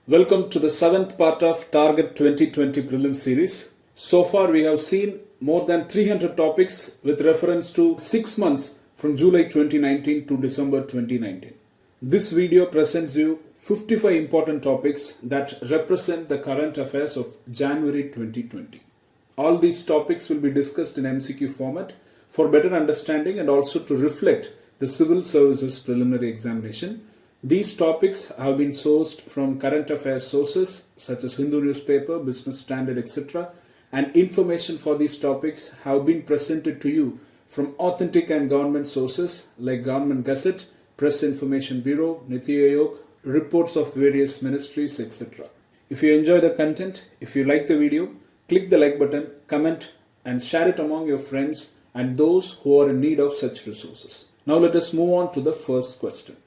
Welcome to the 7th part of Target 2020 Prelims series. So far we have seen more than 300 topics with reference to 6 months from July 2019 to December 2019. This video presents you 55 important topics that represent the current affairs of January 2020. All these topics will be discussed in MCQ format for better understanding and also to reflect the Civil Services Preliminary Examination. These topics have been sourced from current affairs sources such as Hindu newspaper, Business Standard, etc. And information for these topics have been presented to you from authentic and government sources like Government Gazette, Press Information Bureau, Niti Aayog, reports of various ministries, etc. If you enjoy the content, if you like the video, click the like button, comment and share it among your friends and those who are in need of such resources. Now let us move on to the first question.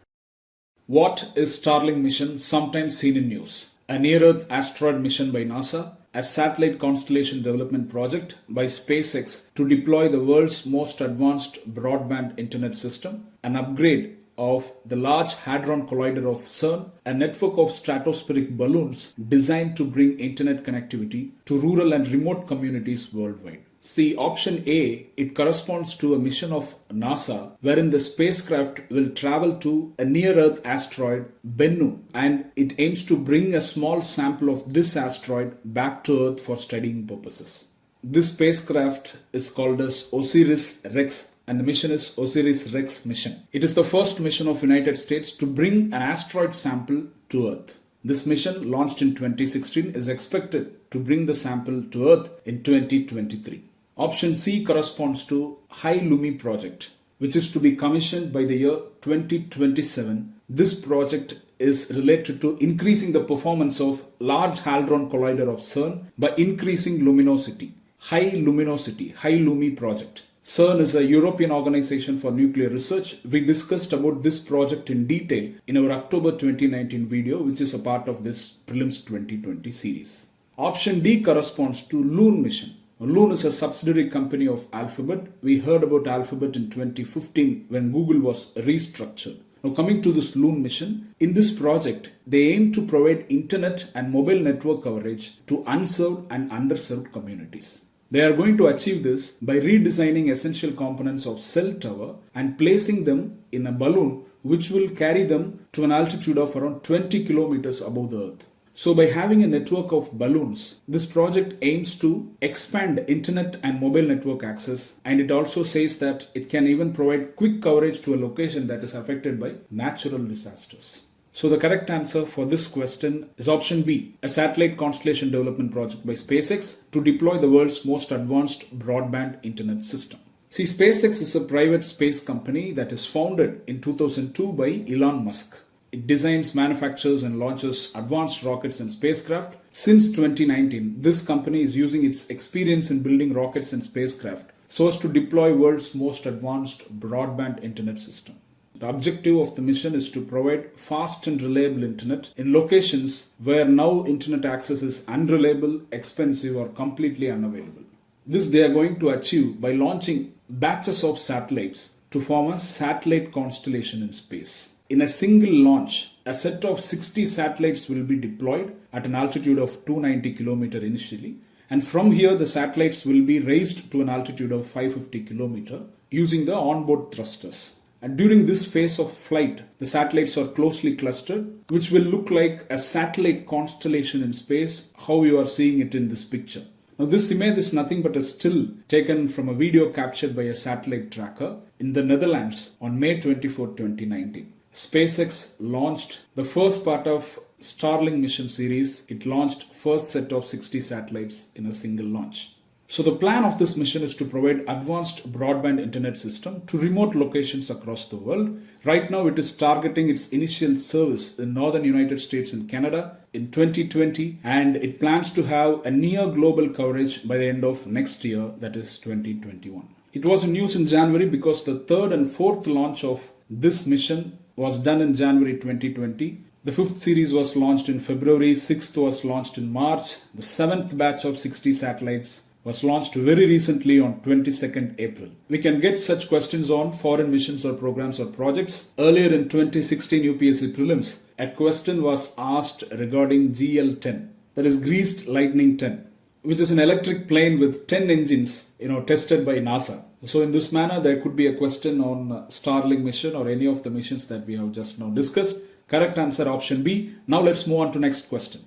What is Starlink mission, sometimes seen in news? A near-Earth asteroid mission by NASA, a satellite constellation development project by SpaceX to deploy the world's most advanced broadband internet system, an upgrade of the Large Hadron Collider of CERN, a network of stratospheric balloons designed to bring internet connectivity to rural and remote communities worldwide. See option A, it corresponds to a mission of NASA wherein the spacecraft will travel to a near-Earth asteroid Bennu and it aims to bring a small sample of this asteroid back to Earth for studying purposes. This spacecraft is called as OSIRIS-REx and the mission is OSIRIS-REx mission. It is the first mission of United States to bring an asteroid sample to Earth. This mission, launched in 2016, is expected to bring the sample to Earth in 2023. Option C corresponds to High Lumi project, which is to be commissioned by the year 2027. This project is related to increasing the performance of Large Hadron Collider of CERN by increasing luminosity. High Lumi project. CERN is a European organization for nuclear research. We discussed about this project in detail in our October 2019 video, which is a part of this Prelims 2020 series. Option D corresponds to Loon mission. Loon is a subsidiary company of Alphabet. We heard about Alphabet in 2015 when Google was restructured. Now coming to this Loon mission, in this project, they aim to provide internet and mobile network coverage to unserved and underserved communities. They are going to achieve this by redesigning essential components of cell tower and placing them in a balloon which will carry them to an altitude of around 20 kilometers above the Earth. So by having a network of balloons, this project aims to expand internet and mobile network access, and it also says that it can even provide quick coverage to a location that is affected by natural disasters. So the correct answer for this question is option B, a satellite constellation development project by SpaceX to deploy the world's most advanced broadband internet system. See, SpaceX is a private space company that is founded in 2002 by Elon Musk. It designs, manufactures and launches advanced rockets and spacecraft. Since 2019, this company is using its experience in building rockets and spacecraft so as to deploy world's most advanced broadband internet system. The objective of the mission is to provide fast and reliable internet in locations where now internet access is unreliable, expensive or completely unavailable. This they are going to achieve by launching batches of satellites to form a satellite constellation in space. In a single launch, a set of 60 satellites will be deployed at an altitude of 290 km initially, and from here the satellites will be raised to an altitude of 550 km using the onboard thrusters. And during this phase of flight, the satellites are closely clustered, which will look like a satellite constellation in space, how you are seeing it in this picture. Now this image is nothing but a still taken from a video captured by a satellite tracker in the Netherlands on May 24, 2019. SpaceX launched the first part of Starlink mission series. It launched first set of 60 satellites in a single launch. So the plan of this mission is to provide advanced broadband internet system to remote locations across the world. Right now it is targeting its initial service in northern United States and Canada in 2020, and it plans to have a near global coverage by the end of next year, that is 2021. It was in news in January because the third and fourth launch of this mission was done in January 2020. The fifth series was launched in February, sixth was launched in March, the seventh batch of 60 satellites was launched very recently on 22nd April. We can get such questions on foreign missions or programs or projects. Earlier in 2016 UPSC Prelims, a question was asked regarding GL-10, that is Greased Lightning 10, which is an electric plane with 10 engines, tested by NASA. So in this manner, there could be a question on Starlink mission or any of the missions that we have just now discussed. Correct answer option B. Now let's move on to next question.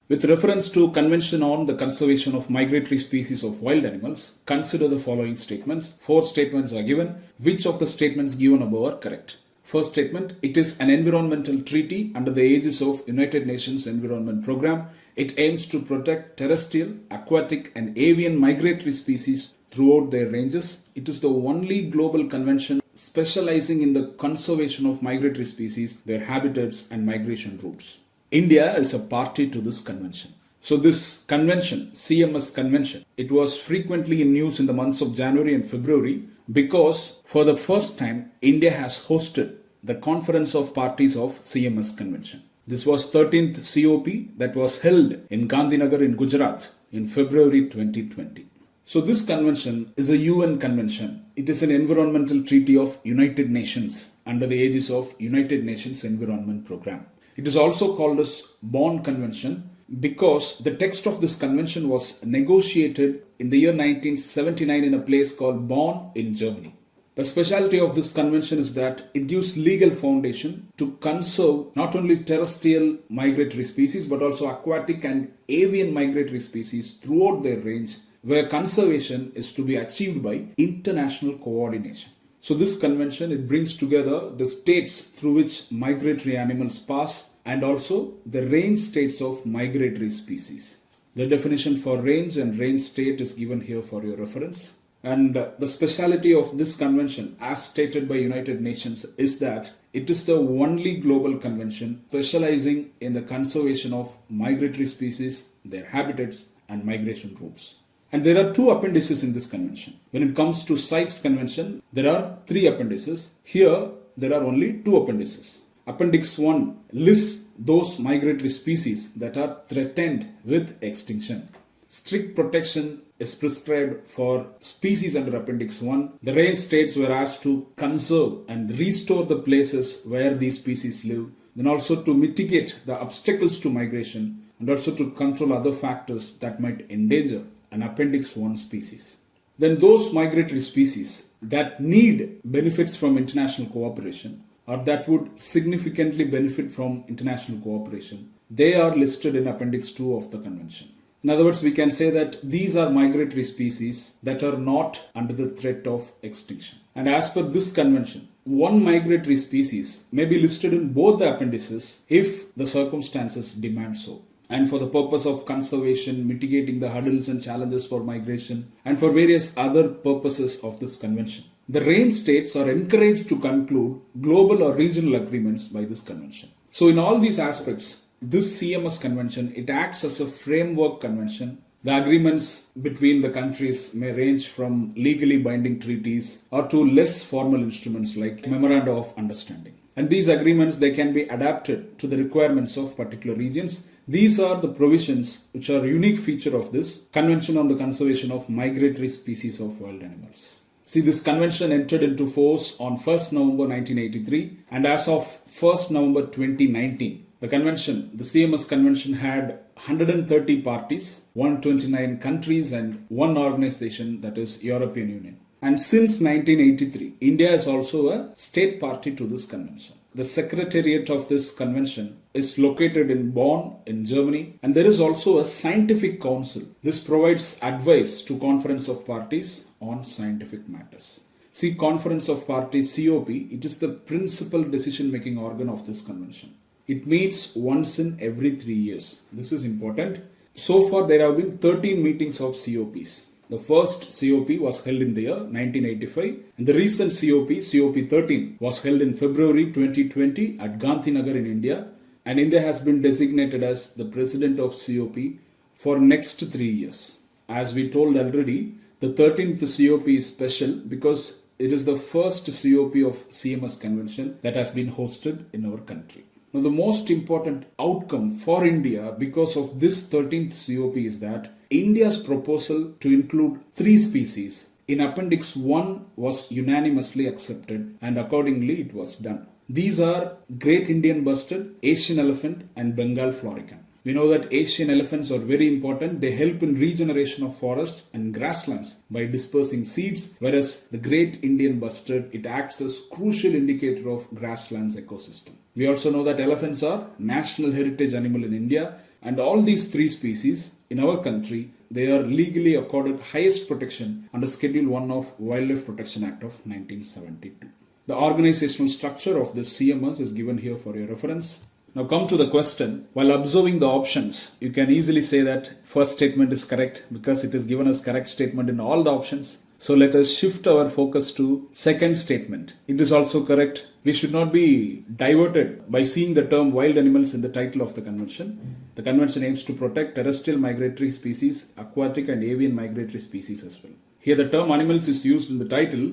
With reference to Convention on the Conservation of Migratory Species of Wild Animals, consider the following statements. 4 statements are given. Which of the statements given above are correct? First statement, it is an environmental treaty under the aegis of United Nations Environment Programme. It aims to protect terrestrial, aquatic and avian migratory species throughout their ranges. It is the only global convention specializing in the conservation of migratory species, their habitats and migration routes. India is a party to this convention. So this convention, CMS convention, it was frequently in news in the months of January and February because for the first time, India has hosted the Conference of Parties of CMS convention. This was 13th COP that was held in Gandhinagar in Gujarat in February 2020. So this convention is a UN convention. It is an environmental treaty of United Nations under the aegis of United Nations Environment Programme. It is also called as Bonn Convention because the text of this convention was negotiated in the year 1979 in a place called Bonn in Germany. The specialty of this convention is that it gives legal foundation to conserve not only terrestrial migratory species but also aquatic and avian migratory species throughout their range, where conservation is to be achieved by international coordination. So this convention, it brings together the states through which migratory animals pass and also the range states of migratory species. The definition for range and range state is given here for your reference. And the speciality of this convention, as stated by United Nations, is that it is the only global convention specializing in the conservation of migratory species, their habitats and migration routes. And there are 2 appendices in this convention. When it comes to CITES convention, there are 3 appendices. Here, there are only 2 appendices. Appendix 1 lists those migratory species that are threatened with extinction. Strict protection is prescribed for species under Appendix 1. The range states were asked to conserve and restore the places where these species live, then also to mitigate the obstacles to migration and also to control other factors that might endanger an Appendix 1 species. Then those migratory species that need benefits from international cooperation or that would significantly benefit from international cooperation, they are listed in Appendix 2 of the convention. In other words, we can say that these are migratory species that are not under the threat of extinction. And as per this convention, one migratory species may be listed in both the appendices if the circumstances demand so. And for the purpose of conservation, mitigating the hurdles and challenges for migration, and for various other purposes of this convention. The range states are encouraged to conclude global or regional agreements by this convention. So in all these aspects, this CMS convention, it acts as a framework convention. The agreements between the countries may range from legally binding treaties or to less formal instruments like memoranda of understanding. And these agreements, they can be adapted to the requirements of particular regions. These are the provisions which are a unique feature of this Convention on the Conservation of Migratory Species of Wild Animals. See, this convention entered into force on 1st November 1983 and as of 1st November 2019, the convention, the CMS convention had 130 parties, 129 countries and 1 organization, that is European Union. And since 1983, India is also a state party to this convention. The secretariat of this convention is located in Bonn in Germany, and there is also a scientific council. This provides advice to Conference of Parties on scientific matters. See, Conference of Parties COP, it is the principal decision-making organ of this convention. It meets once in every 3 years. This is important. So far, there have been 13 meetings of COPs. The first COP was held in the year 1985 and the recent COP 13, was held in February 2020 at Gandhinagar in India, and India has been designated as the president of COP for next 3 years. As we told already, the 13th COP is special because it is the first COP of CMS convention that has been hosted in our country. Now, the most important outcome for India because of this 13th COP is that India's proposal to include 3 species in Appendix 1 was unanimously accepted and accordingly it was done. These are Great Indian Bustard, Asian Elephant and Bengal Florican. We know that Asian elephants are very important. They help in regeneration of forests and grasslands by dispersing seeds, whereas the Great Indian Bustard, it acts as crucial indicator of grasslands ecosystem. We also know that elephants are national heritage animal in India, and all these 3 species in our country, they are legally accorded highest protection under Schedule 1 of Wildlife Protection Act of 1972. The organizational structure of this CMS is given here for your reference. Now come to the question. While observing the options, you can easily say that first statement is correct because it is given as correct statement in all the options. So let us shift our focus to second statement. It is also correct. We should not be diverted by seeing the term wild animals in the title of the convention. The convention aims to protect terrestrial migratory species, aquatic and avian migratory species as well. Here the term animals is used in the title,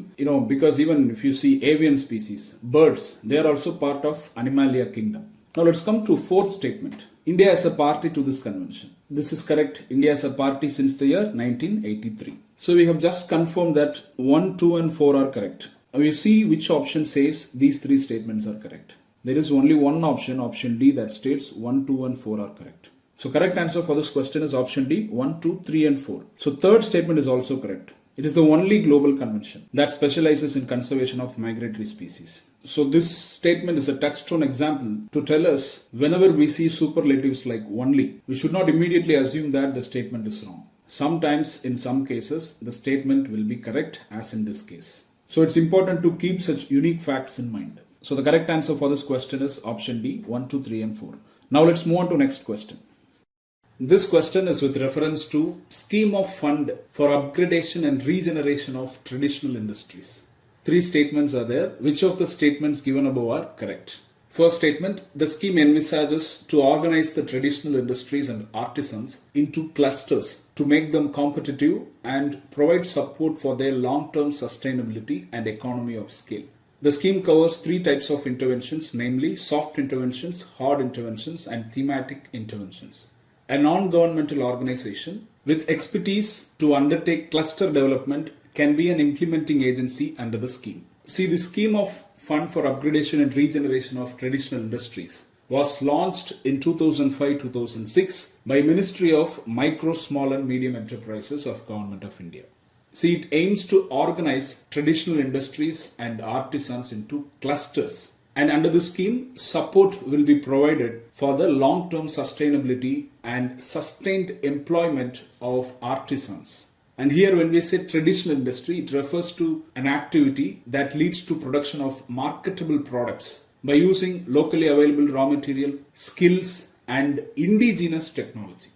because even if you see avian species, birds, they are also part of Animalia kingdom. Now let's come to fourth statement. India is a party to this convention. This is correct. India is a party since the year 1983. So we have just confirmed that 1, 2 and 4 are correct. Now you see which option says these 3 statements are correct. There is only one option, option D, that states 1, 2 and 4 are correct. So correct answer for this question is option D, 1, 2, 3 and 4. So third statement is also correct. It is the only global convention that specializes in conservation of migratory species. So this statement is a touchstone example to tell us whenever we see superlatives like only, we should not immediately assume that the statement is wrong. Sometimes, in some cases, the statement will be correct, as in this case. So it's important to keep such unique facts in mind. So the correct answer for this question is option D, 1, 2, 3 and 4. Now let's move on to next question. This question is with reference to scheme of fund for upgradation and regeneration of traditional industries. 3 statements are there. Which of the statements given above are correct? First statement, the scheme envisages to organize the traditional industries and artisans into clusters to make them competitive and provide support for their long-term sustainability and economy of scale. The scheme covers 3 types of interventions, namely soft interventions, hard interventions and thematic interventions. A non-governmental organization with expertise to undertake cluster development can be an implementing agency under the scheme. See, the scheme of fund for upgradation and regeneration of traditional industries was launched in 2005-2006 by Ministry of Micro, Small and Medium Enterprises of Government of India. See, it aims to organize traditional industries and artisans into clusters. And under the scheme, support will be provided for the long-term sustainability and sustained employment of artisans. And here when we say traditional industry, it refers to an activity that leads to production of marketable products by using locally available raw material, skills and indigenous technology.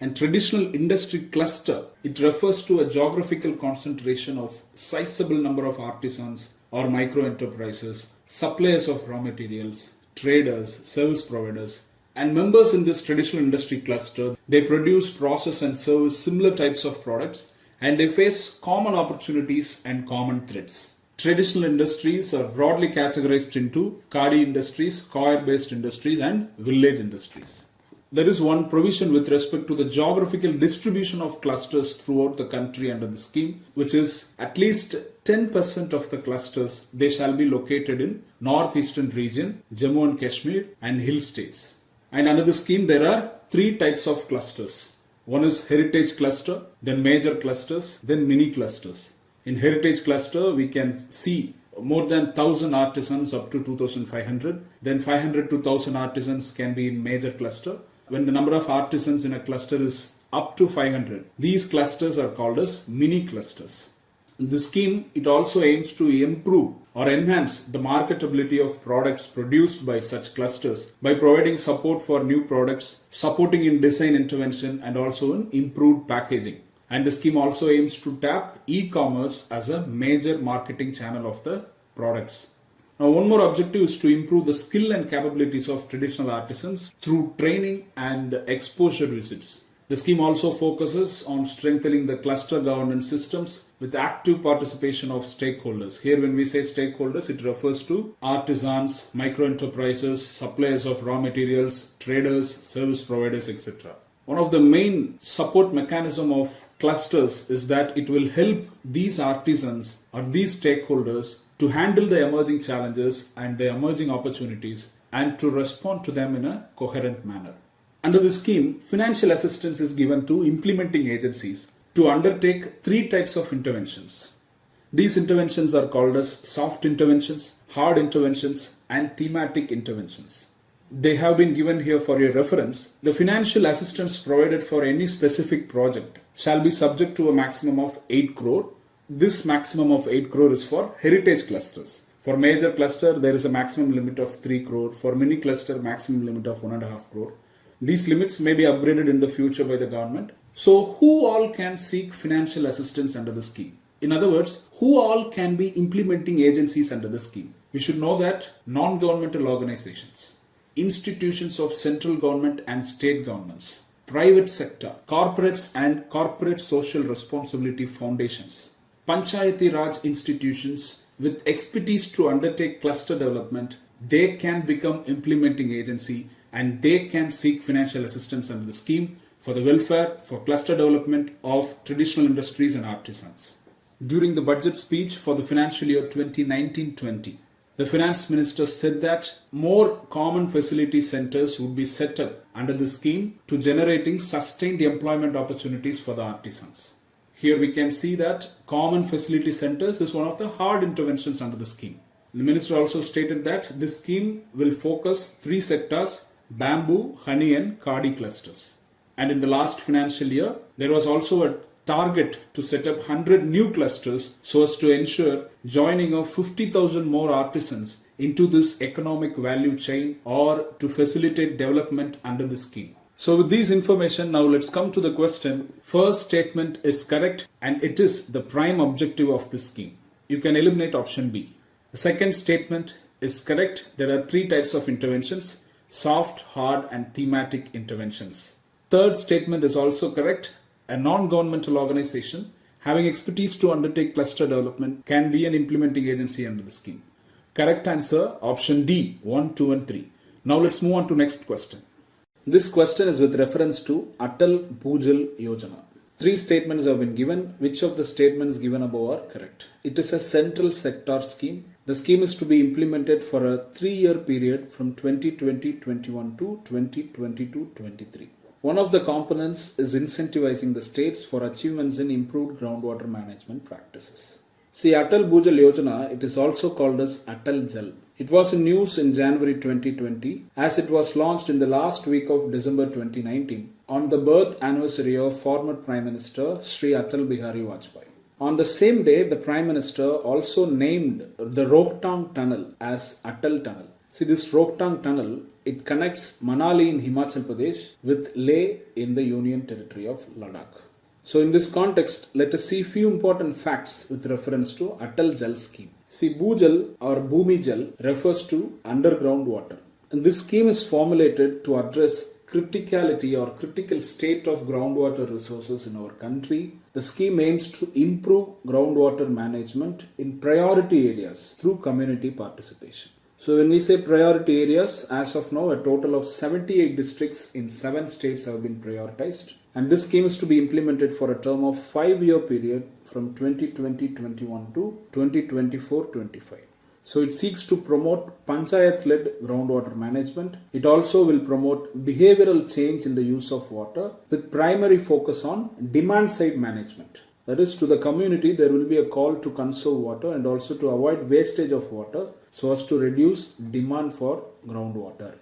And traditional industry cluster, it refers to a geographical concentration of sizable number of artisans or micro enterprises, suppliers of raw materials, traders, service providers, and members in this traditional industry cluster. They produce, process and service similar types of products and they face common opportunities and common threats. Traditional industries are broadly categorized into Kadi industries, coir-based industries and village industries. There is one provision with respect to the geographical distribution of clusters throughout the country under the scheme, which is at least 10% of the clusters, they shall be located in northeastern region, Jammu and Kashmir and hill states. And under the scheme there are 3 types of clusters. One is heritage cluster, then major clusters, then mini clusters. In heritage cluster we can see more than 1000 artisans up to 2500, then 500 to 1000 artisans can be in major cluster. When the number of artisans in a cluster is up to 500, these clusters are called as mini clusters. The scheme, it also aims to improve or enhance the marketability of products produced by such clusters by providing support for new products, supporting in design intervention and also in improved packaging. And the scheme also aims to tap e-commerce as a major marketing channel of the products. Now, one more objective is to improve the skill and capabilities of traditional artisans through training and exposure visits. The scheme also focuses on strengthening the cluster governance systems with active participation of stakeholders. Here when we say stakeholders, it refers to artisans, micro enterprises, suppliers of raw materials, traders, service providers, etc. One of the main support mechanism of clusters is that it will help these artisans or these stakeholders to handle the emerging challenges and the emerging opportunities and to respond to them in a coherent manner. Under the scheme, financial assistance is given to implementing agencies to undertake three types of interventions. These interventions are called as soft interventions, hard interventions, and thematic interventions. They have been given here for your reference. The financial assistance provided for any specific project shall be subject to a maximum of 8 crore. This maximum of 8 crore is for heritage clusters. For major cluster, there is a maximum limit of 3 crore. For mini cluster, maximum limit of 1.5 crore. These limits may be upgraded in the future by the government. So, who all can seek financial assistance under the scheme? In other words, who all can be implementing agencies under the scheme? We should know that non-governmental organizations, institutions of central government and state governments, private sector, corporates and corporate social responsibility foundations, Panchayati Raj institutions with expertise to undertake cluster development, they can become implementing agency and they can seek financial assistance under the scheme for the welfare, for cluster development of traditional industries and artisans. During the budget speech for the financial year 2019-20, the finance minister said that more common facility centers would be set up under the scheme to generating sustained employment opportunities for the artisans. Here we can see that common facility centers is one of the hard interventions under the scheme. The minister also stated that this scheme will focus three sectors: bamboo, honey and khadi clusters. And in the last financial year, there was also a target to set up 100 new clusters so as to ensure joining of 50,000 more artisans into this economic value chain or to facilitate development under the scheme. So with this information, now let's come to the question. First statement is correct and it is the prime objective of this scheme. You can eliminate option B. The second statement is correct. There are three types of interventions: soft, hard and thematic interventions. Third statement is also correct. A non-governmental organization having expertise to undertake cluster development can be an implementing agency under the scheme. Correct answer option D, 1, 2 and 3. Now let's move on to next question. This question is with reference to Atal Bhujal Yojana. Three statements have been given. Which of the statements given above are correct? It is a central sector scheme. The scheme is to be implemented for a 3-year period from 2020-21 to 2022-23. One of the components is incentivizing the states for achievements in improved groundwater management practices. See, Atal Bhujal Yojana, it is also called as Atal Jal. It was in news in January 2020 as it was launched in the last week of December 2019 on the birth anniversary of former Prime Minister Sri Atal Bihari Vajpayee. On the same day, the Prime Minister also named the Rohtang Tunnel as Atal Tunnel. See, this Rohtang Tunnel, it connects Manali in Himachal Pradesh with Leh in the Union Territory of Ladakh. So in this context, let us see few important facts with reference to Atal Jal scheme. See, Bhujal or Bhumi Jal refers to underground water. And this scheme is formulated to address criticality or critical state of groundwater resources in our country. The scheme aims to improve groundwater management in priority areas through community participation. So when we say priority areas, as of now a total of 78 districts in 7 states have been prioritized. And this scheme is to be implemented for a term of 5-year period from 2020-21 to 2024-25. So it seeks to promote Panchayat-led groundwater management. It also will promote behavioral change in the use of water with primary focus on demand-side management. That is, to the community there will be a call to conserve water and also to avoid wastage of water so as to reduce demand for groundwater.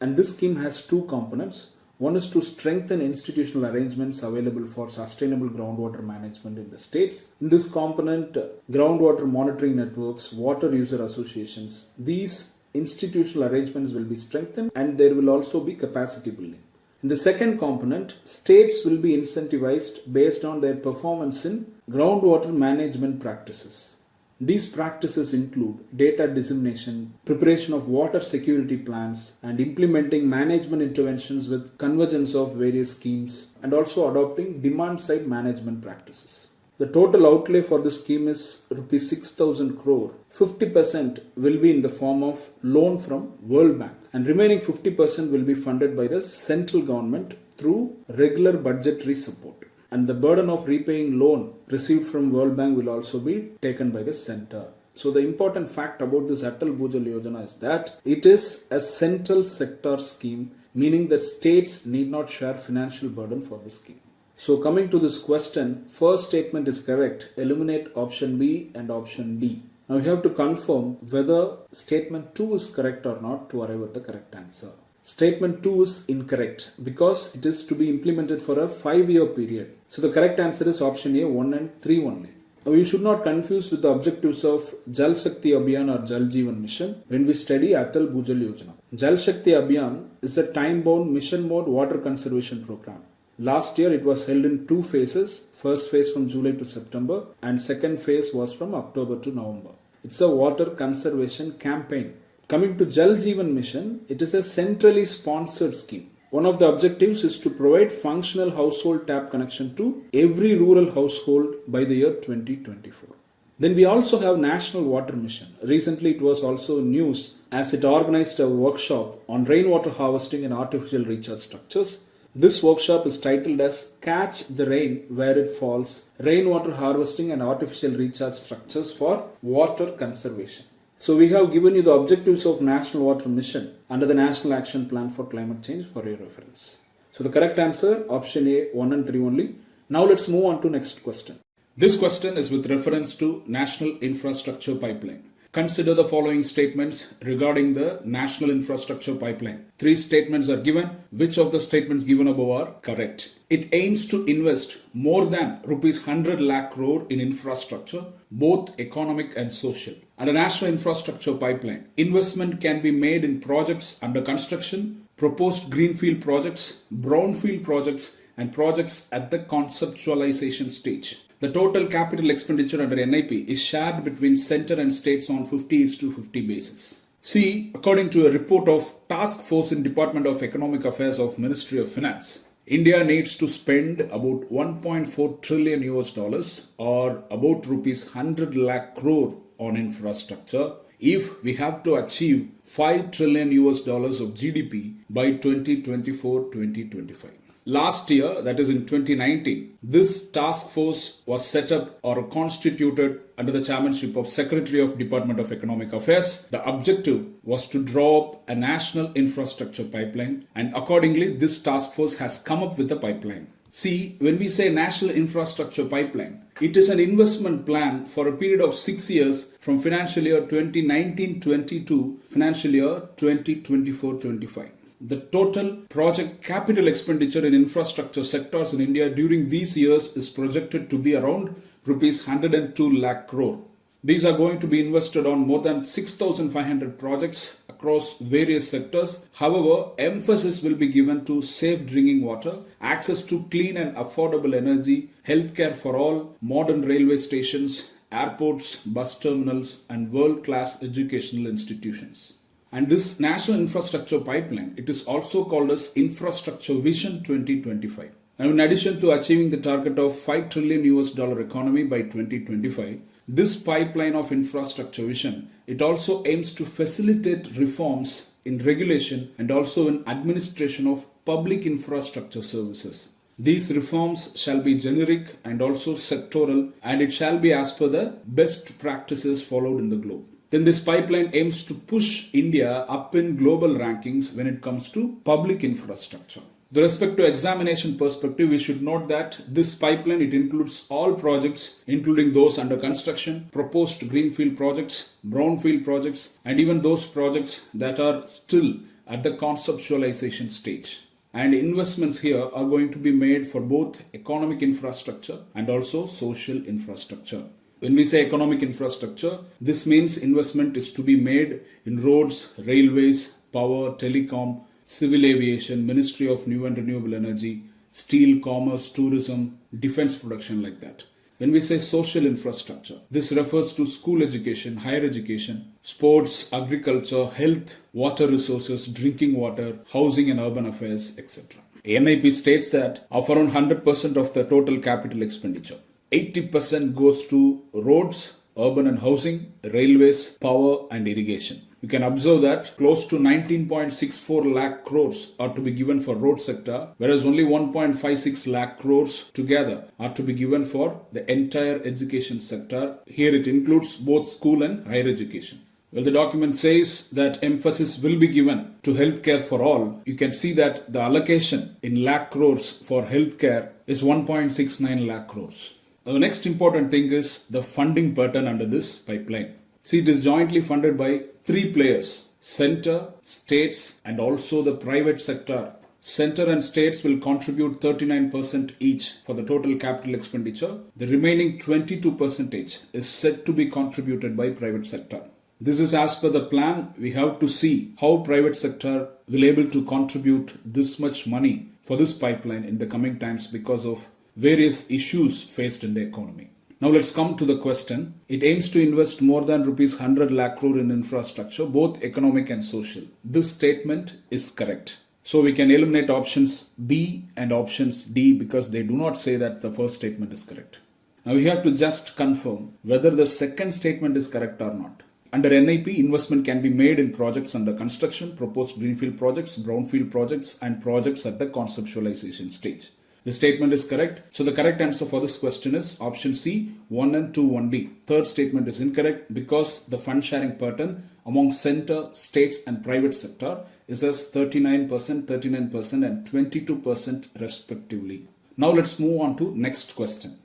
And this scheme has 2 components. One is to strengthen institutional arrangements available for sustainable groundwater management in the states. In this component, groundwater monitoring networks, water user associations, these institutional arrangements will be strengthened and there will also be capacity building. In the second component, states will be incentivized based on their performance in groundwater management practices. These practices include data dissemination, preparation of water security plans, and implementing management interventions with convergence of various schemes, and also adopting demand-side management practices. The total outlay for this scheme is Rs 6,000 crore. 50% will be in the form of loan from World Bank, and remaining 50% will be funded by the central government through regular budgetary support. And the burden of repaying loan received from World Bank will also be taken by the center. So the important fact about this Atal Bhujal Yojana is that it is a central sector scheme, meaning that states need not share financial burden for the scheme. So coming to this question, first statement is correct. Eliminate option B and option D. Now you have to confirm whether statement 2 is correct or not to arrive at the correct answer. Statement 2 is incorrect because it is to be implemented for a 5-year period. So the correct answer is option A, 1 and 3 only. Now you should not confuse with the objectives of Jal Shakti Abhiyan or Jal Jeevan Mission when we study Atal Bhujal Yojana. Jal Shakti Abhiyan is a time-bound mission mode water conservation program. Last year it was held in 2 phases. First phase from July to September and second phase was from October to November. It's a water conservation campaign. Coming to Jal Jeevan Mission, it is a centrally sponsored scheme. One of the objectives is to provide functional household tap connection to every rural household by the year 2024. Then we also have National Water Mission. Recently it was also news as it organized a workshop on rainwater harvesting and artificial recharge structures. This workshop is titled as Catch the Rain Where It Falls, Rainwater Harvesting and Artificial Recharge Structures for Water Conservation. So we have given you the objectives of National Water Mission under the National Action Plan for Climate Change for your reference. So the correct answer, option A, 1 and 3 only. Now let's move on to next question. This question is with reference to National Infrastructure Pipeline. Consider the following statements regarding the National Infrastructure Pipeline. 3 statements are given. Which of the statements given above are correct? It aims to invest more than rupees 100 lakh crore in infrastructure, both economic and social. Under National Infrastructure Pipeline, investment can be made in projects under construction, proposed greenfield projects, brownfield projects, and projects at the conceptualization stage. The total capital expenditure under NIP is shared between center and states on 50:50 basis. See, according to a report of Task Force in Department of Economic Affairs of Ministry of Finance, India needs to spend about 1.4 trillion US dollars or about rupees 100 lakh crore on infrastructure if we have to achieve 5 trillion US dollars of GDP by 2024-2025. Last year, that is in 2019, this task force was set up or constituted under the chairmanship of Secretary of Department of Economic Affairs. The objective was to draw up a national infrastructure pipeline, and accordingly this task force has come up with a pipeline. See, when we say national infrastructure pipeline, it is an investment plan for a period of 6 years from financial year 2019-20 to financial year 2024-25. The total project capital expenditure in infrastructure sectors in India during these years is projected to be around rupees 102 lakh crore. These are going to be invested on more than 6,500 projects across various sectors. However, emphasis will be given to safe drinking water, access to clean and affordable energy, healthcare for all, modern railway stations, airports, bus terminals, and world-class educational institutions. And this National Infrastructure Pipeline, it is also called as Infrastructure Vision 2025. Now, in addition to achieving the target of 5 trillion US dollar economy by 2025, this pipeline of infrastructure vision, it also aims to facilitate reforms in regulation and also in administration of public infrastructure services. These reforms shall be generic and also sectoral, and it shall be as per the best practices followed in the globe. Then this pipeline aims to push India up in global rankings when it comes to public infrastructure. With respect to examination perspective, we should note that this pipeline, it includes all projects, including those under construction, proposed greenfield projects, brownfield projects, and even those projects that are still at the conceptualization stage. And investments here are going to be made for both economic infrastructure and also social infrastructure. When we say economic infrastructure, this means investment is to be made in roads, railways, power, telecom, civil aviation, Ministry of New and Renewable Energy, steel, commerce, tourism, defense production, like that. When we say social infrastructure, this refers to school education, higher education, sports, agriculture, health, water resources, drinking water, housing and urban affairs, etc. NIP states that of around 100% of the total capital expenditure, 80% goes to roads, urban and housing, railways, power and irrigation. you can observe that close to 19.64 lakh crores are to be given for road sector, whereas only 1.56 lakh crores together are to be given for the entire education sector. Here it includes both school and higher education. Well, the document says that emphasis will be given to healthcare for all. You can see that the allocation in lakh crores for healthcare is 1.69 lakh crores. Now, the next important thing is the funding pattern under this pipeline. See, it is jointly funded by three players: center, states, and also the private sector. Center and states will contribute 39% each for the total capital expenditure. The remaining 22% is said to be contributed by private sector. This is as per the plan. We have to see how private sector will able to contribute this much money for this pipeline in the coming times because of various issues faced in the economy. Now let's come to the question. It aims to invest more than rupees 100 lakh crore in infrastructure, both economic and social. This statement is correct. So we can eliminate options B and options D because they do not say that the first statement is correct. Now we have to just confirm whether the second statement is correct or not. Under NIP, investment can be made in projects under construction, proposed greenfield projects, brownfield projects, and projects at the conceptualization stage. The statement is correct. So the correct answer for this question is option C, 1 and 2 only. Third statement is incorrect because the fund sharing pattern among center, states, and private sector is as 39%, 39%, and 22% respectively. Now let's move on to next question.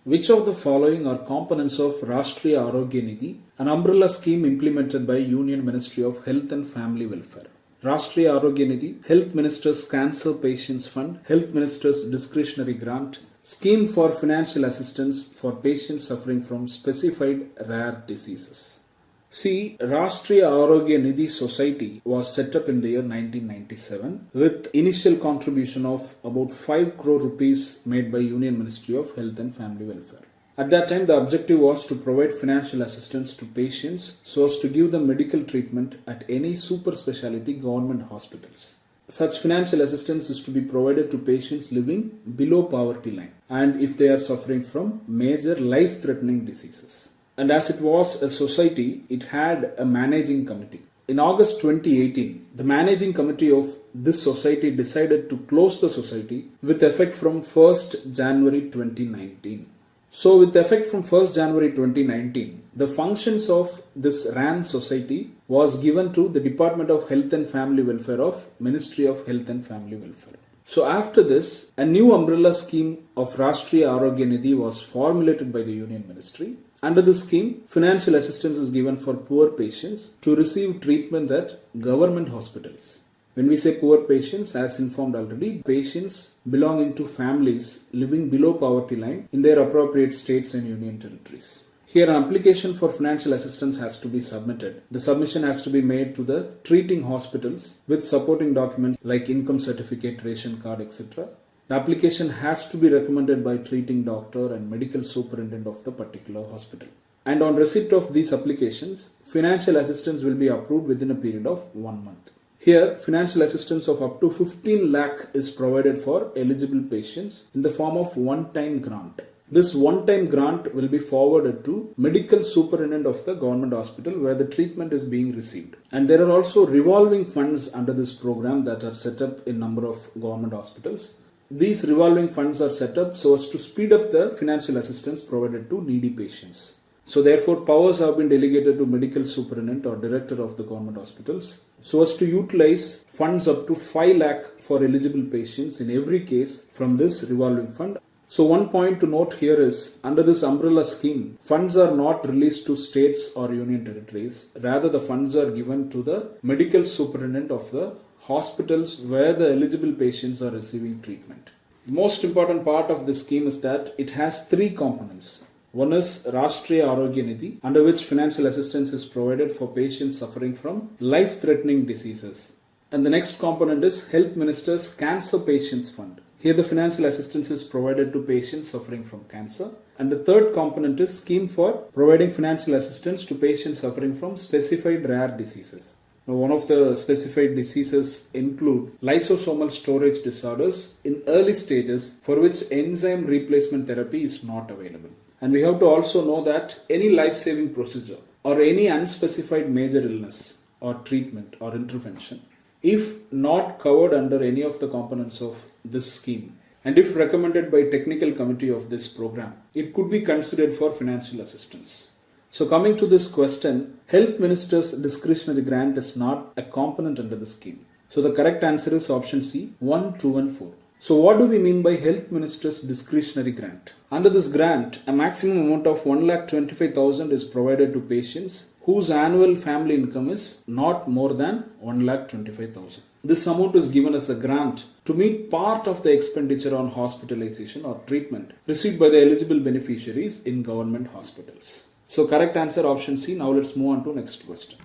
Which of the following are components of Rashtriya Arogya Nidhi, an umbrella scheme implemented by Union Ministry of Health and Family Welfare? Rashtriya Arogya Nidhi, Health Minister's Cancer Patients Fund, Health Minister's Discretionary Grant, Scheme for Financial Assistance for Patients Suffering from Specified Rare Diseases. See, Rashtriya Arogya Nidhi Society was set up in the year 1997 with initial contribution of about 5 crore rupees made by Union Ministry of Health and Family Welfare. At that time, the objective was to provide financial assistance to patients so as to give them medical treatment at any super specialty government hospitals. Such financial assistance is to be provided to patients living below poverty line and if they are suffering from major life-threatening diseases. And as it was a society, it had a managing committee. In August 2018, the managing committee of this society decided to close the society with effect from 1st January 2019. So with effect from 1st January 2019, the functions of this RAN society was given to the Department of Health and Family Welfare of Ministry of Health and Family Welfare. So after this, a new umbrella scheme of Rashtriya Arogya Nidhi was formulated by the Union Ministry. Under this scheme, financial assistance is given for poor patients to receive treatment at government hospitals. When we say poor patients, as informed already, patients belonging to families living below poverty line in their appropriate states and union territories. Here, an application for financial assistance has to be submitted. The submission has to be made to the treating hospitals with supporting documents like income certificate, ration card, etc. The application has to be recommended by treating doctor and medical superintendent of the particular hospital. And on receipt of these applications, financial assistance will be approved within a period of 1 month. Here, financial assistance of up to 15 lakh is provided for eligible patients in the form of one-time grant. This one-time grant will be forwarded to medical superintendent of the government hospital where the treatment is being received. And there are also revolving funds under this program that are set up in number of government hospitals. These revolving funds are set up so as to speed up the financial assistance provided to needy patients. So therefore, powers have been delegated to medical superintendent or director of the government hospitals so as to utilize funds up to 5 lakh for eligible patients in every case from this revolving fund. So one point to note here is, under this umbrella scheme, funds are not released to states or union territories. Rather, the funds are given to the medical superintendent of the hospitals where the eligible patients are receiving treatment. The most important part of this scheme is that it has 3 components. One is Rashtriya Arogya Nidhi, under which financial assistance is provided for patients suffering from life-threatening diseases. And the next component is Health Minister's Cancer Patients Fund. Here the financial assistance is provided to patients suffering from cancer. And the third component is Scheme for providing financial assistance to patients suffering from specified rare diseases. Now, one of the specified diseases include lysosomal storage disorders in early stages for which enzyme replacement therapy is not available. And we have to also know that any life-saving procedure or any unspecified major illness or treatment or intervention if not covered under any of the components of this scheme, and if recommended by technical committee of this program, it could be considered for financial assistance. So coming to this question, Health Minister's discretionary grant is not a component under the scheme. So the correct answer is option C, 1, 2 and 4. So what do we mean by Health Minister's discretionary grant? Under this grant, a maximum amount of 1,25,000 is provided to patients whose annual family income is not more than 1,25,000. This amount is given as a grant to meet part of the expenditure on hospitalization or treatment received by the eligible beneficiaries in government hospitals. So correct answer option C. Now let's move on to next question.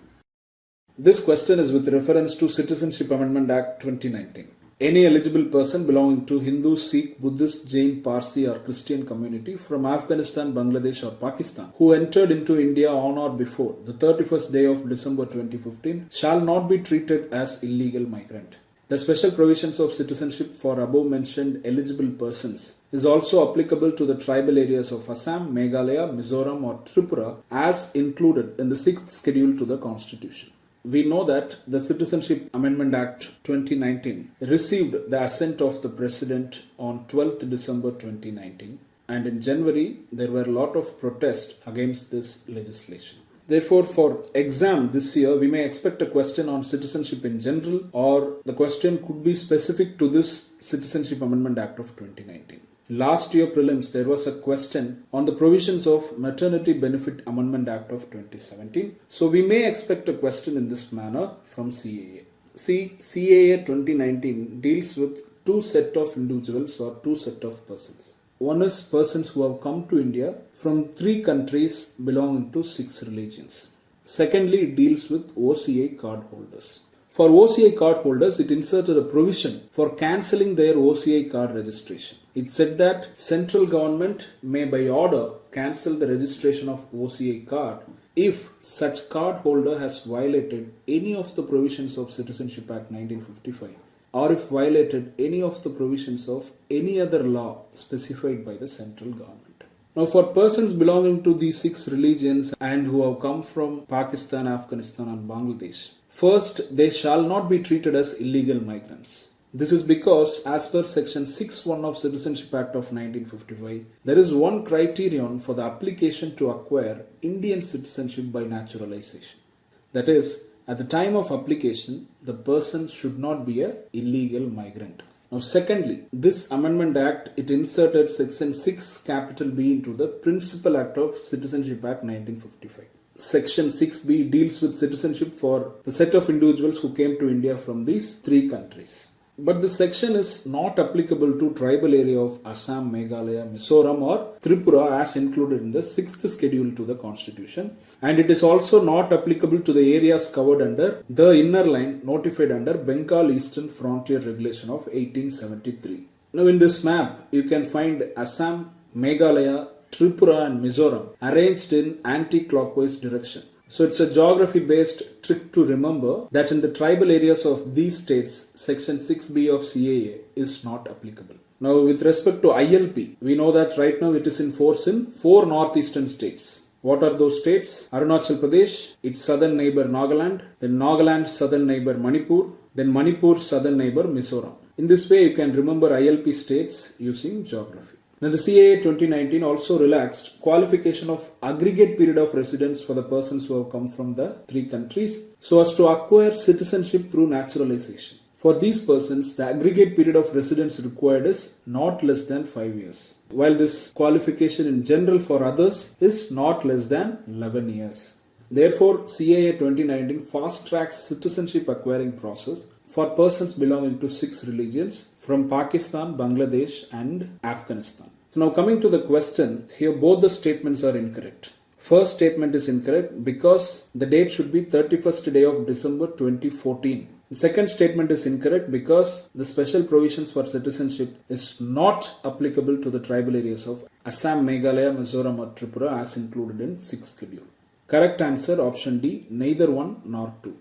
This question is with reference to Citizenship Amendment Act 2019. Any eligible person belonging to Hindu, Sikh, Buddhist, Jain, Parsi or Christian community from Afghanistan, Bangladesh or Pakistan who entered into India on or before the 31st day of December 2015 shall not be treated as illegal migrant. The special provisions of citizenship for above mentioned eligible persons is also applicable to the tribal areas of Assam, Meghalaya, Mizoram or Tripura as included in the 6th schedule to the Constitution. We know that the Citizenship Amendment Act 2019 received the assent of the President on 12th December 2019, and in January there were a lot of protests against this legislation. Therefore, for exam this year, we may expect a question on citizenship in general, or the question could be specific to this Citizenship Amendment Act of 2019. Last year prelims, there was a question on the provisions of Maternity Benefit Amendment Act of 2017. So we may expect a question in this manner from CAA. See, CAA 2019 deals with two set of individuals or two set of persons. One is persons who have come to India from 3 countries belonging to 6 religions. Secondly, it deals with OCA card holders. For OCA card holders, it inserted a provision for cancelling their OCA card registration. It said that central government may by order cancel the registration of OCA card if such card holder has violated any of the provisions of Citizenship Act 1955 or if violated any of the provisions of any other law specified by the central government. Now, for persons belonging to these 6 religions and who have come from Pakistan, Afghanistan and Bangladesh, first, they shall not be treated as illegal migrants. This is because as per section 6.1 of Citizenship Act of 1955, there is one criterion for the application to acquire Indian citizenship by naturalization. That is, at the time of application, the person should not be an illegal migrant. Now, secondly, this Amendment Act, it inserted section 6 capital B into the Principal Act of Citizenship Act 1955. Section 6B deals with citizenship for the set of individuals who came to India from these 3 countries. But this section is not applicable to tribal area of Assam, Meghalaya, Mizoram or Tripura as included in the 6th schedule to the Constitution, and it is also not applicable to the areas covered under the inner line notified under Bengal Eastern Frontier Regulation of 1873. Now in this map, you can find Assam, Meghalaya, Tripura and Mizoram arranged in anti-clockwise direction. So it's a geography based trick to remember that in the tribal areas of these states, section 6B of CAA is not applicable. Now with respect to ILP, we know that right now it is in force in 4 northeastern states. What are those states? Arunachal Pradesh, its southern neighbor Nagaland, then Nagaland's southern neighbor Manipur, then Manipur's southern neighbor Mizoram. In this way you can remember ILP states using geography. Now the CAA 2019 also relaxed qualification of aggregate period of residence for the persons who have come from the 3 countries so as to acquire citizenship through naturalization. For these persons, the aggregate period of residence required is not less than 5 years, while this qualification in general for others is not less than 11 years. Therefore, CAA 2019 fast-tracks citizenship acquiring process for persons belonging to 6 religions from Pakistan, Bangladesh and Afghanistan. So now coming to the question, here both the statements are incorrect. First statement is incorrect because the date should be 31st day of December 2014. The second statement is incorrect because the special provisions for citizenship is not applicable to the tribal areas of Assam, Meghalaya, Mizoram or Tripura as included in 6th schedule. Correct answer option D, neither one nor two.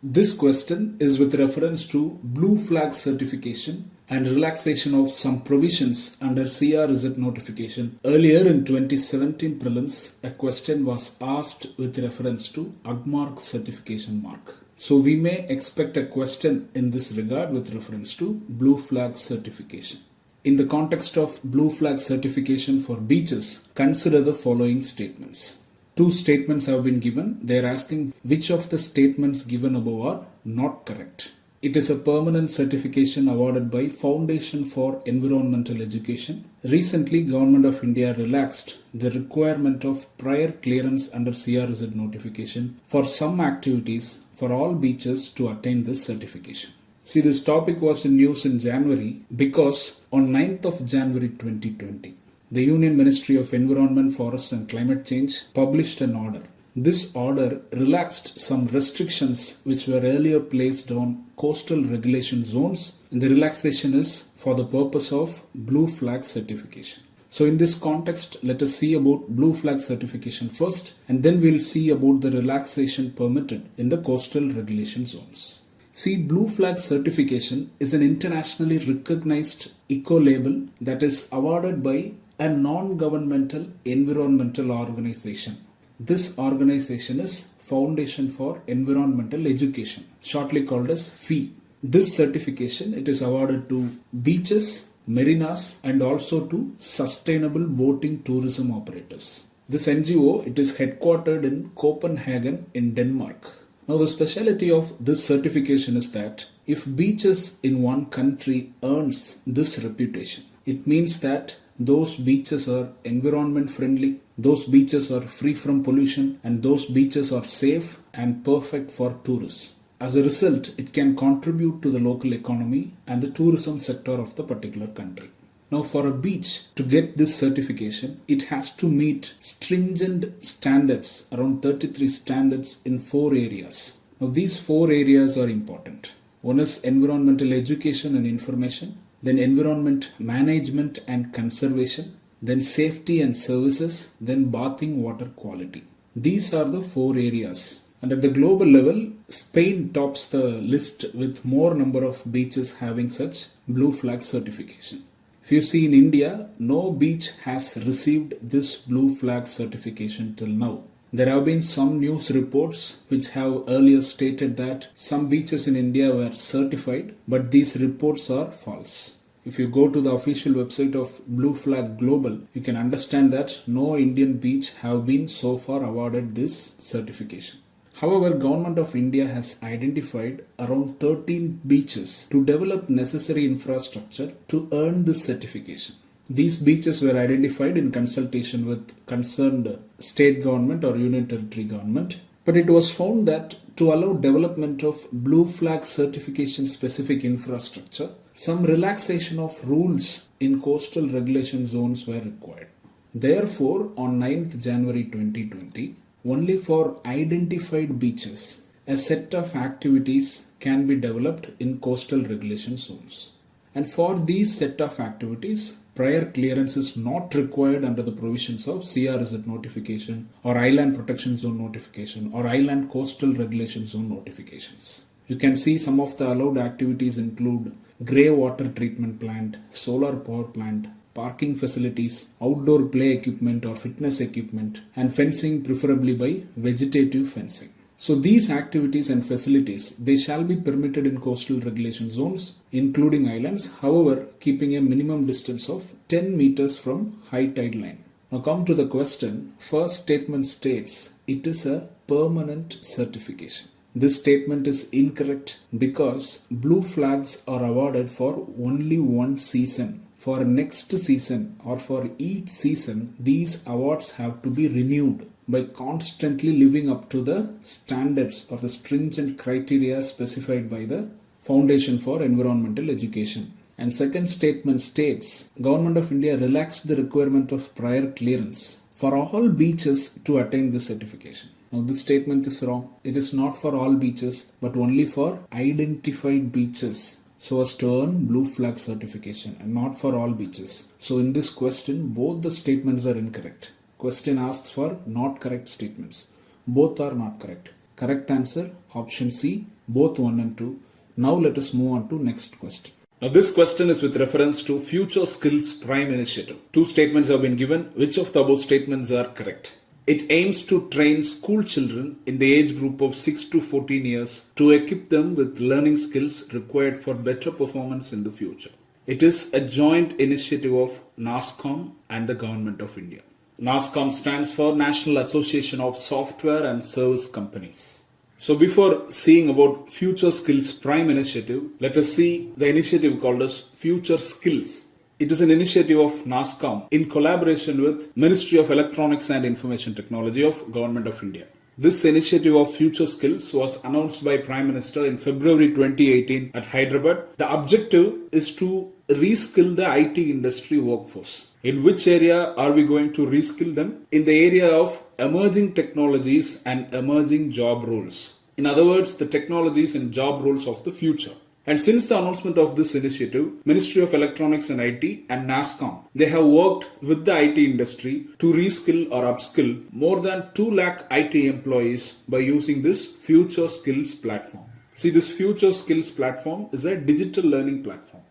This question is with reference to blue flag certification and relaxation of some provisions under CRZ notification. Earlier in 2017 prelims, a question was asked with reference to UGMARK certification mark. So we may expect a question in this regard with reference to blue flag certification. In the context of blue flag certification for beaches, consider the following statements. Two statements have been given. They are asking which of the statements given above are not correct. It is a permanent certification awarded by Foundation for Environmental Education. Recently, Government of India relaxed the requirement of prior clearance under CRZ notification for some activities for all beaches to attain this certification. See, this topic was in news in January because on 9th of January 2020, the Union Ministry of Environment, Forests and Climate Change published an order. This order relaxed some restrictions which were earlier placed on coastal regulation zones, and the relaxation is for the purpose of blue flag certification. So in this context, let us see about blue flag certification first, and then we'll see about the relaxation permitted in the coastal regulation zones. See, blue flag certification is an internationally recognized eco-label that is awarded by a non-governmental environmental organization. This organization is Foundation for Environmental Education, shortly called as FEE. This certification, it is awarded to beaches, marinas and also to sustainable boating tourism operators. This NGO, it is headquartered in Copenhagen in Denmark. Now the speciality of this certification is that if beaches in one country earns this reputation, it means that those beaches are environment friendly, those beaches are free from pollution, and those beaches are safe and perfect for tourists. As a result, it can contribute to the local economy and the tourism sector of the particular country. Now for a beach to get this certification, it has to meet stringent standards, around 33 standards in 4 areas. Now these 4 areas are important. One is environmental education and information, then environment management and conservation, then safety and services, then bathing water quality. These are the 4 areas. And at the global level, Spain tops the list with more number of beaches having such blue flag certification. If you see in India, no beach has received this blue flag certification till now. There have been some news reports which have earlier stated that some beaches in India were certified, but these reports are false. If you go to the official website of Blue Flag Global, you can understand that no Indian beach have been so far awarded this certification. However, Government of India has identified around 13 beaches to develop necessary infrastructure to earn this certification. These beaches were identified in consultation with concerned state government or union territory government, but it was found that to allow development of blue flag certification specific infrastructure, some relaxation of rules in coastal regulation zones were required. Therefore, on 9th January 2020, only for identified beaches, a set of activities can be developed in coastal regulation zones. And for these set of activities, prior clearance is not required under the provisions of CRZ notification or Island Protection Zone notification or Island Coastal Regulation Zone notifications. You can see some of the allowed activities include grey water treatment plant, solar power plant, parking facilities, outdoor play equipment or fitness equipment, and fencing, preferably by vegetative fencing. So these activities and facilities, they shall be permitted in coastal regulation zones, including islands, however, keeping a minimum distance of 10 meters from high tide line. Now come to the question. First statement states it is a permanent certification. This statement is incorrect because blue flags are awarded for only one season. For next season or for each season, these awards have to be renewed by constantly living up to the standards or the stringent criteria specified by the Foundation for Environmental Education. And second statement states, Government of India relaxed the requirement of prior clearance for all beaches to attain this certification. Now this statement is wrong. It is not for all beaches but only for identified beaches so as to earn blue flag certification and not for all beaches. So in this question, both the statements are incorrect. Question asks for not correct statements. Both are not correct. Correct answer option C, both 1 and 2. Now let us move on to next question. Now this question is with reference to Future Skills Prime Initiative. Two statements have been given. Which of the above statements are correct? It aims to train school children in the age group of 6 to 14 years to equip them with learning skills required for better performance in the future. It is a joint initiative of NASSCOM and the Government of India. NASSCOM stands for National Association of Software and Service Companies. So before seeing about Future Skills Prime Initiative, let us see the initiative called as Future Skills. It is an initiative of NASSCOM in collaboration with Ministry of Electronics and Information Technology of Government of India. This initiative of Future Skills was announced by Prime Minister in February 2018 at Hyderabad. The objective is to reskill the IT industry workforce. In which area are we going to reskill them? In the area of emerging technologies and emerging job roles. In other words, the technologies and job roles of the future. And since the announcement of this initiative, Ministry of Electronics and IT and NASSCOM, they have worked with the IT industry to reskill or upskill more than 2 lakh IT employees by using this Future Skills platform. See, this Future Skills platform is a digital learning platform.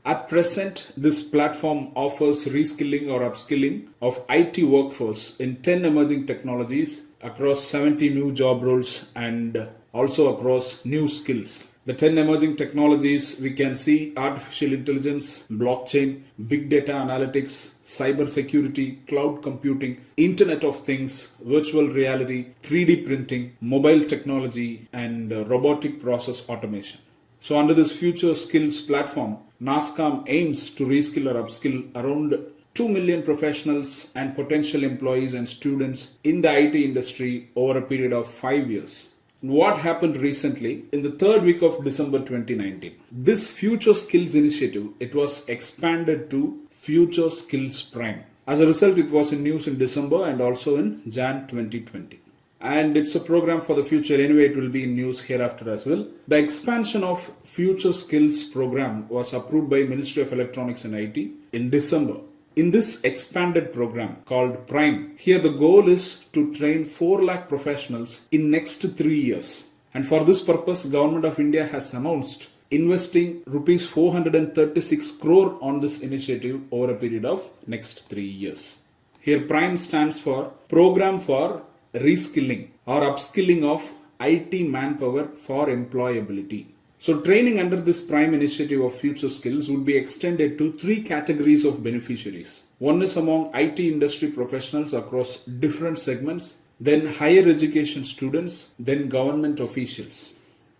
At present, this platform offers reskilling or upskilling of IT workforce in 10 emerging technologies across 70 new job roles and also across new skills. The 10 emerging technologies we can see: artificial intelligence, blockchain, big data analytics, cyber security, cloud computing, Internet of Things, virtual reality, 3D printing, mobile technology, and robotic process automation. So under this Future Skills platform, NASSCOM aims to reskill or upskill around 2 million professionals and potential employees and students in the IT industry over a period of 5 years. What happened recently in the third week of December 2019? This Future Skills initiative, it was expanded to Future Skills Prime. As a result, it was in news in December and also in Jan 2020. And it's a program for the future. Anyway, it will be in news hereafter as well. The expansion of Future Skills program was approved by Ministry of Electronics and IT in December. In this expanded program called Prime, here the goal is to train 4 lakh professionals in next 3 years. And for this purpose, Government of India has announced investing rupees 436 crore on this initiative over a period of next 3 years. Here Prime stands for Program for Reskilling or Upskilling of IT Manpower for Employability. So training under this Prime Initiative of Future Skills would be extended to 3 categories of beneficiaries. One is among IT industry professionals across different segments, then higher education students, then government officials.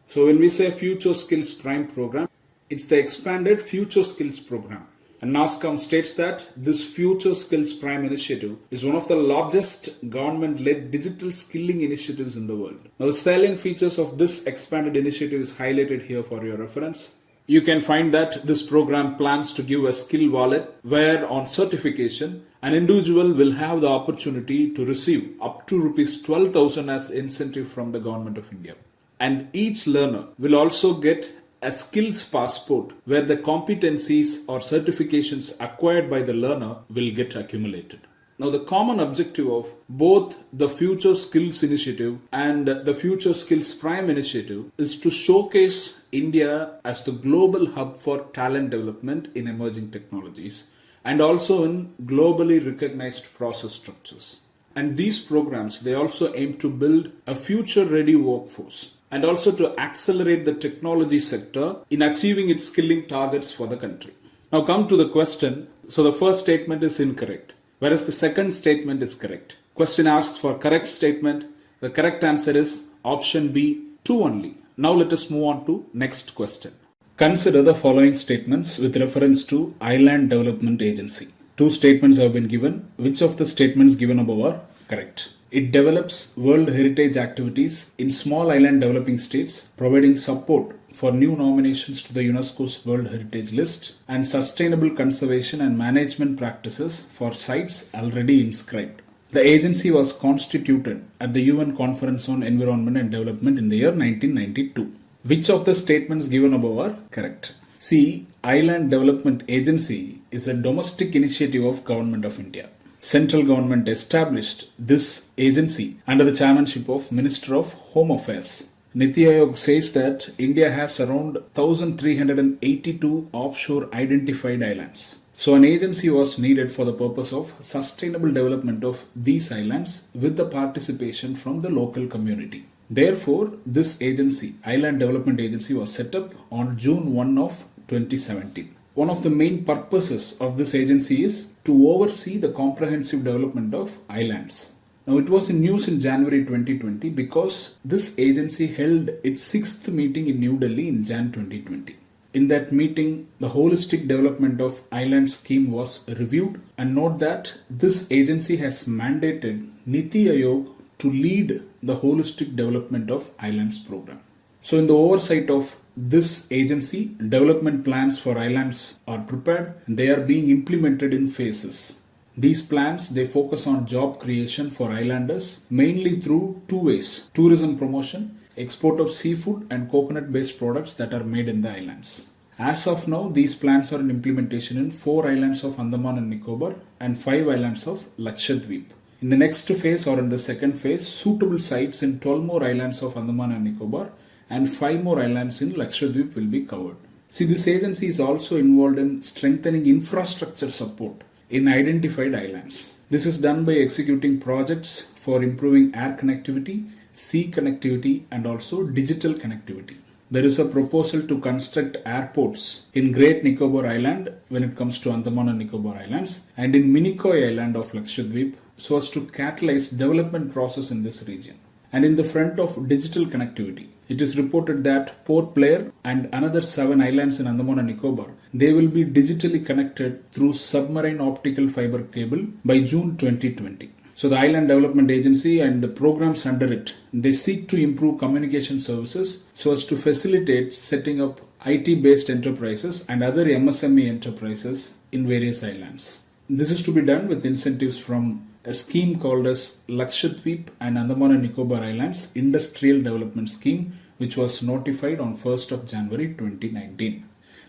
So when we say Future Skills Prime program, it's the expanded Future Skills program. And NASSCOM states that this Future Skills Prime Initiative is one of the largest government-led digital skilling initiatives in the world. Now, the salient features of this expanded initiative is highlighted here for your reference. You can find that this program plans to give a skill wallet where on certification, an individual will have the opportunity to receive up to rupees 12,000 as incentive from the Government of India. And each learner will also get a skills passport where the competencies or certifications acquired by the learner will get accumulated. Now, the common objective of both the Future Skills Initiative and the Future Skills Prime Initiative is to showcase India as the global hub for talent development in emerging technologies and also in globally recognized process structures. And these programs, they also aim to build a future-ready workforce and also to accelerate the technology sector in achieving its skilling targets for the country. Now come to the question. So the first statement is incorrect, whereas the second statement is correct. Question asks for correct statement. The correct answer is option B, 2 only. Now let us move on to next question. Consider the following statements with reference to Island Development Agency. 2 statements have been given. Which of the statements given above are correct? It develops World Heritage activities in small island developing states, providing support for new nominations to the UNESCO's World Heritage List and sustainable conservation and management practices for sites already inscribed. The agency was constituted at the UN Conference on Environment and Development in the year 1992. Which of the statements given above are correct? C. Island Development Agency is a domestic initiative of Government of India. central government established this agency under the chairmanship of Minister of Home Affairs. Niti Aayog says that India has around 1,382 offshore identified islands. So an agency was needed for the purpose of sustainable development of these islands with the participation from the local community. Therefore, this agency, Island Development Agency, was set up on June 1 of 2017. One of the main purposes of this agency is to oversee the comprehensive development of islands. Now, it was in news in January 2020 because this agency held its 6th meeting in New Delhi in Jan 2020. In that meeting, the holistic development of island scheme was reviewed, and note that this agency has mandated Niti Aayog to lead the holistic development of islands program. So in the oversight of this agency, development plans for islands are prepared and they are being implemented in phases. These plans, they focus on job creation for islanders mainly through two ways: tourism promotion, export of seafood and coconut based products that are made in the islands. As of now, these plans are in implementation in 4 islands of Andaman and Nicobar and 5 islands of Lakshadweep. In the next phase or in the second phase, suitable sites in 12 more islands of Andaman and Nicobar and 5 more islands in Lakshadweep will be covered. See, this agency is also involved in strengthening infrastructure support in identified islands. This is done by executing projects for improving air connectivity, sea connectivity and also digital connectivity. There is a proposal to construct airports in Great Nicobar Island when it comes to Andaman and Nicobar Islands and in Minicoy Island of Lakshadweep so as to catalyze development process in this region. And in the front of digital connectivity, it is reported that Port Blair and another 7 islands in Andaman and Nicobar, they will be digitally connected through submarine optical fiber cable by June 2020. So the Island Development Agency and the programs under it, they seek to improve communication services so as to facilitate setting up IT-based enterprises and other MSME enterprises in various islands. This is to be done with incentives from a scheme called as Lakshadweep and Andaman and Nicobar Islands Industrial Development Scheme, which was notified on 1st of January 2019.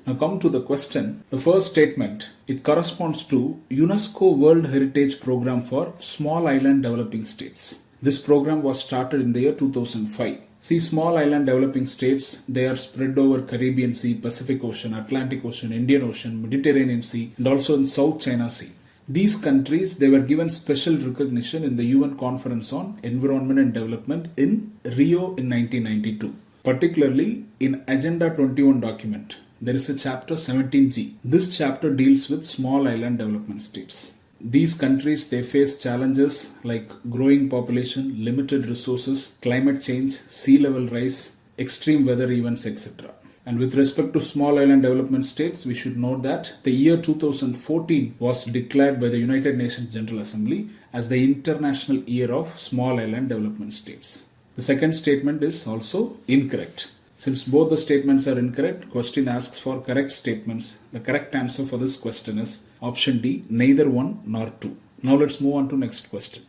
Now come to the question. The first statement, it corresponds to UNESCO World Heritage Program for Small Island Developing States. This program was started in the year 2005. See, small island developing states, they are spread over Caribbean Sea, Pacific Ocean, Atlantic Ocean, Indian Ocean, Mediterranean Sea and also in South China Sea. These countries, they were given special recognition in the UN Conference on Environment and Development in Rio in 1992. Particularly in Agenda 21 document, there is a chapter 17G. This chapter deals with small island development states. These countries, they face challenges like growing population, limited resources, climate change, sea level rise, extreme weather events, etc. And with respect to small island development states, we should note that the year 2014 was declared by the United Nations General Assembly as the International Year of Small Island Development States. The second statement is also incorrect. Since both the statements are incorrect, question asks for correct statements. The correct answer for this question is option D, neither 1 nor 2. Now let's move on to next question.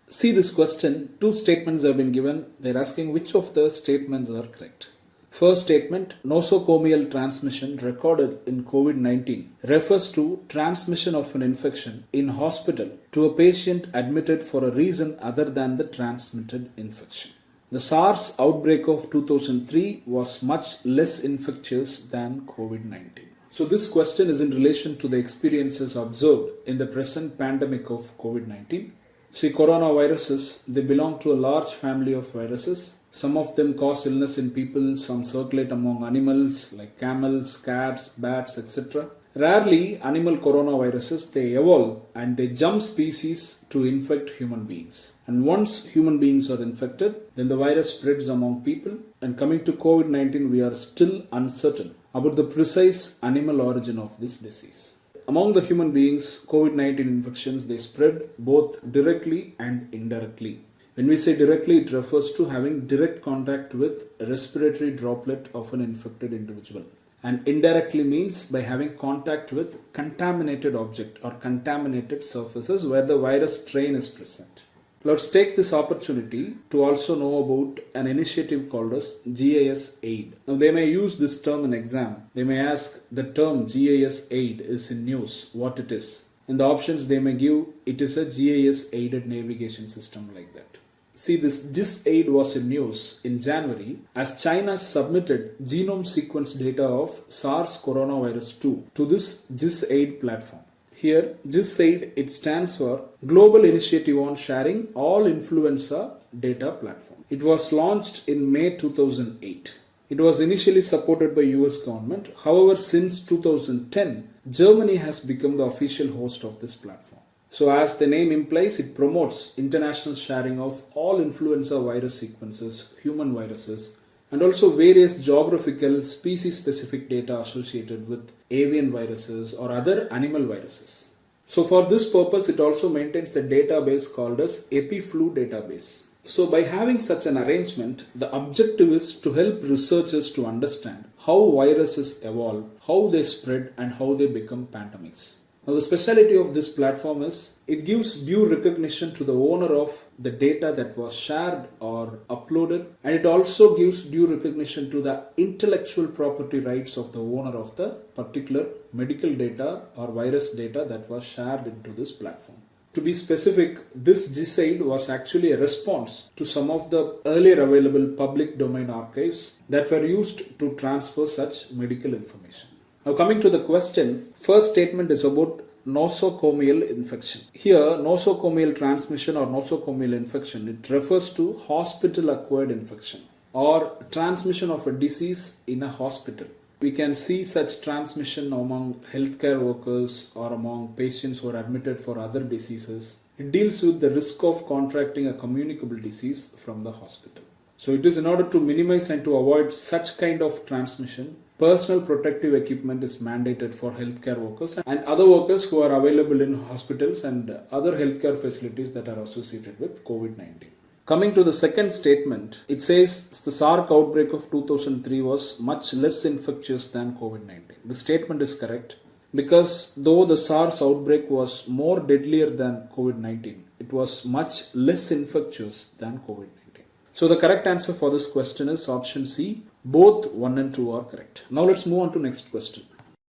See this question, 2 statements have been given. They're asking which of the statements are correct. First statement, nosocomial transmission recorded in COVID-19 refers to transmission of an infection in hospital to a patient admitted for a reason other than the transmitted infection. The SARS outbreak of 2003 was much less infectious than COVID-19. So this question is in relation to the experiences observed in the present pandemic of COVID-19. See, coronaviruses, they belong to a large family of viruses. Some of them cause illness in people, some circulate among animals like camels, cats, bats, etc. Rarely, animal coronaviruses, they evolve and they jump species to infect human beings. And once human beings are infected, then the virus spreads among people. And coming to COVID-19, we are still uncertain about the precise animal origin of this disease. Among the human beings, COVID-19 infections, they spread both directly and indirectly. When we say directly, it refers to having direct contact with a respiratory droplet of an infected individual. And indirectly means by having contact with contaminated object or contaminated surfaces where the virus strain is present. Let's take this opportunity to also know about an initiative called as GIS Aid. Now they may use this term in exam. They may ask the term GIS Aid is in news, what it is. In the options they may give, it is a GIS aided navigation system like that. See, this GIS aid was in news in January as China submitted genome sequence data of SARS coronavirus 2 to this GIS aid platform. Here, GIS aid, it stands for Global Initiative on Sharing All Influenza Data Platform. It was launched in May 2008. It was initially supported by US government. However, since 2010, Germany has become the official host of this platform. So as the name implies, it promotes international sharing of all influenza virus sequences, human viruses, and also various geographical species-specific data associated with avian viruses or other animal viruses. So for this purpose, it also maintains a database called as EpiFlu database. So by having such an arrangement, the objective is to help researchers to understand how viruses evolve, how they spread, and how they become pandemics. Now the speciality of this platform is it gives due recognition to the owner of the data that was shared or uploaded, and it also gives due recognition to the intellectual property rights of the owner of the particular medical data or virus data that was shared into this platform. To be specific, this GIS aid was actually a response to some of the earlier available public domain archives that were used to transfer such medical information. Now coming to the question, first statement is about nosocomial infection. Here, nosocomial transmission or nosocomial infection, it refers to hospital acquired infection or transmission of a disease in a hospital. We can see such transmission among healthcare workers or among patients who are admitted for other diseases. It deals with the risk of contracting a communicable disease from the hospital. So it is in order to minimize and to avoid such kind of transmission, personal protective equipment is mandated for healthcare workers and other workers who are available in hospitals and other healthcare facilities that are associated with COVID-19. Coming to the second statement, it says the SARS outbreak of 2003 was much less infectious than COVID-19. The statement is correct because though the SARS outbreak was more deadlier than COVID-19, it was much less infectious than COVID-19. So the correct answer for this question is option C. Both 1 and 2 are correct. Now let's move on to next question.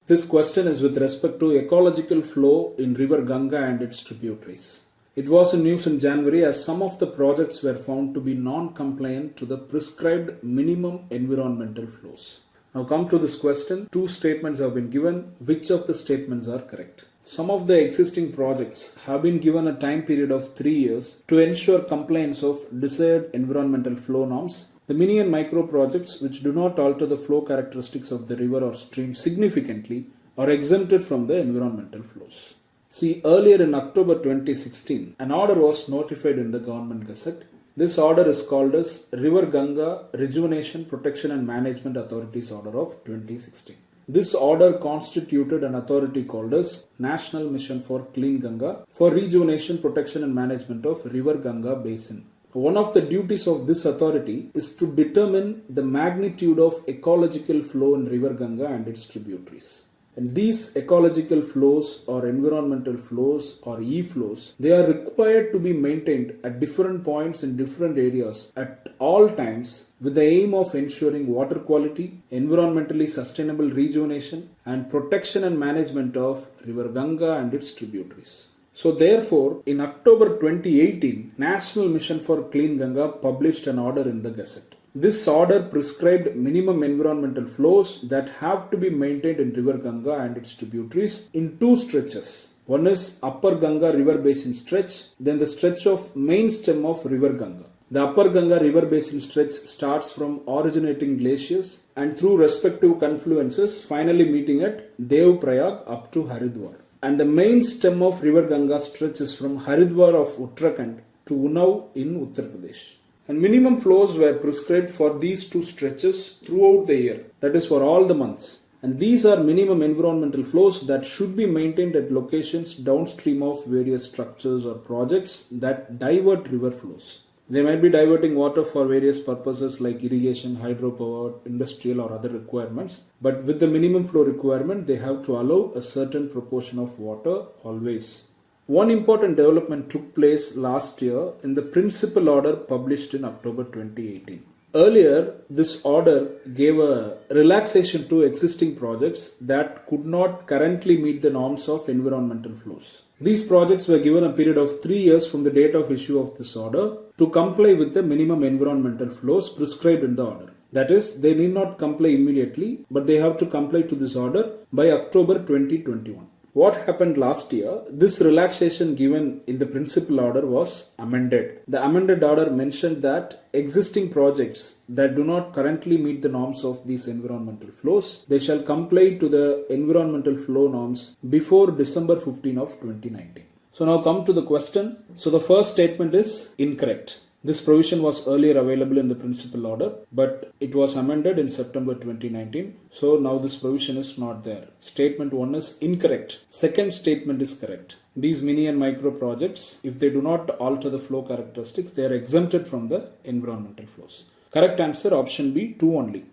This question is with respect to ecological flow in river Ganga and its tributaries. It was in news in January as some of the projects were found to be non-compliant to the prescribed minimum environmental flows. Now come to this question. Two statements have been given. Which of the statements are correct? Some of the existing projects have been given a time period of 3 years to ensure compliance of desired environmental flow norms. The mini and micro projects which do not alter the flow characteristics of the river or stream significantly are exempted from the environmental flows. See, earlier in October 2016, an order was notified in the Government Gazette. This order is called as River Ganga Rejuvenation, Protection and Management Authority's Order of 2016. This order constituted an authority called as National Mission for Clean Ganga for rejuvenation, protection and management of River Ganga Basin. One of the duties of this authority is to determine the magnitude of ecological flow in River Ganga and its tributaries. And these ecological flows or environmental flows or e-flows, they are required to be maintained at different points in different areas at all times with the aim of ensuring water quality, environmentally sustainable rejuvenation and protection and management of River Ganga and its tributaries. So therefore, in October 2018, National Mission for Clean Ganga published an order in the Gazette. This order prescribed minimum environmental flows that have to be maintained in River Ganga and its tributaries in two stretches. One is Upper Ganga River Basin stretch, then the stretch of main stem of River Ganga. The Upper Ganga River Basin stretch starts from originating glaciers and through respective confluences finally meeting at Dev Prayag up to Haridwar. And the main stem of River Ganga stretch is from Haridwar of Uttarakhand to Unnao in Uttar Pradesh. And minimum flows were prescribed for these two stretches throughout the year, that is for all the months. And these are minimum environmental flows that should be maintained at locations downstream of various structures or projects that divert river flows. They might be diverting water for various purposes like irrigation, hydropower, industrial or other requirements. But with the minimum flow requirement, they have to allow a certain proportion of water always. One important development took place last year in the principal order published in October 2018. Earlier, this order gave a relaxation to existing projects that could not currently meet the norms of environmental flows. These projects were given a period of 3 years from the date of issue of this order to comply with the minimum environmental flows prescribed in the order. That is, they need not comply immediately, but they have to comply to this order by October 2021. What happened last year? This relaxation given in the principal order was amended. The amended order mentioned that existing projects that do not currently meet the norms of these environmental flows, they shall comply to the environmental flow norms before December 15 of 2019. So now come to the question. So the first statement is incorrect. This provision was earlier available in the principal order, but it was amended in September 2019. So now this provision is not there. Statement 1 is incorrect. Second statement is correct. These mini and micro projects, if they do not alter the flow characteristics, they are exempted from the environmental flows. Correct answer option B, 2 only.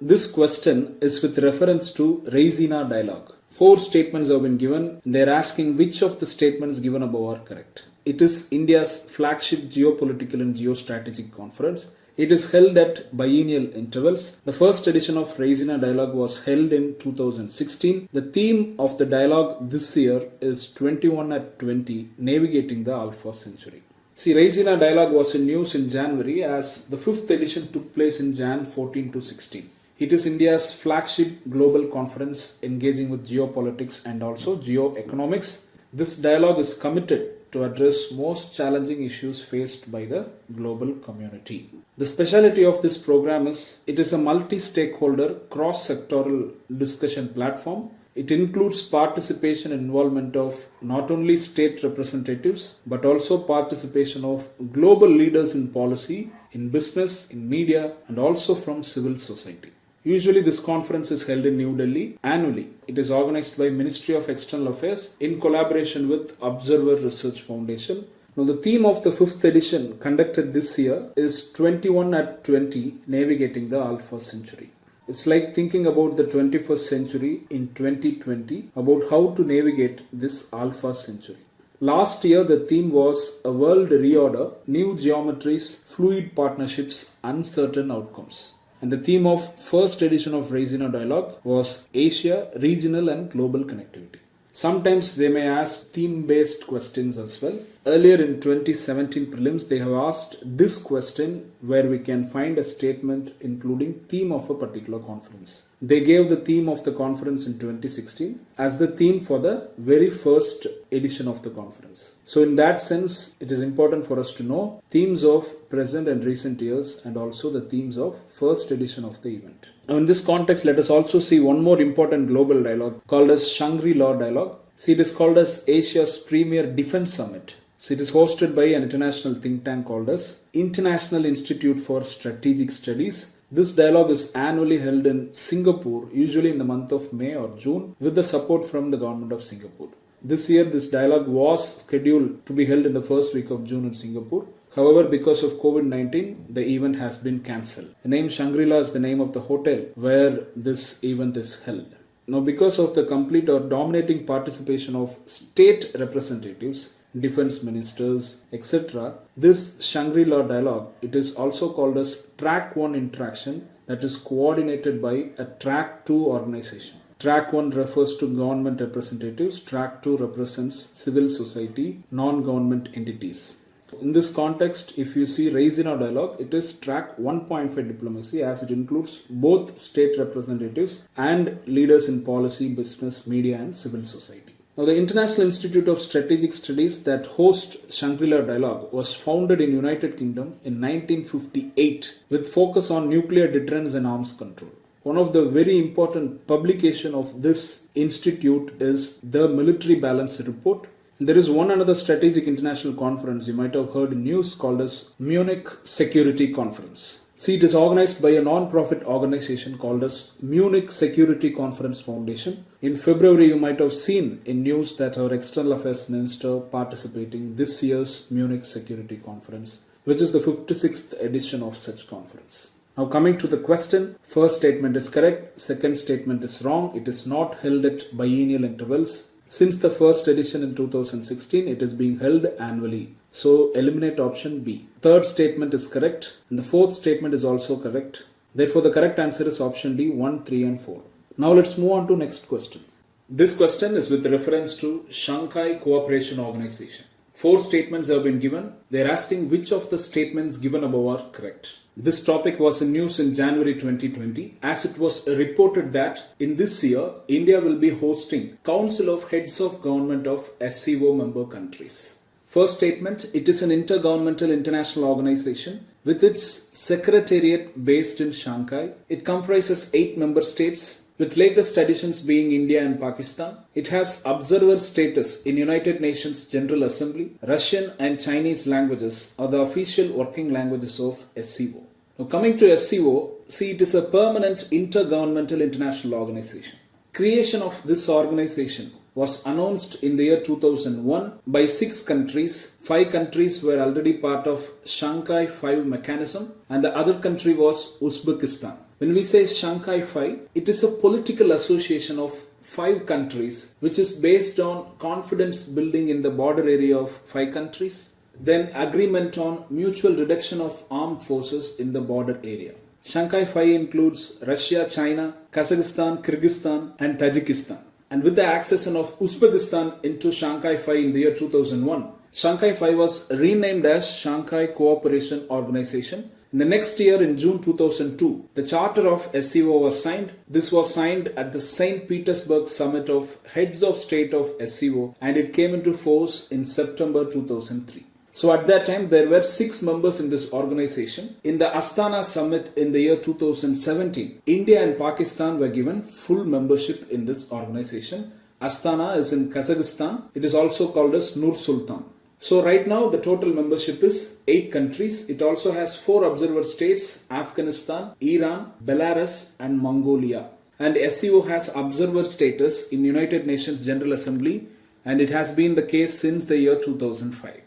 This question is with reference to Raisina dialogue. 4 statements have been given. They are asking which of the statements given above are correct. It is India's flagship geopolitical and geostrategic conference. It is held at biennial intervals. The first edition of Raisina Dialogue was held in 2016. The theme of the dialogue this year is 21 at 20, Navigating the Alpha Century. See, Raisina Dialogue was in news in January as the 5th edition took place in Jan 14 to 16. It is India's flagship global conference engaging with geopolitics and also geoeconomics. This dialogue is committed to address most challenging issues faced by the global community. The speciality of this program is it is a multi-stakeholder, cross-sectoral discussion platform. It includes participation and involvement of not only state representatives but also participation of global leaders in policy, in business, in media and also from civil society. Usually this conference is held in New Delhi annually. It is organized by Ministry of External Affairs in collaboration with Observer Research Foundation. Now the theme of the 5th edition conducted this year is 21 at 20, Navigating the Alpha Century. It's like thinking about the 21st century in 2020, about how to navigate this Alpha Century. Last year the theme was a world reorder, new geometries, fluid partnerships, uncertain outcomes. And the theme of first edition of Raisina Dialogue was Asia, regional and global connectivity. Sometimes they may ask theme-based questions as well. Earlier in 2017 prelims, they have asked this question where we can find a statement including theme of a particular conference. They gave the theme of the conference in 2016 as the theme for the very first edition of the conference. So in that sense, it is important for us to know themes of present and recent years and also the themes of first edition of the event. Now in this context, let us also see one more important global dialogue called as Shangri-La Dialogue. See, it is called as Asia's premier defense summit. So it is hosted by an international think tank called as International Institute for Strategic Studies. This dialogue is annually held in Singapore, usually in the month of May or June, with the support from the government of Singapore. This year, this dialogue was scheduled to be held in the first week of June in Singapore. However, because of COVID-19, the event has been cancelled. The name Shangri-La is the name of the hotel where this event is held. Now, because of the complete or dominating participation of state representatives, defense ministers, etc., this Shangri-La dialogue, it is also called as Track 1 interaction that is coordinated by a Track 2 organization. Track 1 refers to government representatives, Track 2 represents civil society, non-government entities. In this context, if you see Raisina Dialogue, it is Track 1.5 diplomacy as it includes both state representatives and leaders in policy, business, media and civil society. Now, the International Institute of Strategic Studies that hosts Shangri-La Dialogue was founded in United Kingdom in 1958 with focus on nuclear deterrence and arms control. One of the very important publication of this institute is the Military Balance Report. There is one another strategic international conference you might have heard in news called as Munich Security Conference. See, it is organized by a non-profit organization called as Munich Security Conference Foundation. In February, you might have seen in news that our External Affairs Minister participating this year's Munich Security Conference, which is the 56th edition of such conference. Now coming to the question, first statement is correct, second statement is wrong. It is not held at biennial intervals. Since the first edition in 2016, it is being held annually. So eliminate option B. Third statement is correct and the fourth statement is also correct. Therefore, the correct answer is option D, 1, 3 and 4. Now let's move on to next question. This question is with reference to Shanghai Cooperation Organization. 4 statements have been given. They are asking which of the statements given above are correct. This topic was in news in January 2020 as it was reported that in this year, India will be hosting Council of Heads of Government of SCO member countries. First statement, it is an intergovernmental international organization with its secretariat based in Shanghai. It comprises 8 member states with latest additions being India and Pakistan. It has observer status in United Nations General Assembly. Russian and Chinese languages are the official working languages of SCO. Now coming to SCO, see it is a permanent intergovernmental international organization. Creation of this organization was announced in the year 2001 by 6 countries. 5 countries were already part of Shanghai 5 mechanism and the other country was Uzbekistan. When we say Shanghai 5, it is a political association of 5 countries which is based on confidence building in the border area of 5 countries, then agreement on mutual reduction of armed forces in the border area. Shanghai 5 includes Russia, China, Kazakhstan, Kyrgyzstan and Tajikistan. And with the accession of Uzbekistan into Shanghai 5 in the year 2001, Shanghai 5 was renamed as Shanghai Cooperation Organization. In the next year, in June 2002, the Charter of SCO was signed. This was signed at the St. Petersburg Summit of Heads of State of SCO and it came into force in September 2003. So at that time, there were 6 members in this organization. In the Astana Summit in the year 2017, India and Pakistan were given full membership in this organization. Astana is in Kazakhstan. It is also called as Nur Sultan. So right now, the total membership is 8 countries. It also has 4 observer states, Afghanistan, Iran, Belarus and Mongolia. And SCO has observer status in United Nations General Assembly and it has been the case since the year 2005.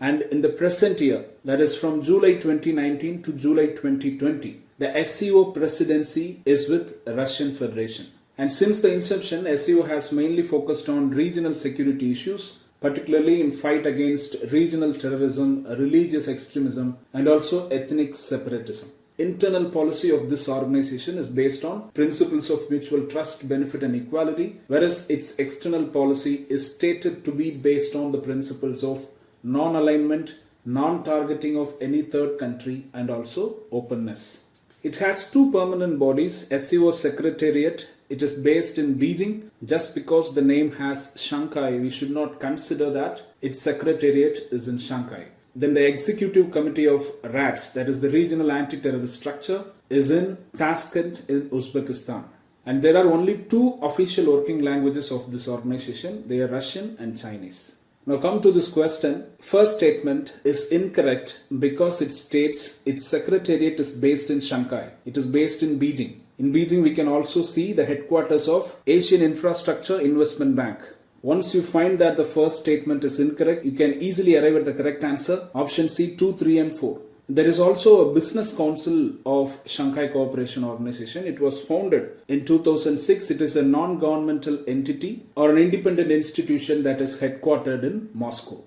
And in the present year, that is from July 2019 to July 2020, the SCO presidency is with Russian Federation. And since the inception, SCO has mainly focused on regional security issues, particularly in fight against regional terrorism, religious extremism, and also ethnic separatism. Internal policy of this organization is based on principles of mutual trust, benefit and equality, whereas its external policy is stated to be based on the principles of non-alignment, non-targeting of any third country and also openness. It has 2 permanent bodies, SCO Secretariat. It is based in Beijing. Just because the name has Shanghai, we should not consider that its Secretariat is in Shanghai. Then the Executive Committee of RATS, that is the Regional Anti-Terrorist Structure, is in Tashkent in Uzbekistan. And there are only 2 official working languages of this organization. They are Russian and Chinese. Now come to this question. First statement is incorrect because it states its secretariat is based in Shanghai. It is based in Beijing. In Beijing, we can also see the headquarters of Asian Infrastructure Investment Bank. Once you find that the first statement is incorrect, you can easily arrive at the correct answer. Option C, 2, 3 and 4. There is also a Business Council of Shanghai Cooperation Organization. It was founded in 2006. It is a non-governmental entity or an independent institution that is headquartered in Moscow.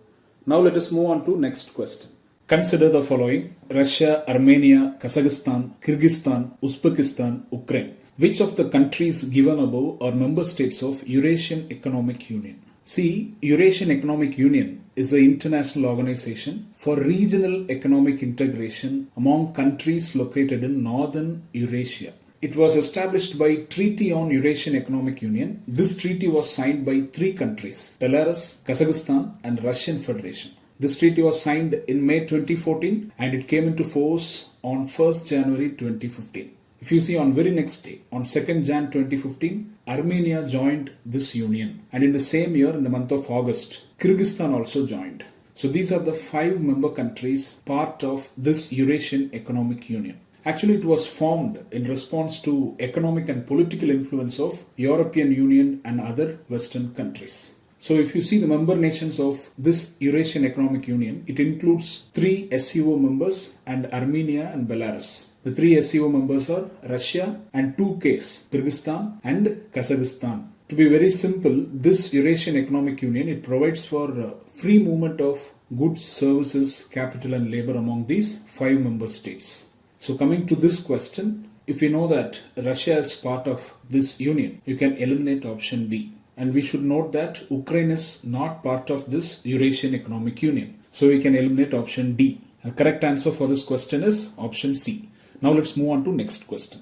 Now let us move on to next question. Consider the following: Russia, Armenia, Kazakhstan, Kyrgyzstan, Uzbekistan, Ukraine. Which of the countries given above are member states of Eurasian Economic Union? See, Eurasian Economic Union is an international organization for regional economic integration among countries located in northern Eurasia. It was established by Treaty on Eurasian Economic Union. This treaty was signed by 3 countries, Belarus, Kazakhstan and Russian Federation. This treaty was signed in May 2014 and it came into force on 1st January 2015. If you see on very next day, on 2nd Jan 2015, Armenia joined this union. And in the same year, in the month of August, Kyrgyzstan also joined. So these are the 5 member countries part of this Eurasian Economic Union. Actually, it was formed in response to economic and political influence of European Union and other Western countries. So if you see the member nations of this Eurasian Economic Union, it includes 3 SCO members and Armenia and Belarus. The 3 SCO members are Russia and 2 Ks, Kyrgyzstan and Kazakhstan. To be very simple, this Eurasian Economic Union, it provides for free movement of goods, services, capital and labor among these 5 member states. So coming to this question, if you know that Russia is part of this union, you can eliminate option B. And we should note that Ukraine is not part of this Eurasian Economic Union. So we can eliminate option D. The correct answer for this question is option C. Now let's move on to next question.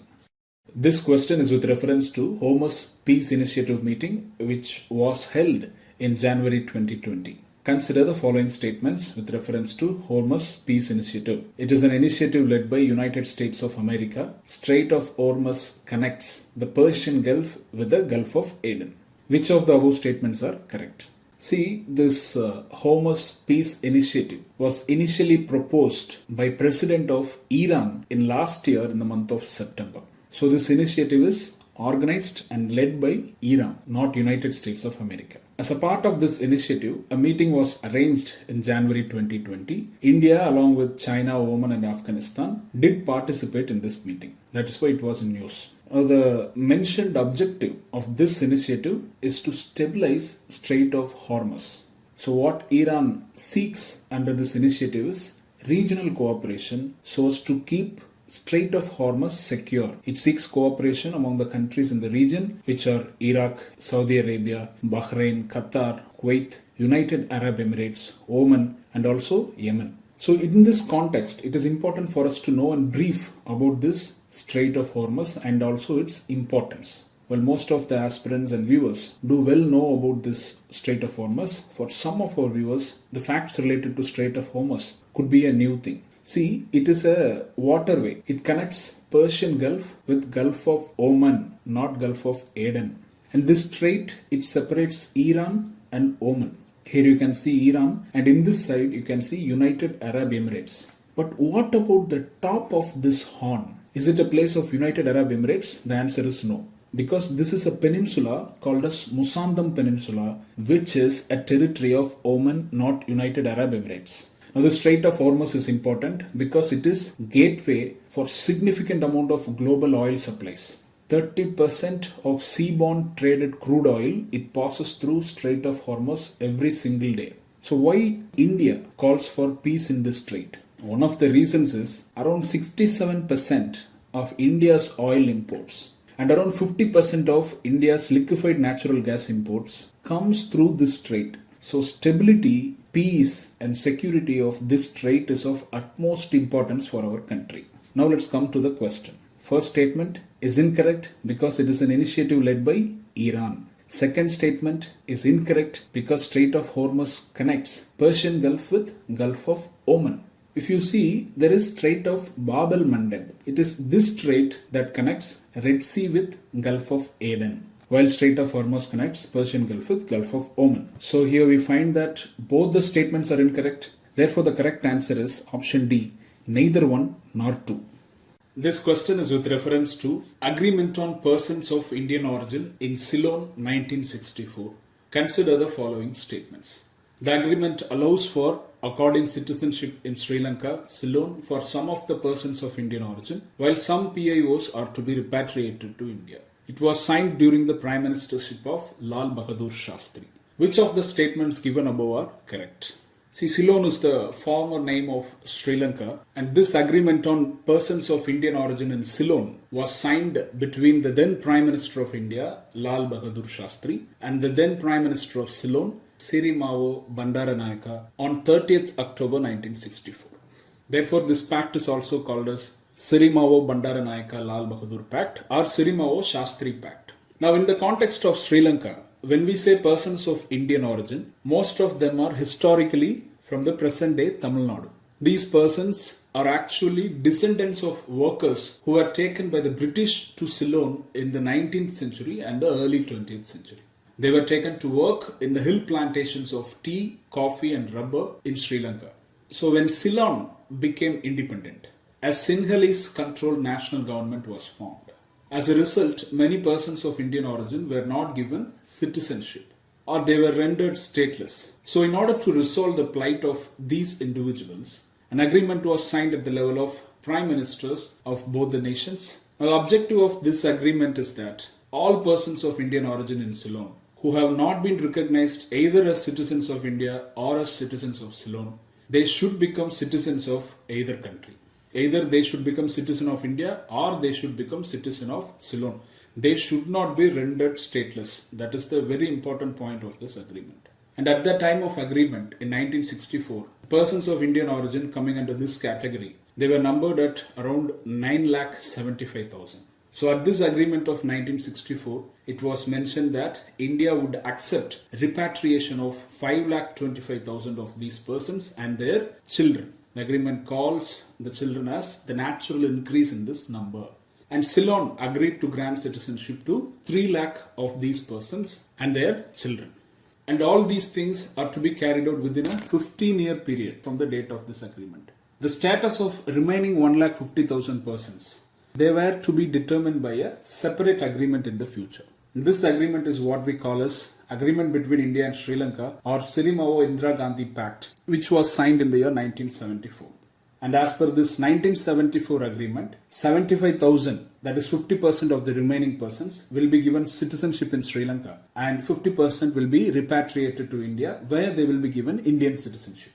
This question is with reference to Hormuz Peace Initiative meeting which was held in January 2020. Consider the following statements with reference to Hormuz Peace Initiative. It is an initiative led by United States of America. Strait of Hormuz connects the Persian Gulf with the Gulf of Aden. Which of the above statements are correct? See, this Hormuz Peace Initiative was initially proposed by President of Iran in last year in the month of September. So this initiative is organized and led by Iran, not United States of America. As a part of this initiative, a meeting was arranged in January 2020. India, along with China, Oman and Afghanistan, did participate in this meeting. That is why it was in news. The mentioned objective of this initiative is to stabilize Strait of Hormuz. So what Iran seeks under this initiative is regional cooperation so as to keep Strait of Hormuz secure. It seeks cooperation among the countries in the region, which are Iraq, Saudi Arabia, Bahrain, Qatar, Kuwait, United Arab Emirates, Oman, and also Yemen. So in this context, it is important for us to know and brief about this Strait of Hormuz and also its importance. Well, most of the aspirants and viewers do well know about this Strait of Hormuz. For some of our viewers, the facts related to Strait of Hormuz could be a new thing. See, it is a waterway. It connects Persian Gulf with Gulf of Oman, not Gulf of Aden. And this strait, it separates Iran and Oman. Here you can see Iran, and in this side you can see United Arab Emirates. But what about the top of this horn? Is it a place of United Arab Emirates? The answer is no. Because this is a peninsula called as Musandam Peninsula, which is a territory of Oman, not United Arab Emirates. Now the Strait of Hormuz is important because it is gateway for significant amount of global oil supplies. 30% of seaborne traded crude oil, it passes through Strait of Hormuz every single day. So why India calls for peace in this strait? One of the reasons is around 67% of India's oil imports and around 50% of India's liquefied natural gas imports comes through this strait. So stability, peace and security of this strait is of utmost importance for our country. Now let's come to the question. First statement is incorrect because it is an initiative led by Iran. Second statement is incorrect because Strait of Hormuz connects Persian Gulf with Gulf of Oman. If you see, there is Strait of Bab el-Mandeb. It is this strait that connects Red Sea with Gulf of Aden, while Strait of Hormuz connects Persian Gulf with Gulf of Oman. So here we find that both the statements are incorrect. Therefore, the correct answer is option D, neither one nor two. This question is with reference to Agreement on Persons of Indian Origin in Ceylon 1964. Consider the following statements. The agreement allows for according citizenship in Sri Lanka, Ceylon for some of the persons of Indian origin, while some PIOs are to be repatriated to India. It was signed during the Prime Ministership of Lal Bahadur Shastri. Which of the statements given above are correct? See, Ceylon is the former name of Sri Lanka, and this agreement on persons of Indian origin in Ceylon was signed between the then Prime Minister of India, Lal Bahadur Shastri, and the then Prime Minister of Ceylon, Sirimavo Bandaranayaka, on 30th October 1964. Therefore, this pact is also called as Sirimavo Bandaranayaka Lal Bahadur Pact or Sirimavo Shastri Pact. Now, in the context of Sri Lanka, when we say persons of Indian origin, most of them are historically from the present day Tamil Nadu. These persons are actually descendants of workers who were taken by the British to Ceylon in the 19th century and the early 20th century. They were taken to work in the hill plantations of tea, coffee and rubber in Sri Lanka. So when Ceylon became independent, a Sinhalese-controlled national government was formed. As a result, many persons of Indian origin were not given citizenship or they were rendered stateless. So in order to resolve the plight of these individuals, an agreement was signed at the level of prime ministers of both the nations. Now, the objective of this agreement is that all persons of Indian origin in Ceylon who have not been recognized either as citizens of India or as citizens of Ceylon, they should become citizens of either country. Either they should become citizen of India or they should become citizen of Ceylon. They should not be rendered stateless. That is the very important point of this agreement. And at the time of agreement in 1964, persons of Indian origin coming under this category, they were numbered at around 9,75,000. So at this agreement of 1964, it was mentioned that India would accept repatriation of 5,25,000 of these persons and their children. The agreement calls the children as the natural increase in this number. And Ceylon agreed to grant citizenship to 3 lakh of these persons and their children. And all these things are to be carried out within a 15-year period from the date of this agreement. The status of remaining 1,50,000 persons, they were to be determined by a separate agreement in the future. This agreement is what we call as Agreement between India and Sri Lanka, or Sirimavo Indira Gandhi Pact, which was signed in the year 1974. And as per this 1974 agreement, 75,000, that is 50% of the remaining persons, will be given citizenship in Sri Lanka and 50% will be repatriated to India, where they will be given Indian citizenship.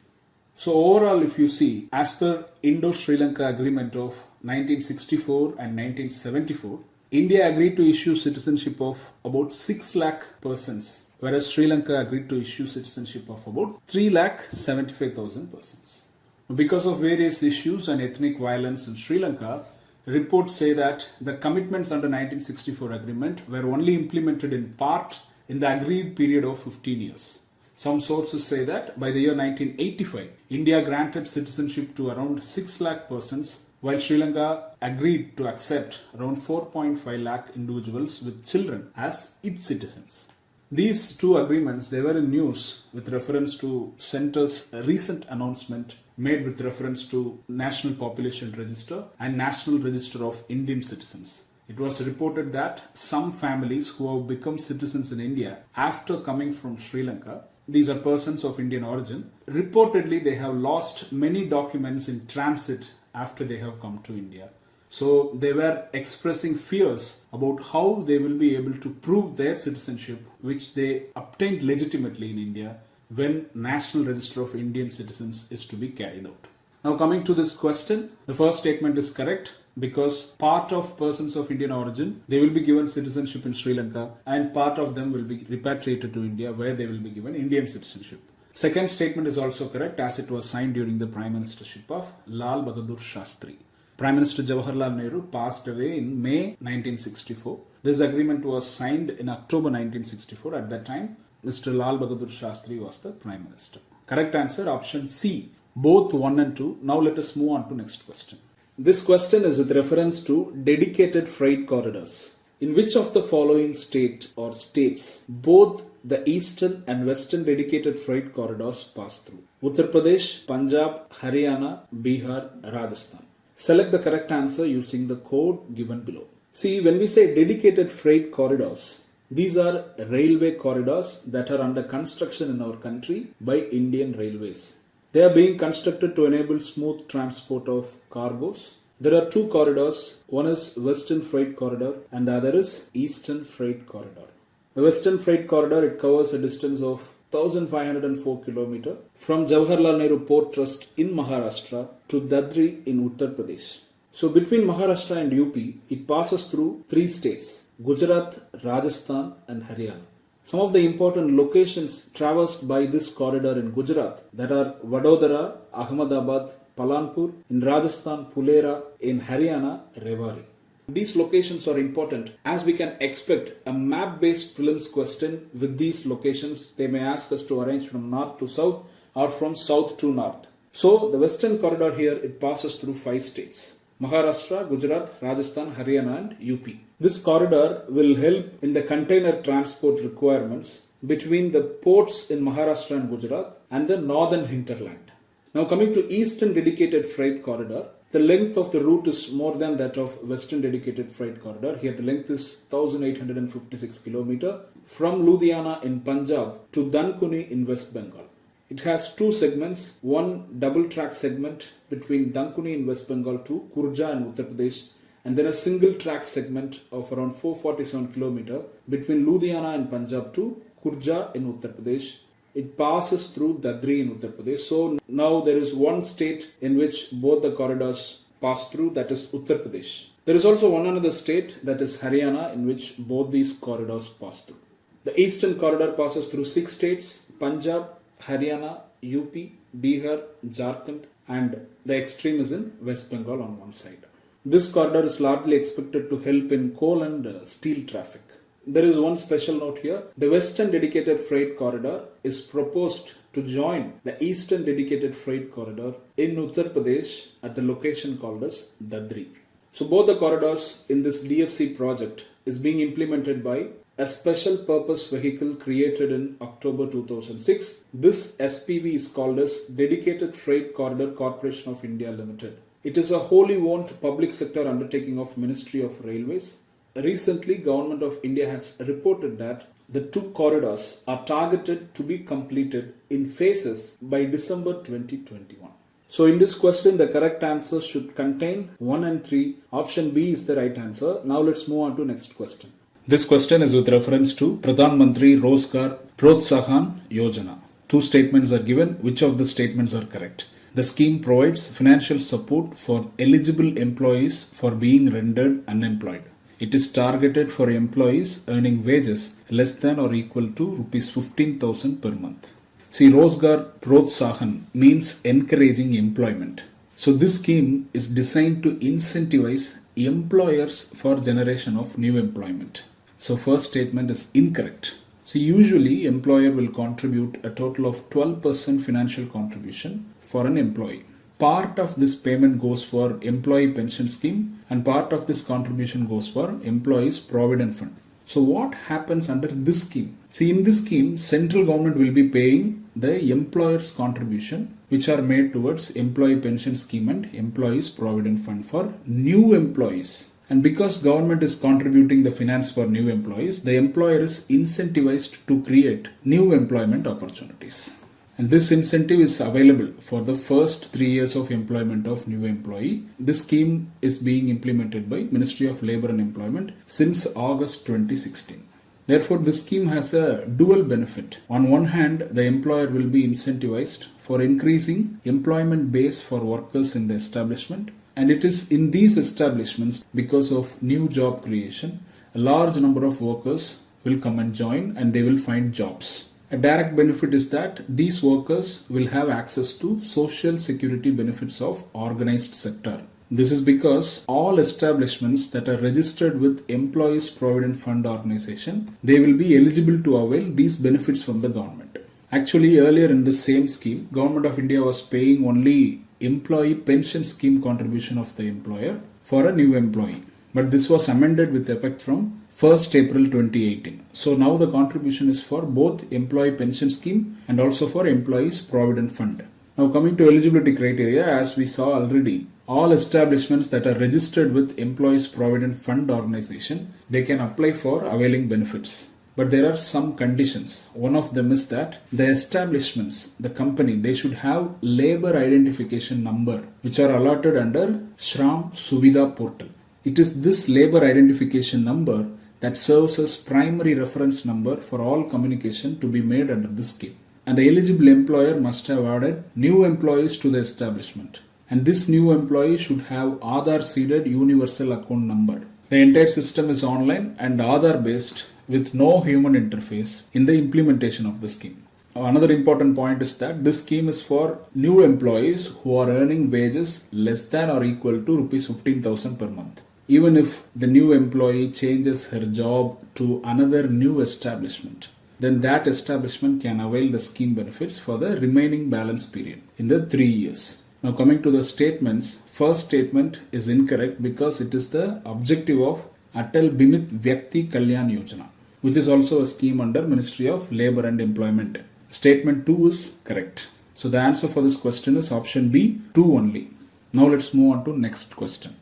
So overall, if you see, as per Indo-Sri Lanka Agreement of 1964 and 1974, India agreed to issue citizenship of about 6 lakh persons, whereas Sri Lanka agreed to issue citizenship of about 3,75,000 persons. Because of various issues and ethnic violence in Sri Lanka, reports say that the commitments under 1964 agreement were only implemented in part in the agreed period of 15 years. Some sources say that by the year 1985, India granted citizenship to around 6 lakh persons, while Sri Lanka agreed to accept around 4.5 lakh individuals with children as its citizens. These two agreements, they were in news with reference to Centre's recent announcement made with reference to National Population Register and National Register of Indian Citizens. It was reported that some families who have become citizens in India after coming from Sri Lanka, these are persons of Indian origin, reportedly they have lost many documents in transit after they have come to India. So they were expressing fears about how they will be able to prove their citizenship, which they obtained legitimately in India, when National Register of Indian Citizens is to be carried out. Now coming to this question, the first statement is correct because part of persons of Indian origin, they will be given citizenship in Sri Lanka and part of them will be repatriated to India, where they will be given Indian citizenship. Second statement is also correct as it was signed during the Prime Ministership of Lal Bahadur Shastri. Prime Minister Jawaharlal Nehru passed away in May 1964. This agreement was signed in October 1964. At that time, Mr. Lal Bahadur Shastri was the Prime Minister. Correct answer, option C, both 1 and 2. Now let us move on to next question. This question is with reference to dedicated freight corridors. In which of the following state or states both the eastern and western dedicated freight corridors pass through? Uttar Pradesh, Punjab, Haryana, Bihar, Rajasthan. Select the correct answer using the code given below. See, when we say dedicated freight corridors, these are railway corridors that are under construction in our country by Indian Railways. They are being constructed to enable smooth transport of cargoes. There are two corridors. One is Western Freight Corridor and the other is Eastern Freight Corridor. The Western Freight Corridor, it covers a distance of 1,504 km from Jawaharlal Nehru Port Trust in Maharashtra to Dadri in Uttar Pradesh. So between Maharashtra and UP, it passes through three states: Gujarat, Rajasthan and Haryana. Some of the important locations traversed by this corridor in Gujarat, that are Vadodara, Ahmedabad, Palanpur, in Rajasthan, Pulera, in Haryana, Rewari. These locations are important as we can expect a map-based prelims question with these locations. They may ask us to arrange from north to south or from south to north. So the Western Corridor here, it passes through 5 states: Maharashtra, Gujarat, Rajasthan, Haryana and UP. This corridor will help in the container transport requirements between the ports in Maharashtra and Gujarat and the northern hinterland. Now coming to Eastern Dedicated Freight Corridor, the length of the route is more than that of Western Dedicated Freight Corridor. Here the length is 1,856 km from Ludhiana in Punjab to Dankuni in West Bengal. It has 2 segments, one double track segment between Dankuni in West Bengal to Kurja in Uttar Pradesh, and then a single track segment of around 447 km between Ludhiana in Punjab to Khurja in Uttar Pradesh. It passes through Dadri in Uttar Pradesh. So now there is one state in which both the corridors pass through, that is Uttar Pradesh. There is also one another state, that is Haryana, in which both these corridors pass through. The eastern corridor passes through 6 states: Punjab, Haryana, UP, Bihar, Jharkhand, and the extreme is in West Bengal on one side. This corridor is largely expected to help in coal and steel traffic. There is one special note here. The Western Dedicated Freight Corridor is proposed to join the Eastern Dedicated Freight Corridor in Uttar Pradesh at the location called as Dadri. So both the corridors in this DFC project is being implemented by a special purpose vehicle created in October 2006. This SPV is called as Dedicated Freight Corridor Corporation of India Limited. It is a wholly owned public sector undertaking of Ministry of Railways. Recently, Government of India has reported that the 2 corridors are targeted to be completed in phases by December 2021. So in this question, the correct answer should contain 1 and 3. Option B is the right answer. Now let's move on to next question. This question is with reference to Pradhan Mantri Rozgar Protsahan Yojana. 2 statements are given. Which of the statements are correct? The scheme provides financial support for eligible employees for being rendered unemployed. It is targeted for employees earning wages less than or equal to Rs 15,000 per month. See, Rozgar Protsahan means encouraging employment. So this scheme is designed to incentivize employers for generation of new employment. So first statement is incorrect. So usually employer will contribute a total of 12% financial contribution for an employee. Part of this payment goes for employee pension scheme and part of this contribution goes for employees provident fund. So what happens under this scheme? See, in this scheme, central government will be paying the employer's contribution which are made towards employee pension scheme and employees provident fund for new employees. And because government is contributing the finance for new employees, the employer is incentivized to create new employment opportunities. And this incentive is available for the first 3 years of employment of new employee. This scheme is being implemented by Ministry of Labour and Employment since August 2016. Therefore, this scheme has a dual benefit. On one hand, the employer will be incentivized for increasing employment base for workers in the establishment. And it is in these establishments, because of new job creation, a large number of workers will come and join and they will find jobs. A direct benefit is that these workers will have access to social security benefits of organized sector. This is because all establishments that are registered with Employees Provident Fund Organization, they will be eligible to avail these benefits from the government. Actually, earlier in the same scheme, Government of India was paying only employee pension scheme contribution of the employer for a new employee. But this was amended with effect from 1st April 2018. So now the contribution is for both employee pension scheme and also for employees provident fund. Now coming to eligibility criteria, as we saw already, all establishments that are registered with Employees Provident Fund Organization, they can apply for availing benefits. But there are some conditions. One of them is that the establishments, the company, they should have labor identification number which are allotted under Shram Suvidha portal. It is this labor identification number that serves as primary reference number for all communication to be made under this scheme. And the eligible employer must have added new employees to the establishment. And this new employee should have Aadhaar seeded universal account number. The entire system is online and Aadhaar based with no human interface in the implementation of the scheme. Another important point is that this scheme is for new employees who are earning wages less than or equal to Rs 15,000 per month. Even if the new employee changes her job to another new establishment, then that establishment can avail the scheme benefits for the remaining balance period in the 3 years. Now coming to the statements, first statement is incorrect because it is the objective of Atal Bimit Vyakti Kalyan Yojana, which is also a scheme under Ministry of Labour and Employment. Statement 2 is correct. So the answer for this question is option B, 2 only. Now let's move on to next question.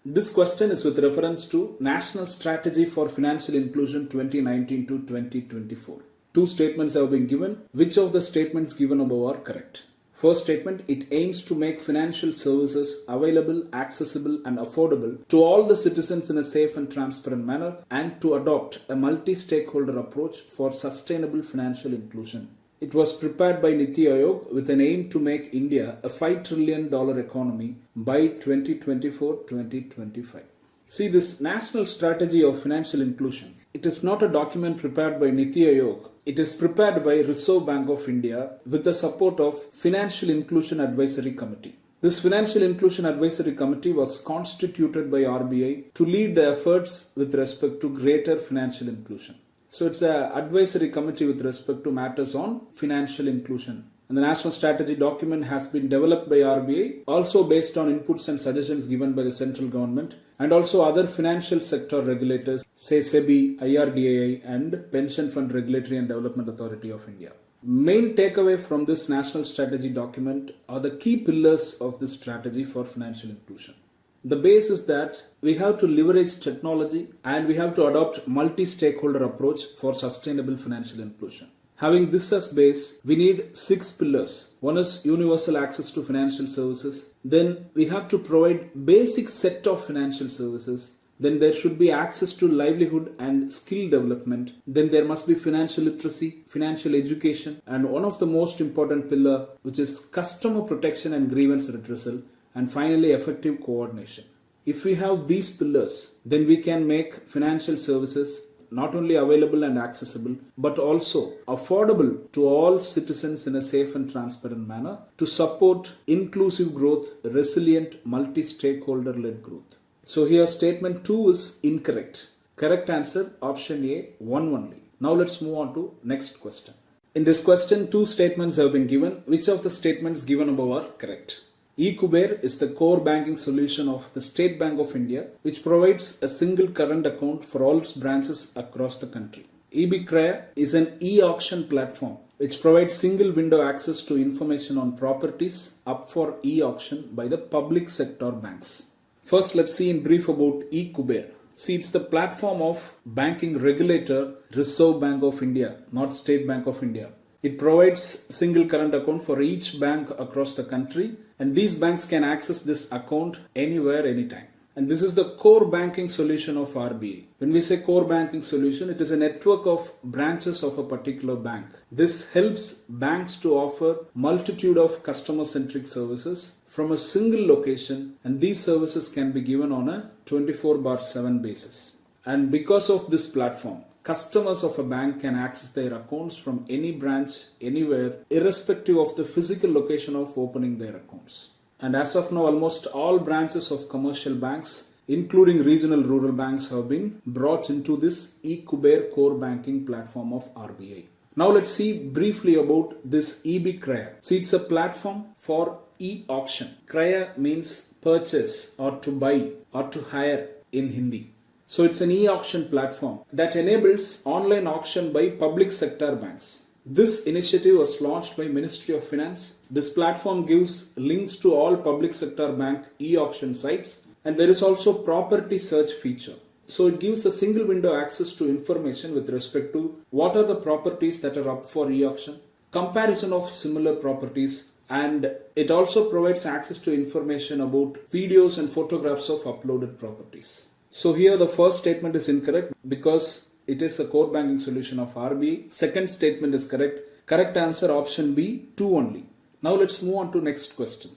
This question is with reference to National Strategy for Financial Inclusion 2019 to 2024. 2 statements have been given. Which of the statements given above are correct? First statement, it aims to make financial services available, accessible and affordable to all the citizens in a safe and transparent manner and to adopt a multi-stakeholder approach for sustainable financial inclusion. It was prepared by Niti Aayog with an aim to make India a $5 trillion economy by 2024-2025. See, this National Strategy of Financial Inclusion, it is not a document prepared by Niti Aayog. It is prepared by Reserve Bank of India with the support of Financial Inclusion Advisory Committee. This Financial Inclusion Advisory Committee was constituted by RBI to lead the efforts with respect to greater financial inclusion. So it's an advisory committee with respect to matters on financial inclusion. And the National Strategy document has been developed by RBI, also based on inputs and suggestions given by the central government and also other financial sector regulators, say SEBI, IRDAI and Pension Fund Regulatory and Development Authority of India. Main takeaway from this National Strategy document are the key pillars of this strategy for financial inclusion. The base is that we have to leverage technology and we have to adopt multi-stakeholder approach for sustainable financial inclusion. Having this as base, we need 6 pillars. One is universal access to financial services. Then we have to provide basic set of financial services. Then there should be access to livelihood and skill development. Then there must be financial literacy, financial education, and one of the most important pillar, which is customer protection and grievance redressal, and finally effective coordination. If we have these pillars, then we can make financial services not only available and accessible, but also affordable to all citizens in a safe and transparent manner to support inclusive growth, resilient, multi-stakeholder-led growth. So here statement 2 is incorrect. Correct answer option A, 1 only. Now let's move on to next question. In this question, 2 statements have been given. Which of the statements given above are correct? eKuber is the core banking solution of the State Bank of India, which provides a single current account for all its branches across the country. eBikraya is an e-auction platform which provides single window access to information on properties up for e-auction by the public sector banks. First, let's see in brief about eKuber. See, it's the platform of banking regulator Reserve Bank of India, not State Bank of India. It provides single current account for each bank across the country, and these banks can access this account anywhere, anytime. And this is the core banking solution of RBI. When we say core banking solution, it is a network of branches of a particular bank. This helps banks to offer multitude of customer-centric services from a single location, and these services can be given on a 24/7 basis. And because of this platform, customers of a bank can access their accounts from any branch, anywhere, irrespective of the physical location of opening their accounts. And as of now, almost all branches of commercial banks, including regional rural banks, have been brought into this eKuber core banking platform of RBI. Now let's see briefly about this eBikraya. See, it's a platform for e-auction. Kraya means purchase or to buy or to hire in Hindi. So it's an e-auction platform that enables online auction by public sector banks. This initiative was launched by Ministry of Finance. This platform gives links to all public sector bank e-auction sites, and there is also property search feature. So it gives a single window access to information with respect to what are the properties that are up for e-auction, comparison of similar properties, and it also provides access to information about videos and photographs of uploaded properties. So here the first statement is incorrect because it is a core banking solution of RBI. Second statement is correct. Correct answer option B, 2 only. Now let's move on to next question.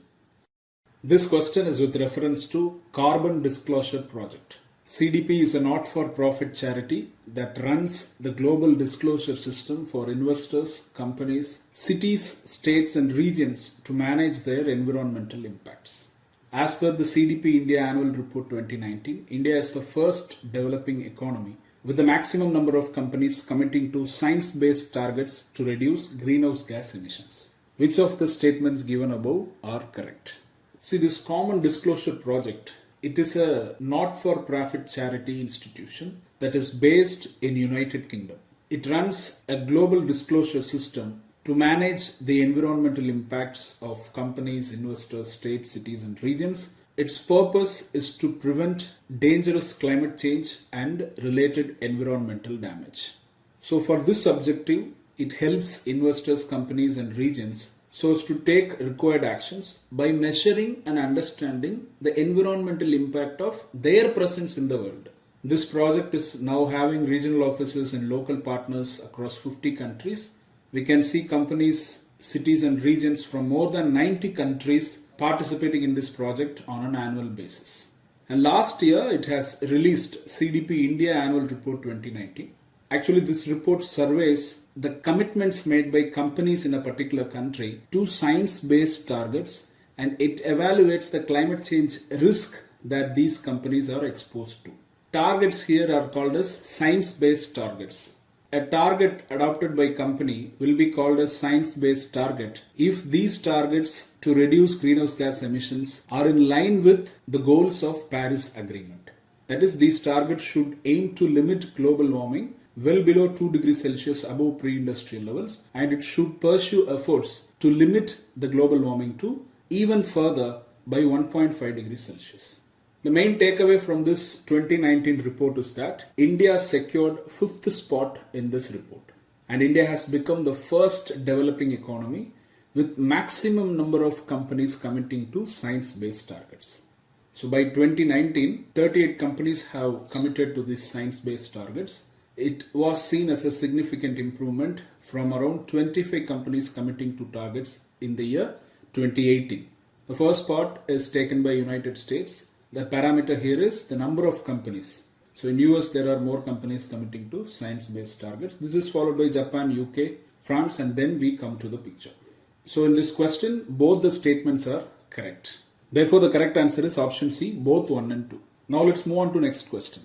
This question is with reference to Carbon Disclosure Project. CDP is a not-for-profit charity that runs the global disclosure system for investors, companies, cities, states and regions to manage their environmental impacts. As per the CDP India Annual Report 2019, India is the first developing economy with the maximum number of companies committing to science-based targets to reduce greenhouse gas emissions. Which of the statements given above are correct? See, this Common Disclosure Project, it is a not-for-profit charity institution that is based in United Kingdom. It runs a global disclosure system to manage the environmental impacts of companies, investors, states, cities and regions. Its purpose is to prevent dangerous climate change and related environmental damage. So for this objective, it helps investors, companies and regions so as to take required actions by measuring and understanding the environmental impact of their presence in the world. This project is now having regional offices and local partners across 50 countries. We can see companies, cities and regions from more than 90 countries participating in this project on an annual basis. And last year it has released CDP India Annual Report 2019. Actually, this report surveys the commitments made by companies in a particular country to science-based targets, and it evaluates the climate change risk that these companies are exposed to. Targets here are called as science-based targets. A target adopted by company will be called a science-based target if these targets to reduce greenhouse gas emissions are in line with the goals of Paris Agreement. That is, these targets should aim to limit global warming well below 2 degrees Celsius above pre-industrial levels, and it should pursue efforts to limit the global warming to even further by 1.5 degrees Celsius. The main takeaway from this 2019 report is that India secured 5th spot in this report, and India has become the first developing economy with maximum number of companies committing to science-based targets. So by 2019, 38 companies have committed to these science-based targets. It was seen as a significant improvement from around 25 companies committing to targets in the year 2018. The first spot is taken by United States. The parameter here is the number of companies. So in US there are more companies committing to science-based targets. This is followed by Japan, UK, France, and then we come to the picture. So in this question, both the statements are correct. Therefore the correct answer is option C, both 1 and 2. Now let's move on to next question.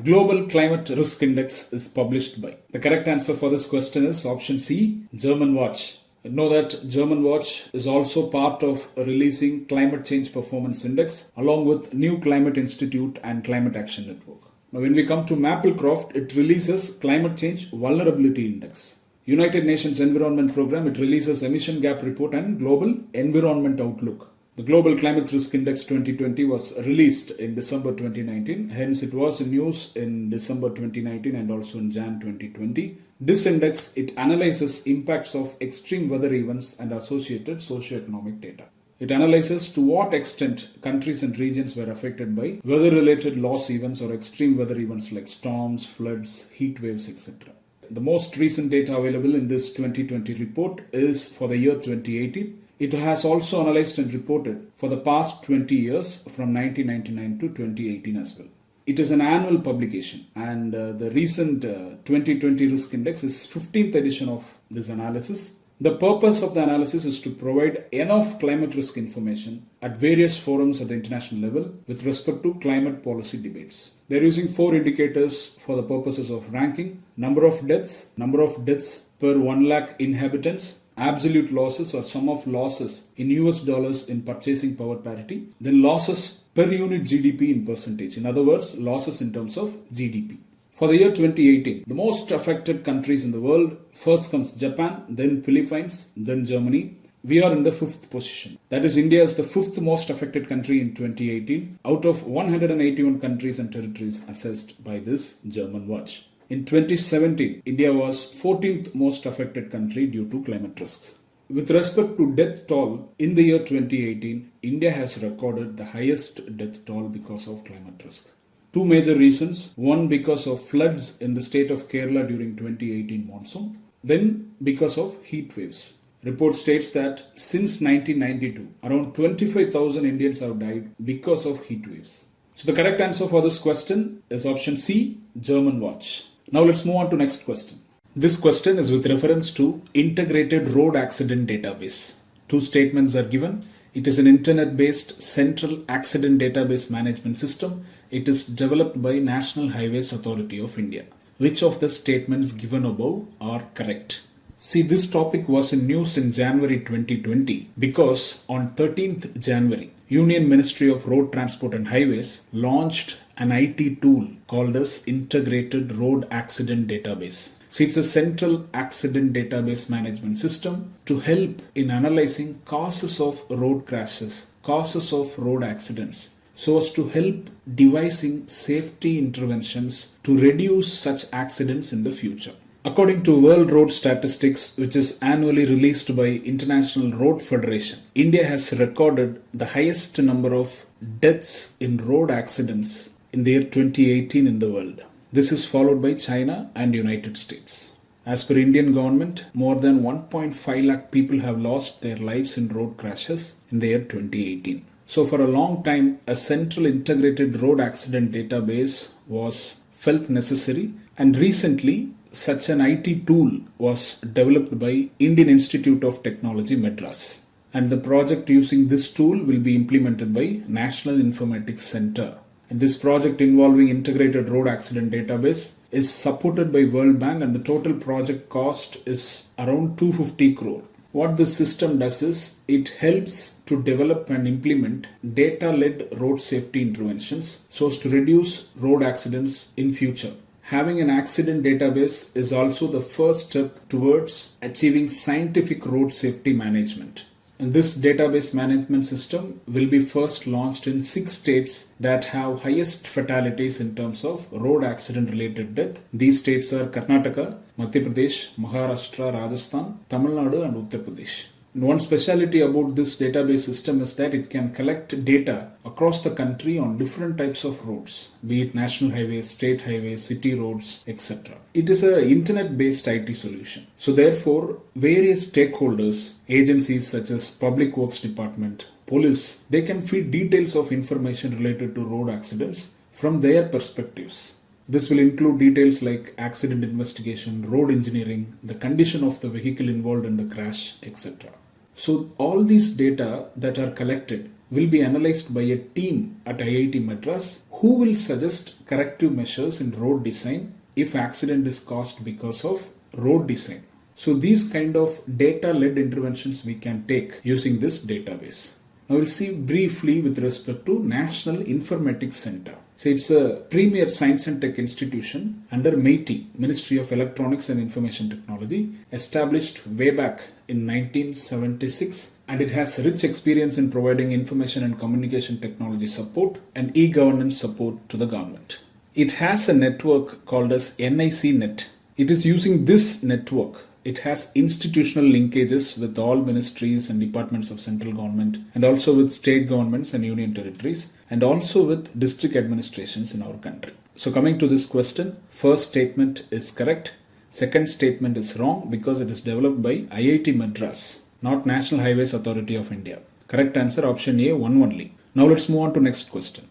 Global Climate Risk Index is published by. The correct answer for this question is option C, German Watch. Know that German Watch is also part of releasing Climate Change Performance Index along with New Climate Institute and Climate Action Network. Now when we come to Maplecroft, it releases Climate Change Vulnerability Index. United Nations Environment Program, it releases Emission Gap Report and Global Environment Outlook. The Global Climate Risk Index 2020 was released in December 2019. Hence, it was in news in December 2019 and also in Jan 2020. This index, it analyzes impacts of extreme weather events and associated socio-economic data. It analyzes to what extent countries and regions were affected by weather-related loss events or extreme weather events like storms, floods, heat waves, etc. The most recent data available in this 2020 report is for the year 2018. It has also analyzed and reported for the past 20 years from 1999 to 2018 as well. It is an annual publication, and the recent 2020 Risk Index is 15th edition of this analysis. The purpose of the analysis is to provide enough climate risk information at various forums at the international level with respect to climate policy debates. They are using 4 indicators for the purposes of ranking: number of deaths per 1 lakh inhabitants, absolute losses or sum of losses in US dollars in purchasing power parity, then losses per unit GDP in percentage. In other words, losses in terms of GDP. For the year 2018, the most affected countries in the world, first comes Japan, then Philippines, then Germany. We are in the 5th position. That is, India is the 5th most affected country in 2018 out of 181 countries and territories assessed by this German Watch. In 2017, India was 14th most affected country due to climate risks. With respect to death toll, in the year 2018, India has recorded the highest death toll because of climate risks. 2 major reasons. One, because of floods in the state of Kerala during 2018 monsoon. Then because of heat waves. Report states that since 1992, around 25,000 Indians have died because of heat waves. So the correct answer for this question is option C, German Watch. Now let's move on to next question. This question is with reference to Integrated Road Accident Database. 2 statements are given. It is an internet-based central accident database management system. It is developed by National Highways Authority of India. Which of the statements given above are correct? See, this topic was in news in January 2020 because on 13th January, Union Ministry of Road Transport and Highways launched an IT tool called as Integrated Road Accident Database. So it's a central accident database management system to help in analyzing causes of road crashes, causes of road accidents, so as to help devising safety interventions to reduce such accidents in the future. According to World Road Statistics, which is annually released by International Road Federation, India has recorded the highest number of deaths in road accidents in the year 2018 in the world. This is followed by China and United States. As per Indian government, more than 1.5 lakh people have lost their lives in road crashes in the year 2018. So for a long time, a central integrated road accident database was felt necessary, and recently such an IT tool was developed by Indian Institute of Technology, Madras. And the project using this tool will be implemented by National Informatics Center. And this project involving integrated road accident database is supported by World Bank, and the total project cost is around 250 crore. What this system does is it helps to develop and implement data-led road safety interventions so as to reduce road accidents in future. Having an accident database is also the first step towards achieving scientific road safety management. And this database management system will be first launched in 6 states that have highest fatalities in terms of road accident related death. These states are Karnataka, Madhya Pradesh, Maharashtra, Rajasthan, Tamil Nadu and Uttar Pradesh. And one speciality about this database system is that it can collect data across the country on different types of roads, be it national highways, state highways, city roads, etc. It is an internet-based IT solution. So therefore, various stakeholders, agencies such as Public Works Department, Police, they can feed details of information related to road accidents from their perspectives. This will include details like accident investigation, road engineering, the condition of the vehicle involved in the crash, etc. So all these data that are collected will be analyzed by a team at IIT Madras who will suggest corrective measures in road design if accident is caused because of road design. So these kind of data-led interventions we can take using this database. Now we'll see briefly with respect to National Informatics Center. So it's a premier science and tech institution under MeitY, Ministry of Electronics and Information Technology, established way back in 1976, and it has rich experience in providing information and communication technology support and e-governance support to the government. It has a network called as NIC Net. It is using this network. It has institutional linkages with all ministries and departments of central government, and also with state governments and union territories, and also with district administrations in our country. So coming to this question, first statement is correct. Second statement is wrong because it is developed by IIT Madras, not National Highways Authority of India. Correct answer option A, one only. Now let's move on to next question.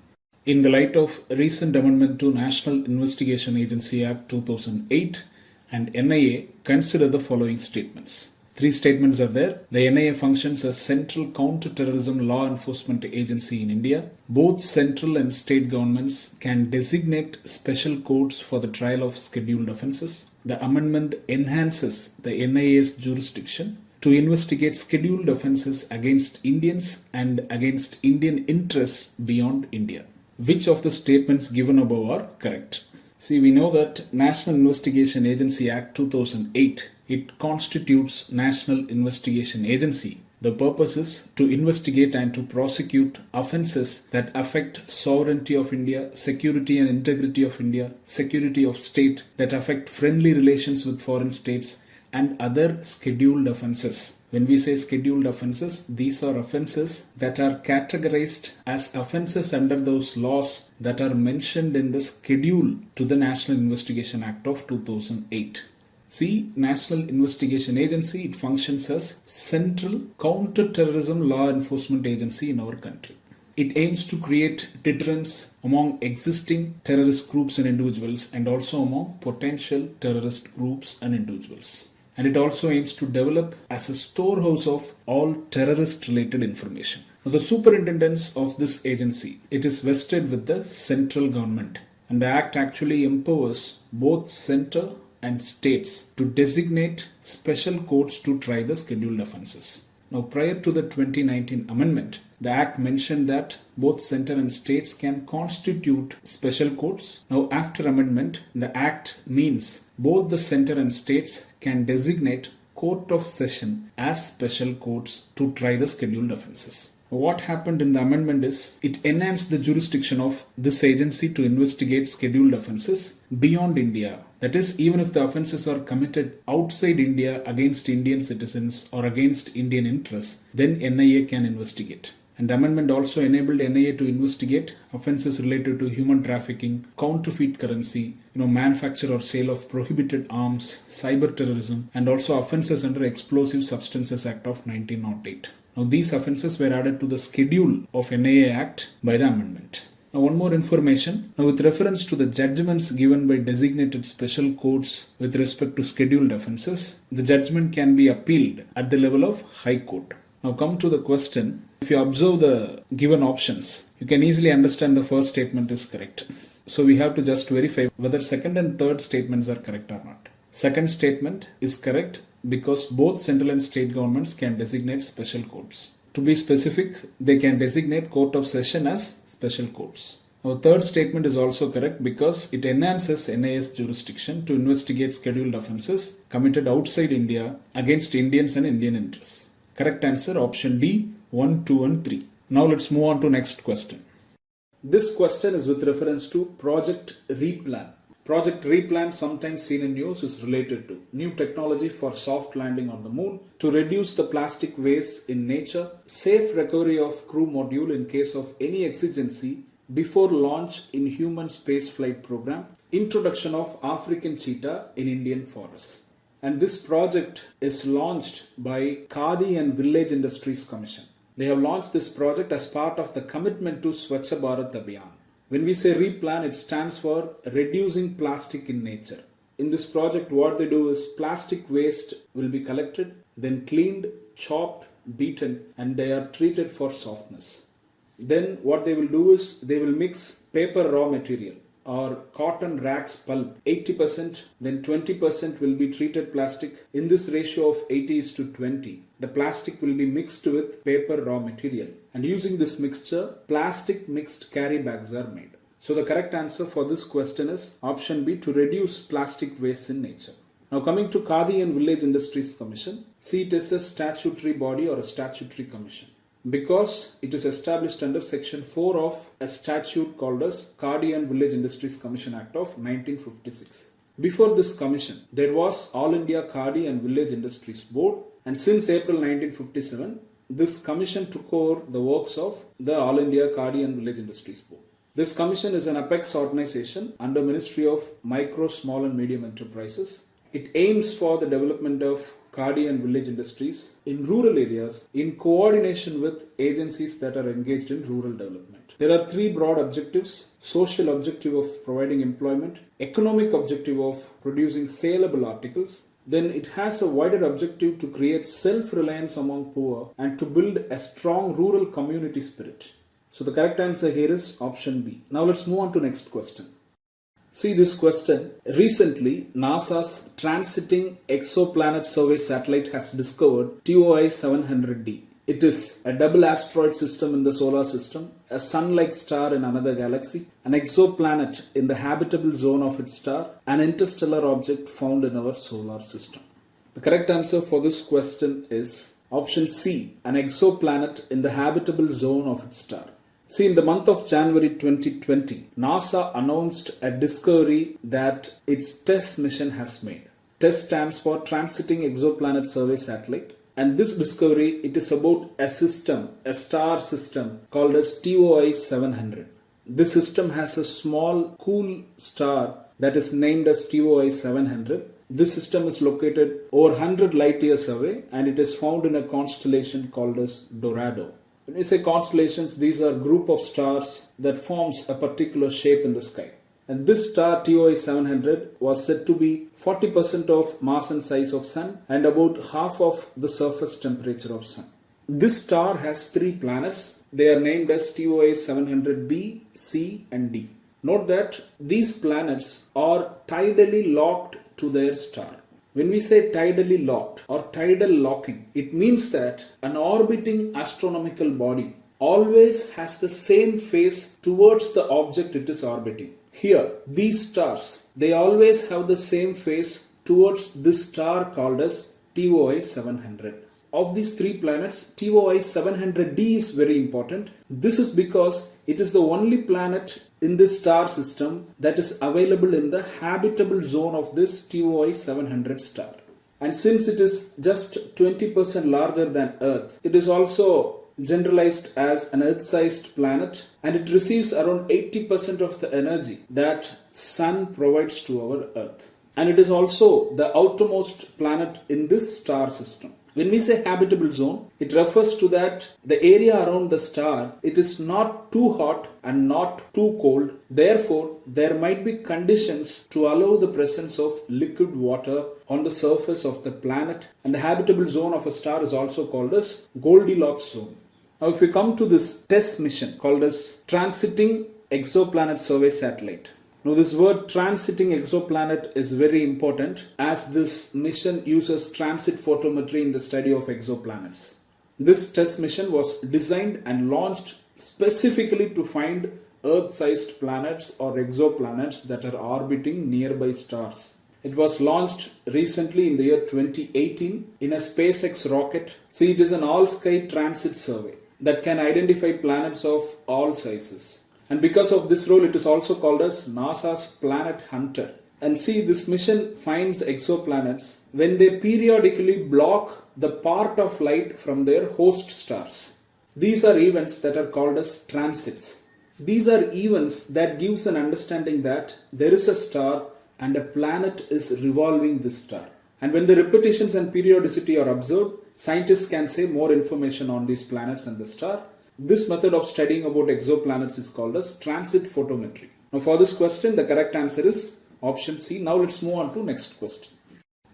In the light of recent amendment to National Investigation Agency Act 2008, and NIA, consider the following statements. 3 statements are there. The NIA functions as Central Counter-Terrorism Law Enforcement Agency in India. Both central and state governments can designate special courts for the trial of scheduled offences. The amendment enhances the NIA's jurisdiction to investigate scheduled offences against Indians and against Indian interests beyond India. Which of the statements given above are correct? See, we know that National Investigation Agency Act 2008, it constitutes National Investigation Agency. The purpose is to investigate and to prosecute offences that affect sovereignty of India, security and integrity of India, security of state, that affect friendly relations with foreign states, and other scheduled offences. When we say scheduled offences, these are offences that are categorized as offences under those laws that are mentioned in the schedule to the National Investigation Act of 2008. See, National Investigation Agency, it functions as Central Counter-Terrorism Law Enforcement Agency in our country. It aims to create deterrence among existing terrorist groups and individuals, and also among potential terrorist groups and individuals. And it also aims to develop as a storehouse of all terrorist related information. Now, the superintendence of this agency, it is vested with the central government, and the act actually empowers both center and states to designate special courts to try the scheduled offences. Now, prior to the 2019 amendment, the Act mentioned that both center and states can constitute special courts. Now, after amendment, the Act means both the center and states can designate Court of Session as special courts to try the scheduled offences. What happened in the amendment is it enhanced the jurisdiction of this agency to investigate scheduled offences beyond India. That is, even if the offences are committed outside India against Indian citizens or against Indian interests, then NIA can investigate. And the amendment also enabled NIA to investigate offences related to human trafficking, counterfeit currency, manufacture or sale of prohibited arms, cyber terrorism, and also offences under Explosive Substances Act of 1908. Now, these offences were added to the schedule of NIA Act by the amendment. Now, one more information. Now, with reference to the judgments given by designated special courts with respect to scheduled offences, the judgment can be appealed at the level of High Court. Now, come to the question. If you observe the given options, you can easily understand the first statement is correct. So, we have to just verify whether second and third statements are correct or not. Second statement is correct because both central and state governments can designate special courts. To be specific, they can designate Court of Session as special courts. Our third statement is also correct because it enhances NIA's jurisdiction to investigate scheduled offences committed outside India against Indians and Indian interests. Correct answer option D, 1, 2 and 3. Now let's move on to next question. This question is with reference to Project Replan. Project Replan, sometimes seen in news, is related to new technology for soft landing on the moon, to reduce the plastic waste in nature, safe recovery of crew module in case of any exigency before launch in human spaceflight program, introduction of African cheetah in Indian forests. And this project is launched by Khadi and Village Industries Commission. They have launched this project as part of the commitment to Swachh Bharat Abhiyan. When we say Replan, it stands for reducing plastic in nature. In this project, what they do is plastic waste will be collected, then cleaned, chopped, beaten, and they are treated for softness. Then what they will do is they will mix paper raw material or cotton rags pulp 80%, then 20% will be treated plastic. In this ratio of 80:20, the plastic will be mixed with paper raw material. And using this mixture, plastic mixed carry bags are made. So the correct answer for this question is option B, to reduce plastic waste in nature. Now coming to Khadi and Village Industries Commission, see, it is a statutory body or a statutory commission, because it is established under section 4 of a statute called as Khadi and Village Industries Commission Act of 1956. Before this commission, there was All India Khadi and Village Industries Board, and since April 1957, this commission took over the works of the All India Khadi and Village Industries Board. This commission is an apex organization under Ministry of Micro, Small and Medium Enterprises. It aims for the development of Khadi and village industries in rural areas in coordination with agencies that are engaged in rural development. There are three broad objectives: social objective of providing employment, economic objective of producing saleable articles. Then it has a wider objective to create self-reliance among poor and to build a strong rural community spirit. So the correct answer here is option B. Now let's move on to next question. See this question. Recently, NASA's Transiting Exoplanet Survey satellite has discovered TOI 700D. It is a double asteroid system in the solar system, a sun-like star in another galaxy, an exoplanet in the habitable zone of its star, an interstellar object found in our solar system. The correct answer for this question is option C, an exoplanet in the habitable zone of its star. See, in the month of January 2020, NASA announced a discovery that its TESS mission has made. TESS stands for Transiting Exoplanet Survey Satellite. And this discovery, it is about a system, a star system called as TOI 700. This system has a small, cool star that is named as TOI 700. This system is located over 100 light years away, and it is found in a constellation called as Dorado. When we say constellations, these are group of stars that forms a particular shape in the sky. And this star TOI 700 was said to be 40% of mass and size of Sun and about half of the surface temperature of Sun. This star has 3 planets. They are named as TOI 700b, C and D. Note that these planets are tidally locked to their star. When we say tidally locked or tidal locking, it means that an orbiting astronomical body always has the same face towards the object it is orbiting. Here, these stars, they always have the same face towards this star called as TOI 700. Of these 3 planets, TOI 700d is very important. This is because it is the only planet in this star system that is available in the habitable zone of this TOI 700 star. And since it is just 20% larger than Earth, it is also generalized as an Earth-sized planet, and it receives around 80% of the energy that Sun provides to our Earth. And it is also the outermost planet in this star system. When we say habitable zone, it refers to that the area around the star, it is not too hot and not too cold. Therefore, there might be conditions to allow the presence of liquid water on the surface of the planet. And the habitable zone of a star is also called as Goldilocks zone. Now, if we come to this TESS mission called as Transiting Exoplanet Survey Satellite. Now, this word transiting exoplanet is very important as this mission uses transit photometry in the study of exoplanets. This TESS mission was designed and launched specifically to find Earth-sized planets or exoplanets that are orbiting nearby stars. It was launched recently in the year 2018 in a SpaceX rocket. See, it is an all-sky transit survey that can identify planets of all sizes. And because of this role, it is also called as NASA's Planet Hunter. And see, this mission finds exoplanets when they periodically block the part of light from their host stars. These are events that are called as transits. These are events that gives an understanding that there is a star and a planet is revolving this star. And when the repetitions and periodicity are observed, scientists can say more information on these planets and the star. This method of studying about exoplanets is called as transit photometry. Now, for this question, the correct answer is option C. Now, let's move on to next question.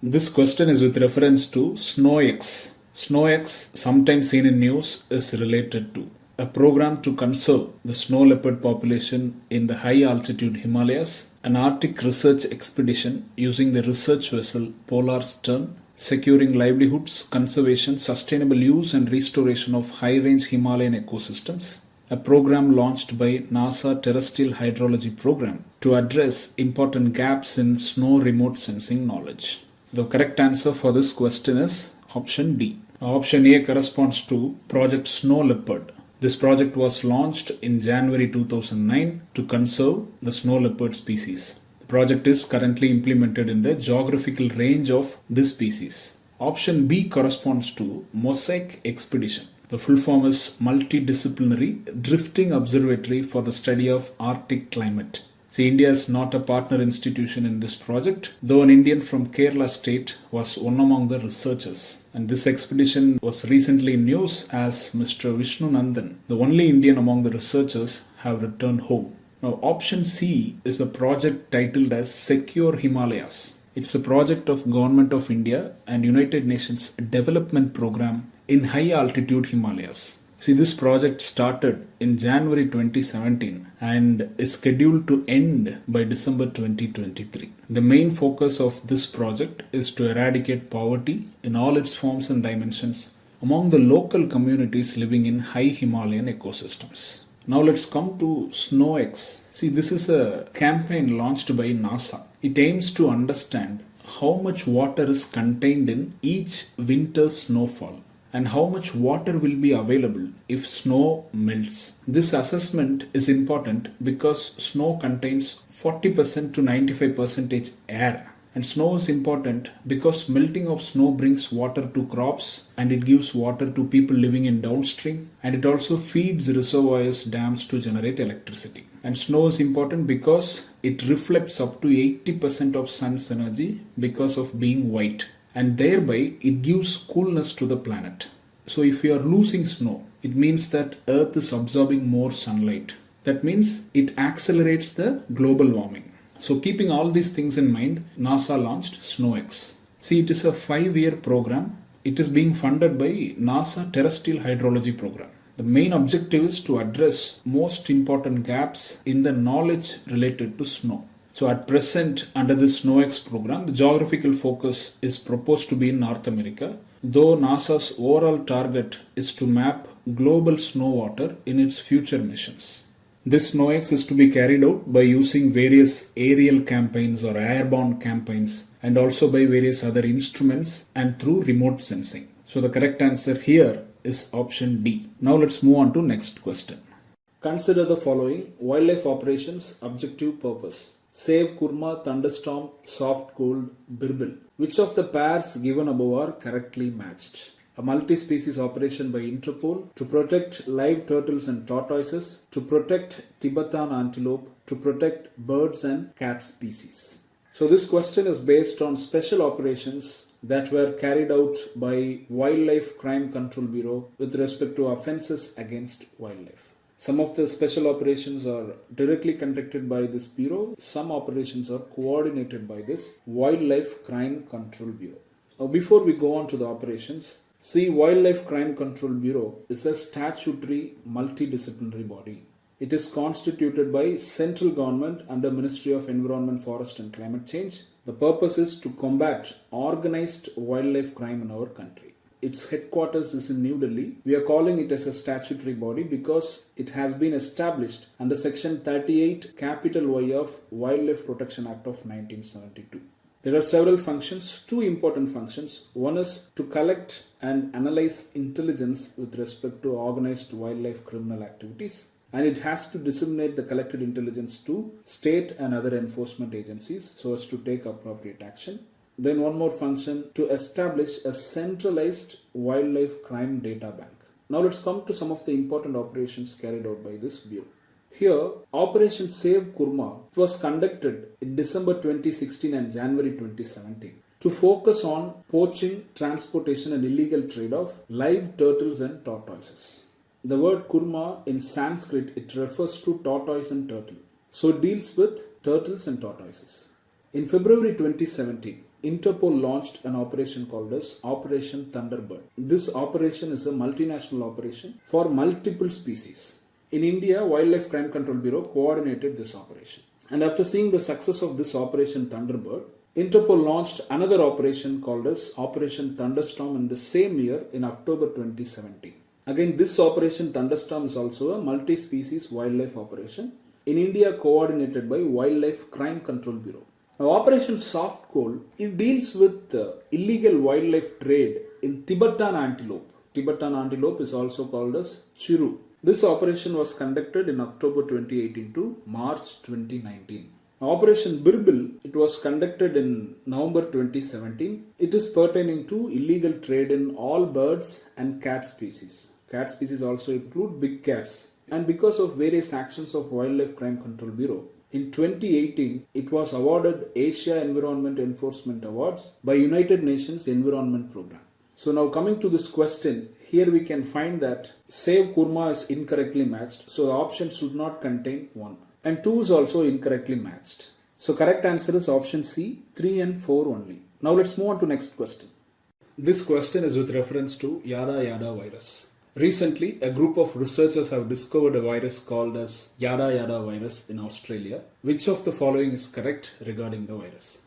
This question is with reference to SNOWX. SNOWX, sometimes seen in news, is related to a program to conserve the snow leopard population in the high altitude Himalayas, an Arctic research expedition using the research vessel Polar Stern, securing livelihoods, conservation, sustainable use and restoration of high-range Himalayan ecosystems, a program launched by NASA Terrestrial Hydrology Program to address important gaps in snow remote sensing knowledge. The correct answer for this question is option D. Option A corresponds to Project Snow Leopard. This project was launched in January 2009 to conserve the snow leopard species. The project is currently implemented in the geographical range of this species. Option B corresponds to Mosaic Expedition. The full form is Multidisciplinary Drifting Observatory for the Study of Arctic Climate. See, India is not a partner institution in this project, though an Indian from Kerala state was one among the researchers. And this expedition was recently in news as Mr. Vishnu Nandan, the only Indian among the researchers, have returned home. Now, option C is a project titled as Secure Himalayas. It's a project of Government of India and United Nations Development Program in high altitude Himalayas. See, this project started in January 2017 and is scheduled to end by December 2023. The main focus of this project is to eradicate poverty in all its forms and dimensions among the local communities living in high Himalayan ecosystems. Now let's come to SNOWX. See, this is a campaign launched by NASA. It aims to understand how much water is contained in each winter's snowfall and how much water will be available if snow melts. This assessment is important because snow contains 40% to 95% air. And snow is important because melting of snow brings water to crops and it gives water to people living in downstream, and it also feeds reservoirs, dams to generate electricity. And snow is important because it reflects up to 80% of sun's energy because of being white, and thereby it gives coolness to the planet. So if you are losing snow, it means that Earth is absorbing more sunlight. That means it accelerates the global warming. So keeping all these things in mind, NASA launched SNOWX. See, it is a 5-year program. It is being funded by NASA Terrestrial Hydrology Program. The main objective is to address most important gaps in the knowledge related to snow. So at present, under this SNOWX program, the geographical focus is proposed to be in North America, though NASA's overall target is to map global snow water in its future missions. This SNOWX is to be carried out by using various aerial campaigns or airborne campaigns, and also by various other instruments and through remote sensing. So the correct answer here is option D. Now let's move on to next question. Consider the following wildlife operations objective purpose. Save Kurma, thunderstorm, soft cold, birbil. Which of the pairs given above are correctly matched? A multi-species operation by Interpol to protect live turtles and tortoises, to protect Tibetan antelope, to protect birds and cat species. So this question is based on special operations that were carried out by Wildlife Crime Control Bureau with respect to offences against wildlife. Some of the special operations are directly conducted by this bureau. Some operations are coordinated by this Wildlife Crime Control Bureau. Now, before we go on to the operations, see, Wildlife Crime Control Bureau is a statutory multidisciplinary body. It is constituted by central government under Ministry of Environment, Forest and Climate Change. The purpose is to combat organized wildlife crime in our country. Its headquarters is in New Delhi. We are calling it as a statutory body because it has been established under Section 38 capital Y of Wildlife Protection Act of 1972. There are several functions, two important functions. One is to collect and analyze intelligence with respect to organized wildlife criminal activities, and it has to disseminate the collected intelligence to state and other enforcement agencies so as to take appropriate action. Then one more function, to establish a centralized wildlife crime data bank. Now let's come to some of the important operations carried out by this bureau. Here, Operation Save Kurma was conducted in December 2016 and January 2017 to focus on poaching, transportation and illegal trade of live turtles and tortoises. The word Kurma in Sanskrit, it refers to tortoise and turtle. So it deals with turtles and tortoises. In February 2017, Interpol launched an operation called as Operation Thunderbird. This operation is a multinational operation for multiple species. In India, Wildlife Crime Control Bureau coordinated this operation. And after seeing the success of this Operation Thunderbird, Interpol launched another operation called as Operation Thunderstorm in the same year in October 2017. Again, this Operation Thunderstorm is also a multi-species wildlife operation in India coordinated by Wildlife Crime Control Bureau. Now, Operation Soft Coal, it deals with illegal wildlife trade in Tibetan antelope. Tibetan antelope is also called as chiru. This operation was conducted in October 2018 to March 2019. Operation Birbil, it was conducted in November 2017. It is pertaining to illegal trade in all birds and cat species. Cat species also include big cats. And because of various actions of Wildlife Crime Control Bureau, in 2018, it was awarded Asia Environment Enforcement Awards by United Nations Environment Programme. So now coming to this question, here we can find that Save Kurma is incorrectly matched. So the option should not contain 1. And 2 is also incorrectly matched. So correct answer is option C, 3 and 4 only. Now let's move on to next question. This question is with reference to Yada Yada virus. Recently, a group of researchers have discovered a virus called as Yada Yada virus in Australia. Which of the following is correct regarding the virus?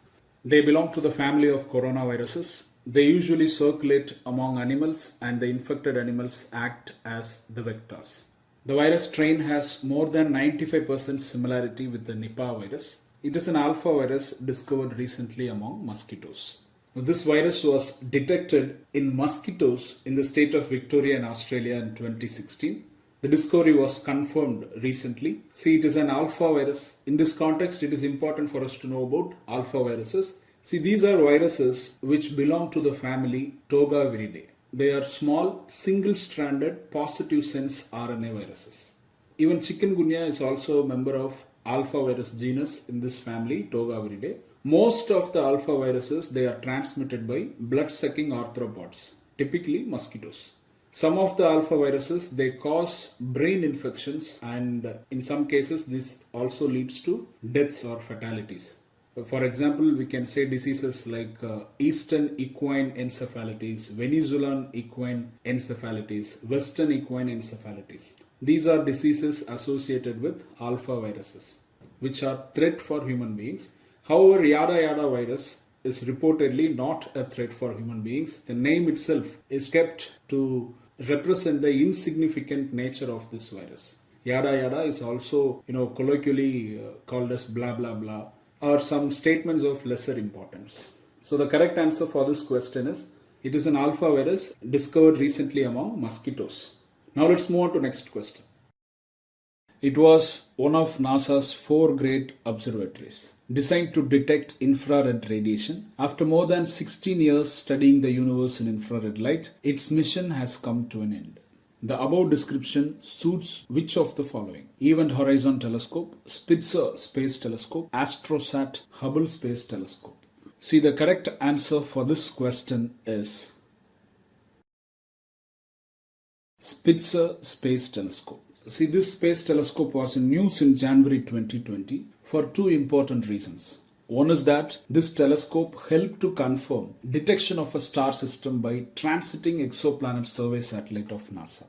They belong to the family of coronaviruses. They usually circulate among animals and the infected animals act as the vectors. The virus strain has more than 95% similarity with the Nipah virus. It is an alpha virus discovered recently among mosquitoes. This virus was detected in mosquitoes in the state of Victoria in Australia in 2016. The discovery was confirmed recently. See, it is an alpha virus. In this context, it is important for us to know about alpha viruses. See, these are viruses which belong to the family Togaviridae. They are small, single-stranded, positive sense RNA viruses. Even chikungunya is also a member of alpha virus genus in this family, Togaviridae. Most of the alpha viruses, they are transmitted by blood-sucking arthropods, typically mosquitoes. Some of the alpha viruses, they cause brain infections, and in some cases this also leads to deaths or fatalities. For example, we can say diseases like Eastern equine encephalitis, Venezuelan equine encephalitis, Western equine encephalitis. These are diseases associated with alpha viruses, which are threat for human beings. However, Yada Yada virus is reportedly not a threat for human beings. The name itself is kept to represent the insignificant nature of this virus. Yada Yada is also, colloquially called as blah blah blah, or some statements of lesser importance. So the correct answer for this question is, it is an alpha virus discovered recently among mosquitoes. Now let's move on to next question. It was one of NASA's 4 great observatories, designed to detect infrared radiation. After more than 16 years studying the universe in infrared light, its mission has come to an end. The above description suits which of the following? Event Horizon Telescope, Spitzer Space Telescope, AstroSat, Hubble Space Telescope. See, the correct answer for this question is Spitzer Space Telescope. See, this space telescope was in news in January 2020 for 2 important reasons. One is that this telescope helped to confirm detection of a star system by transiting exoplanet survey satellite of NASA.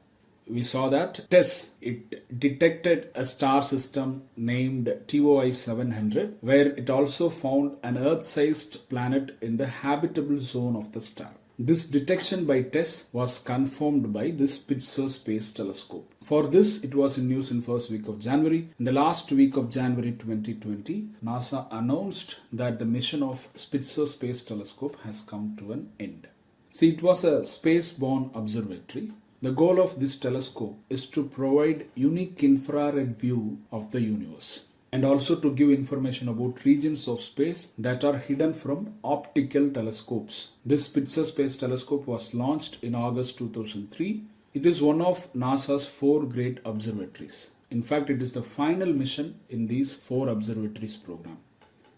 We saw that TESS, it detected a star system named TOI 700, where it also found an Earth-sized planet in the habitable zone of the star. This detection by TESS was confirmed by the Spitzer Space Telescope. For this, it was in news in first week of January. In the last week of January 2020, NASA announced that the mission of Spitzer Space Telescope has come to an end. See, it was a space-borne observatory. The goal of this telescope is to provide unique infrared view of the universe, and also to give information about regions of space that are hidden from optical telescopes. This Spitzer Space Telescope was launched in August 2003. It is one of NASA's 4 great observatories. In fact, it is the final mission in these 4 observatories program.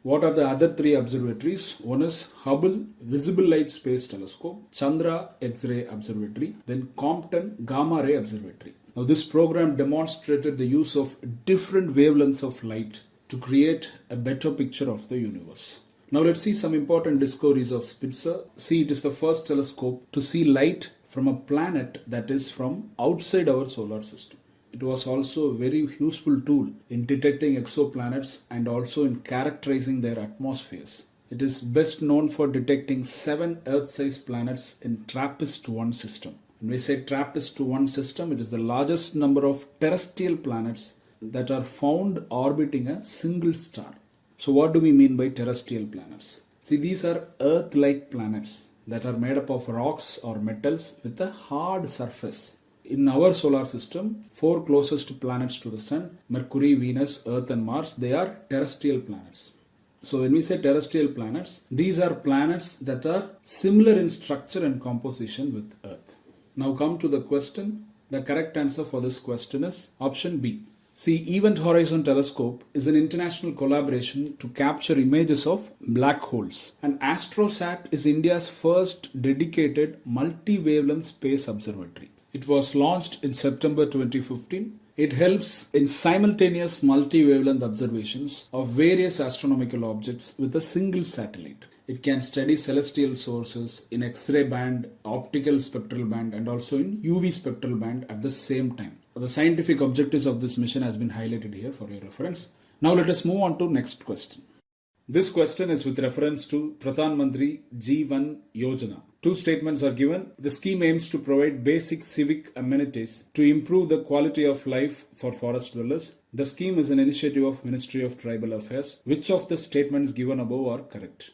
What are the other 3 observatories? One is Hubble Visible Light Space Telescope, Chandra X-ray Observatory, then Compton Gamma Ray Observatory. Now, this program demonstrated the use of different wavelengths of light to create a better picture of the universe. Now, let's see some important discoveries of Spitzer. See, it is the first telescope to see light from a planet that is from outside our solar system. It was also a very useful tool in detecting exoplanets and also in characterizing their atmospheres. It is best known for detecting 7 Earth-sized planets in TRAPPIST-1 system. When we say TRAPPIST-1 system, it is the largest number of terrestrial planets that are found orbiting a single star. So what do we mean by terrestrial planets? See, these are Earth-like planets that are made up of rocks or metals with a hard surface. In our solar system, 4 closest planets to the Sun, Mercury, Venus, Earth and Mars, they are terrestrial planets. So when we say terrestrial planets, these are planets that are similar in structure and composition with Earth. Now come to the question. The correct answer for this question is option B. See, Event Horizon Telescope is an international collaboration to capture images of black holes. And AstroSat is India's first dedicated multi-wavelength space observatory. It was launched in September 2015. It helps in simultaneous multi-wavelength observations of various astronomical objects with a single satellite. It can study celestial sources in X-ray band, optical spectral band and also in UV spectral band at the same time. The scientific objectives of this mission has been highlighted here for your reference. Now let us move on to next question. This question is with reference to Pradhan Mantri Jeevan Yojana. 2 statements are given. The scheme aims to provide basic civic amenities to improve the quality of life for forest dwellers. The scheme is an initiative of Ministry of Tribal Affairs. Which of the statements given above are correct?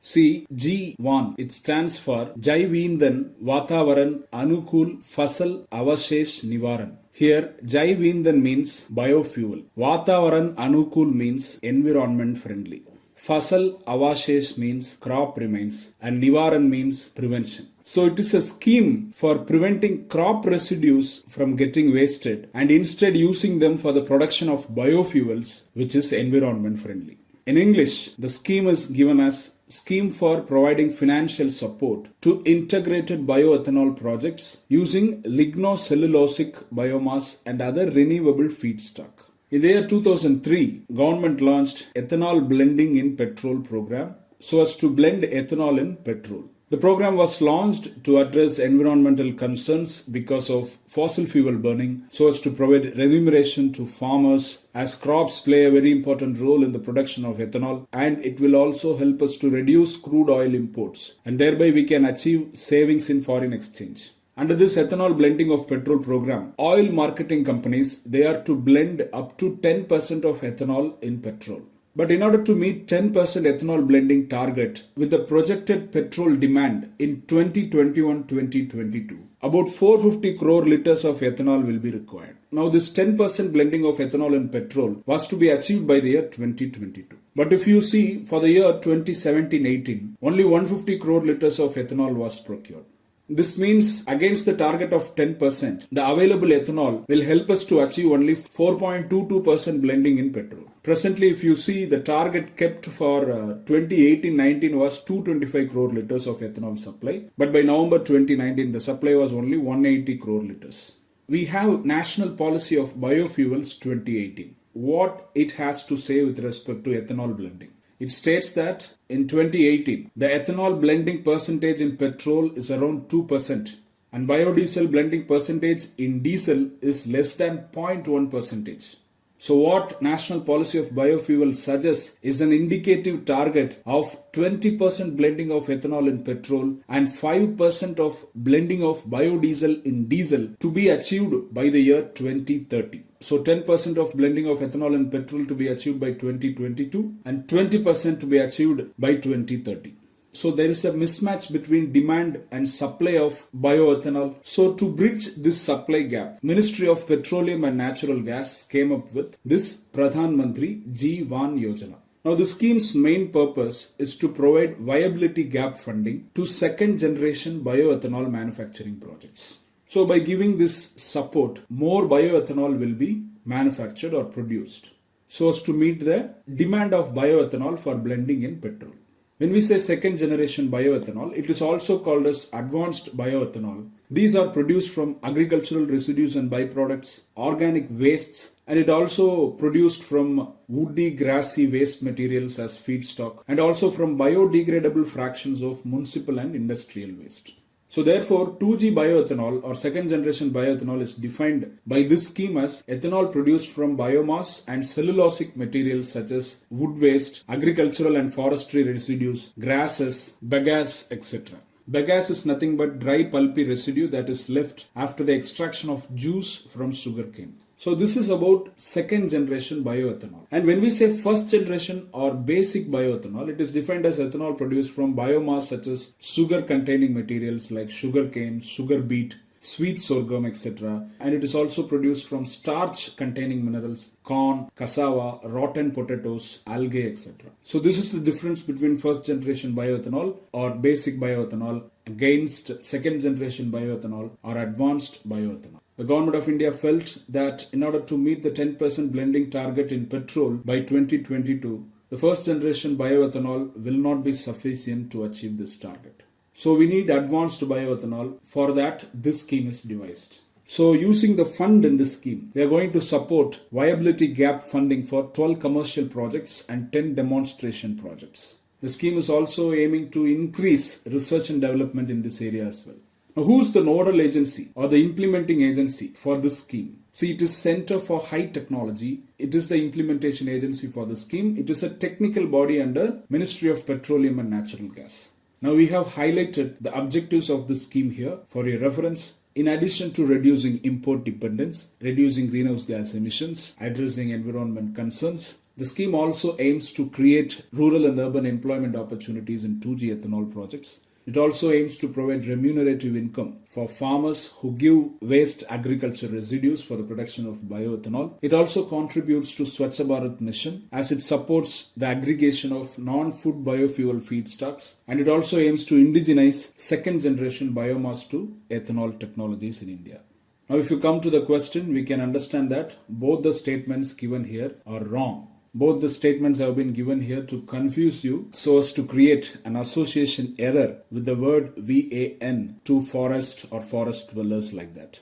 See, G1, it stands for Jai Veendan Vatavaran Anukul Fasal Avashesh Nivaran. Here, Jai Veendan means biofuel. Vatavaran Anukul means environment friendly. Fasal Avashesh means crop remains and Nivaran means prevention. So it is a scheme for preventing crop residues from getting wasted and instead using them for the production of biofuels, which is environment friendly. In English, the scheme is given as Scheme for providing financial support to integrated bioethanol projects using lignocellulosic biomass and other renewable feedstock. In the year 2003, government launched ethanol blending in petrol program so as to blend ethanol in petrol. The program was launched to address environmental concerns because of fossil fuel burning so as to provide remuneration to farmers as crops play a very important role in the production of ethanol, and it will also help us to reduce crude oil imports and thereby we can achieve savings in foreign exchange. Under this ethanol blending of petrol program, oil marketing companies, they are to blend up to 10% of ethanol in petrol. But in order to meet 10% ethanol blending target with the projected petrol demand in 2021-2022, about 450 crore liters of ethanol will be required. Now this 10% blending of ethanol in petrol was to be achieved by the year 2022. But if you see, for the year 2017-18, only 150 crore liters of ethanol was procured. This means against the target of 10%, the available ethanol will help us to achieve only 4.22% blending in petrol. Presently, if you see, the target kept for 2018-19 was 225 crore liters of ethanol supply. But by November 2019, the supply was only 180 crore liters. We have National Policy of Biofuels 2018. What it has to say with respect to ethanol blending? It states that in 2018, the ethanol blending percentage in petrol is around 2% and biodiesel blending percentage in diesel is less than 0.1 percentage. So what National Policy of Biofuel suggests is an indicative target of 20% blending of ethanol in petrol and 5% of blending of biodiesel in diesel to be achieved by the year 2030. So 10% of blending of ethanol and petrol to be achieved by 2022 and 20% to be achieved by 2030. So there is a mismatch between demand and supply of bioethanol. So to bridge this supply gap, Ministry of Petroleum and Natural Gas came up with this Pradhan Mantri Jeevan Yojana. Now the scheme's main purpose is to provide viability gap funding to second generation bioethanol manufacturing projects. So by giving this support, more bioethanol will be manufactured or produced so as to meet the demand of bioethanol for blending in petrol. When we say second generation bioethanol, it is also called as advanced bioethanol. These are produced from agricultural residues and byproducts, organic wastes, and it also produced from woody, grassy waste materials as feedstock and also from biodegradable fractions of municipal and industrial waste. So therefore, 2G bioethanol or second generation bioethanol is defined by this scheme as ethanol produced from biomass and cellulosic materials such as wood waste, agricultural and forestry residues, grasses, bagasse, etc. Bagasse is nothing but dry pulpy residue that is left after the extraction of juice from sugarcane. So this is about second generation bioethanol. And when we say first generation or basic bioethanol, it is defined as ethanol produced from biomass such as sugar containing materials like sugarcane, sugar beet, sweet sorghum, etc. And it is also produced from starch containing minerals, corn, cassava, rotten potatoes, algae, etc. So this is the difference between first generation bioethanol or basic bioethanol against second generation bioethanol or advanced bioethanol. The Government of India felt that in order to meet the 10% blending target in petrol by 2022, the first generation bioethanol will not be sufficient to achieve this target. So we need advanced bioethanol. For that, this scheme is devised. So using the fund in this scheme, they are going to support viability gap funding for 12 commercial projects and 10 demonstration projects. The scheme is also aiming to increase research and development in this area as well. Now, who's the nodal agency or the implementing agency for this scheme? See, it is Center for High Technology. It is the implementation agency for the scheme. It is a technical body under Ministry of Petroleum and Natural Gas. Now, we have highlighted the objectives of this scheme here for your reference. In addition to reducing import dependence, reducing greenhouse gas emissions, addressing environment concerns, the scheme also aims to create rural and urban employment opportunities in 2G ethanol projects. It also aims to provide remunerative income for farmers who give waste agriculture residues for the production of bioethanol. It also contributes to Swachh Bharat mission as it supports the aggregation of non-food biofuel feedstocks, and it also aims to indigenize second generation biomass to ethanol technologies in India. Now if you come to the question, we can understand that both the statements given here are wrong. Both the statements have been given here to confuse you so as to create an association error with the word VAN to forest or forest dwellers like that.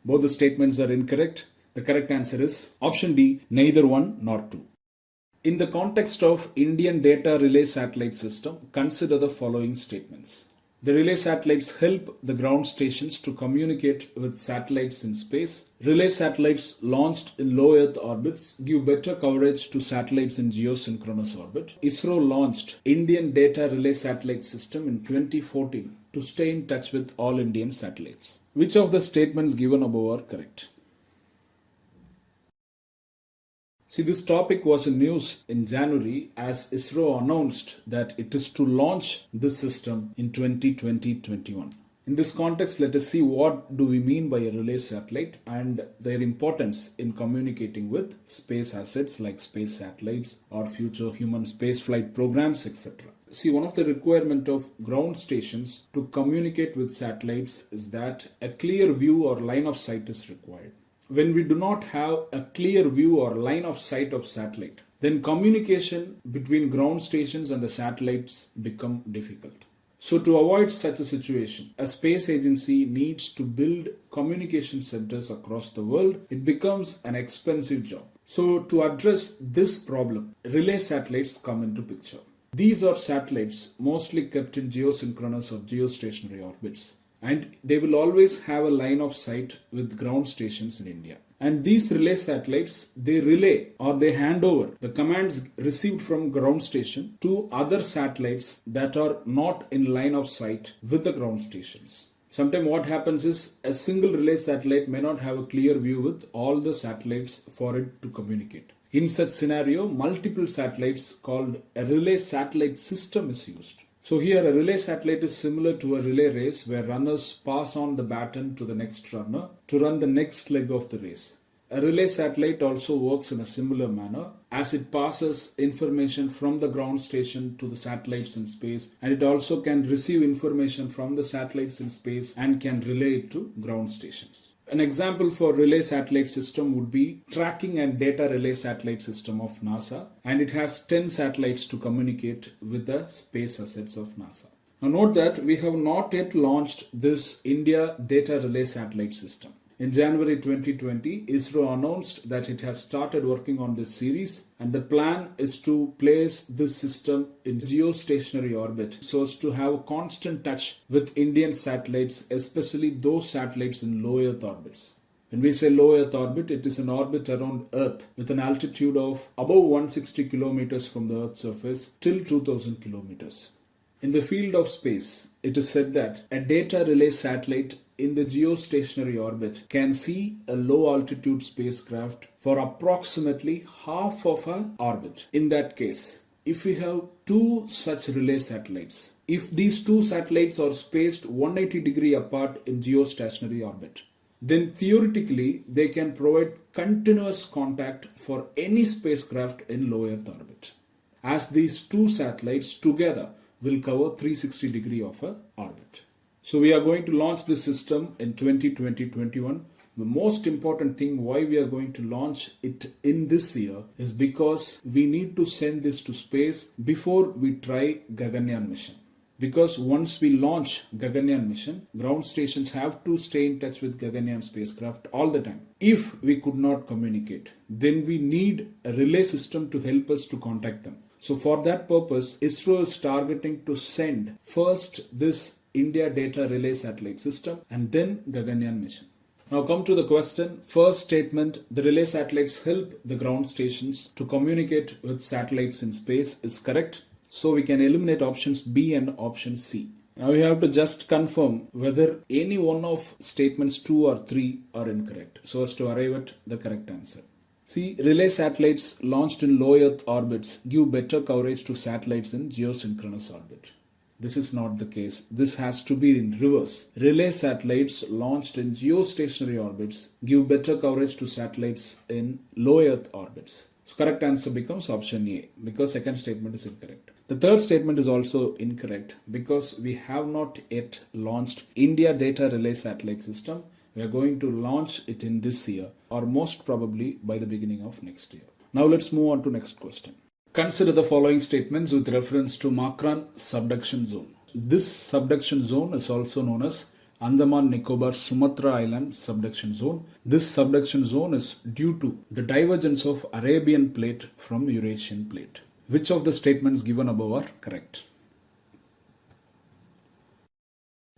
Both the statements are incorrect. The correct answer is option D, neither one nor two. In the context of Indian Data Relay Satellite System, consider the following statements. The relay satellites help the ground stations to communicate with satellites in space. Relay satellites launched in low Earth orbits give better coverage to satellites in geosynchronous orbit. ISRO launched Indian Data Relay Satellite System in 2014 to stay in touch with all Indian satellites. Which of the statements given above are correct? See, this topic was in news in January as ISRO announced that it is to launch this system in 2020-21. In this context, let us see what do we mean by a relay satellite and their importance in communicating with space assets like space satellites or future human spaceflight programs, etc. See, one of the requirements of ground stations to communicate with satellites is that a clear view or line of sight is required. When we do not have a clear view or line of sight of satellite, then communication between ground stations and the satellites become difficult. So to avoid such a situation, a space agency needs to build communication centers across the world. It becomes an expensive job. So to address this problem, relay satellites come into picture. These are satellites mostly kept in geosynchronous or geostationary orbits, and they will always have a line of sight with ground stations in India. And these relay satellites, they relay or they hand over the commands received from ground station to other satellites that are not in line of sight with the ground stations. Sometimes what happens is a single relay satellite may not have a clear view with all the satellites for it to communicate. In such scenario, multiple satellites called a relay satellite system is used. So here a relay satellite is similar to a relay race where runners pass on the baton to the next runner to run the next leg of the race. A relay satellite also works in a similar manner as it passes information from the ground station to the satellites in space, and it also can receive information from the satellites in space and can relay it to ground stations. An example for relay satellite system would be tracking and data relay satellite system of NASA, and it has 10 satellites to communicate with the space assets of NASA. Now note that we have not yet launched this India data relay satellite system. In January 2020, ISRO announced that it has started working on this series, and the plan is to place this system in geostationary orbit so as to have constant touch with Indian satellites, especially those satellites in low Earth orbits. When we say low Earth orbit, it is an orbit around Earth with an altitude of above 160 kilometers from the Earth's surface till 2000 kilometers. In the field of space, it is said that a data relay satellite in the geostationary orbit can see a low altitude spacecraft for approximately half of an orbit. In that case, if we have two such relay satellites, if these two satellites are spaced 180 degrees apart in geostationary orbit, then theoretically they can provide continuous contact for any spacecraft in low Earth orbit, as these two satellites together will cover 360 degrees of an orbit. So we are going to launch this system in 2020-21. The most important thing why we are going to launch it in this year is because we need to send this to space before we try Gaganyaan mission. Because once we launch Gaganyaan mission, ground stations have to stay in touch with Gaganyaan spacecraft all the time. If we could not communicate, then we need a relay system to help us to contact them. So for that purpose, ISRO is targeting to send first this India data relay satellite system and then Gaganyaan mission. Now come to the question. First statement, the relay satellites help the ground stations to communicate with satellites in space is correct. So we can eliminate options B and option C. Now we have to just confirm whether any one of statements 2 or 3 are incorrect so as to arrive at the correct answer. See, relay satellites launched in low Earth orbits give better coverage to satellites in geosynchronous orbit. This is not the case. This has to be in reverse. Relay satellites launched in geostationary orbits give better coverage to satellites in low Earth orbits. So correct answer becomes option A because second statement is incorrect. The third statement is also incorrect because we have not yet launched India data relay satellite system. We are going to launch it in this year or most probably by the beginning of next year. Now let's move on to next question. Consider the following statements with reference to Makran subduction zone. This subduction zone is also known as Andaman Nicobar Sumatra Island subduction zone. This subduction zone is due to the divergence of Arabian plate from Eurasian plate. Which of the statements given above are correct?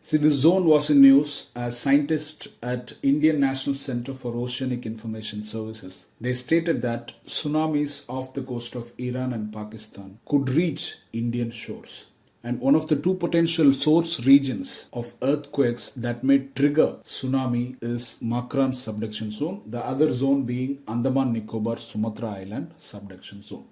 See, this zone was in news as scientists at Indian National Center for Oceanic Information Services. They stated that tsunamis off the coast of Iran and Pakistan could reach Indian shores. And one of the two potential source regions of earthquakes that may trigger tsunami is Makran subduction zone, the other zone being Andaman Nicobar Sumatra Island subduction zone.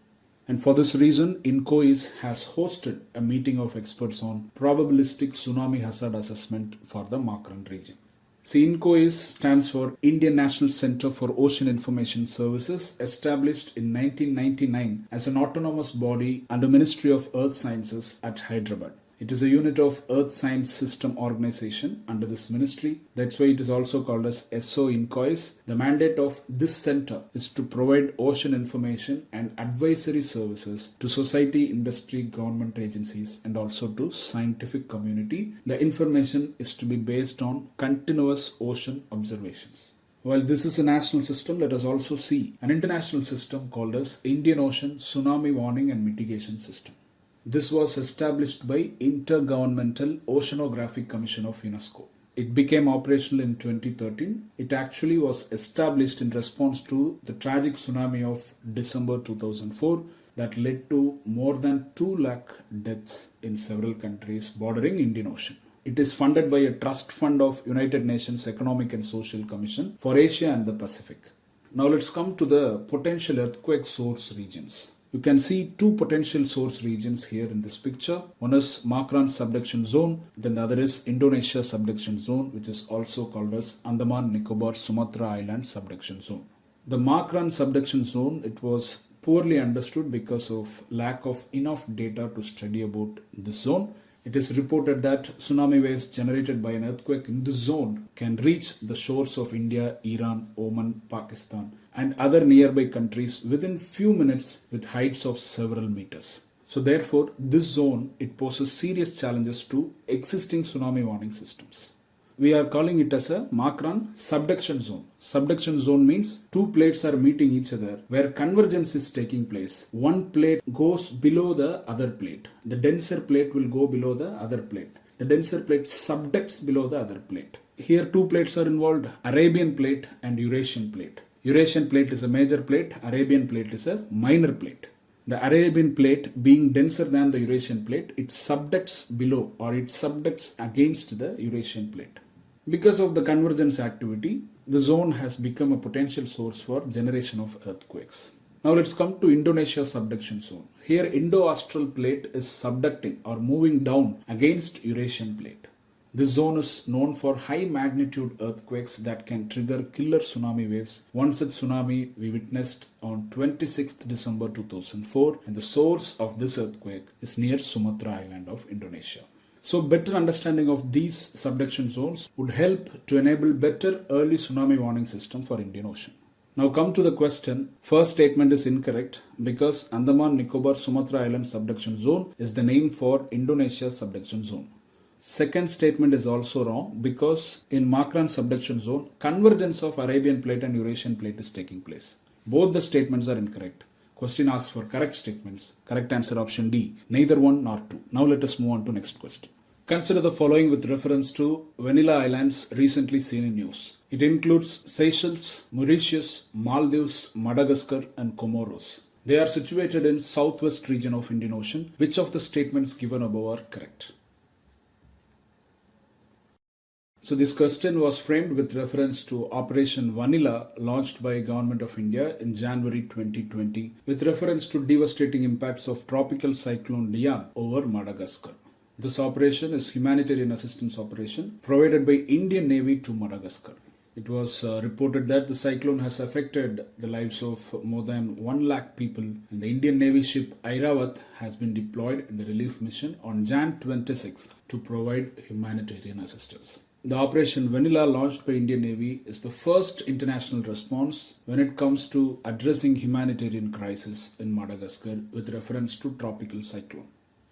And for this reason, INCOIS has hosted a meeting of experts on probabilistic tsunami hazard assessment for the Makran region. See, INCOIS stands for Indian National Center for Ocean Information Services, established in 1999 as an autonomous body under Ministry of Earth Sciences at Hyderabad. It is a unit of Earth Science System Organization under this ministry. That's why it is also called as SO INCOIS. The mandate of this center is to provide ocean information and advisory services to society, industry, government agencies, and also to scientific community. The information is to be based on continuous ocean observations. While this is a national system, let us also see an international system called as Indian Ocean Tsunami Warning and Mitigation System. This was established by Intergovernmental Oceanographic Commission of UNESCO. It became operational in 2013. It actually was established in response to the tragic tsunami of December 2004 that led to more than 2 lakh deaths in several countries bordering Indian Ocean. It is funded by a trust fund of United Nations Economic and Social Commission for Asia and the Pacific. Now let's come to the potential earthquake source regions. You can see two potential source regions here in this picture. One is Makran subduction zone, then the other is Indonesia subduction zone, which is also called as Andaman Nicobar Sumatra Island subduction zone. The Makran subduction zone, it was poorly understood because of lack of enough data to study about this zone. It is reported that tsunami waves generated by an earthquake in this zone can reach the shores of India, Iran, Oman, Pakistan, and other nearby countries within few minutes with heights of several meters. So therefore, this zone, it poses serious challenges to existing tsunami warning systems. We are calling it as a Makran subduction zone. Subduction zone means two plates are meeting each other where convergence is taking place. One plate goes below the other plate. The denser plate will go below the other plate. The denser plate subducts below the other plate. Here two plates are involved, Arabian plate and Eurasian plate. Eurasian plate is a major plate, Arabian plate is a minor plate. The Arabian plate being denser than the Eurasian plate, it subducts below or it subducts against the Eurasian plate. Because of the convergence activity, the zone has become a potential source for generation of earthquakes. Now let's come to Indonesia subduction zone. Here Indo-Austral plate is subducting or moving down against Eurasian plate. This zone is known for high magnitude earthquakes that can trigger killer tsunami waves. One such tsunami we witnessed on 26th December 2004, and the source of this earthquake is near Sumatra Island of Indonesia. So better understanding of these subduction zones would help to enable better early tsunami warning system for Indian Ocean. Now come to the question. First statement is incorrect because Andaman Nicobar Sumatra Island subduction zone is the name for Indonesia subduction zone. Second statement is also wrong because in Makran subduction zone, convergence of Arabian plate and Eurasian plate is taking place. Both the statements are incorrect. Question asks for correct statements. Correct answer option D, neither one nor two. Now let us move on to next question. Consider the following with reference to Vanilla Islands recently seen in news. It includes Seychelles, Mauritius, Maldives, Madagascar and Comoros. They are situated in southwest region of Indian Ocean. Which of the statements given above are correct? So this question was framed with reference to Operation Vanilla launched by Government of India in January 2020 with reference to devastating impacts of tropical cyclone Dian over Madagascar. This operation is humanitarian assistance operation provided by Indian Navy to Madagascar. It was reported that the cyclone has affected the lives of more than 1 lakh people, and the Indian Navy ship Airavat has been deployed in the relief mission on Jan 26 to provide humanitarian assistance. The Operation Vanilla launched by Indian Navy is the first international response when it comes to addressing humanitarian crisis in Madagascar with reference to tropical cyclone.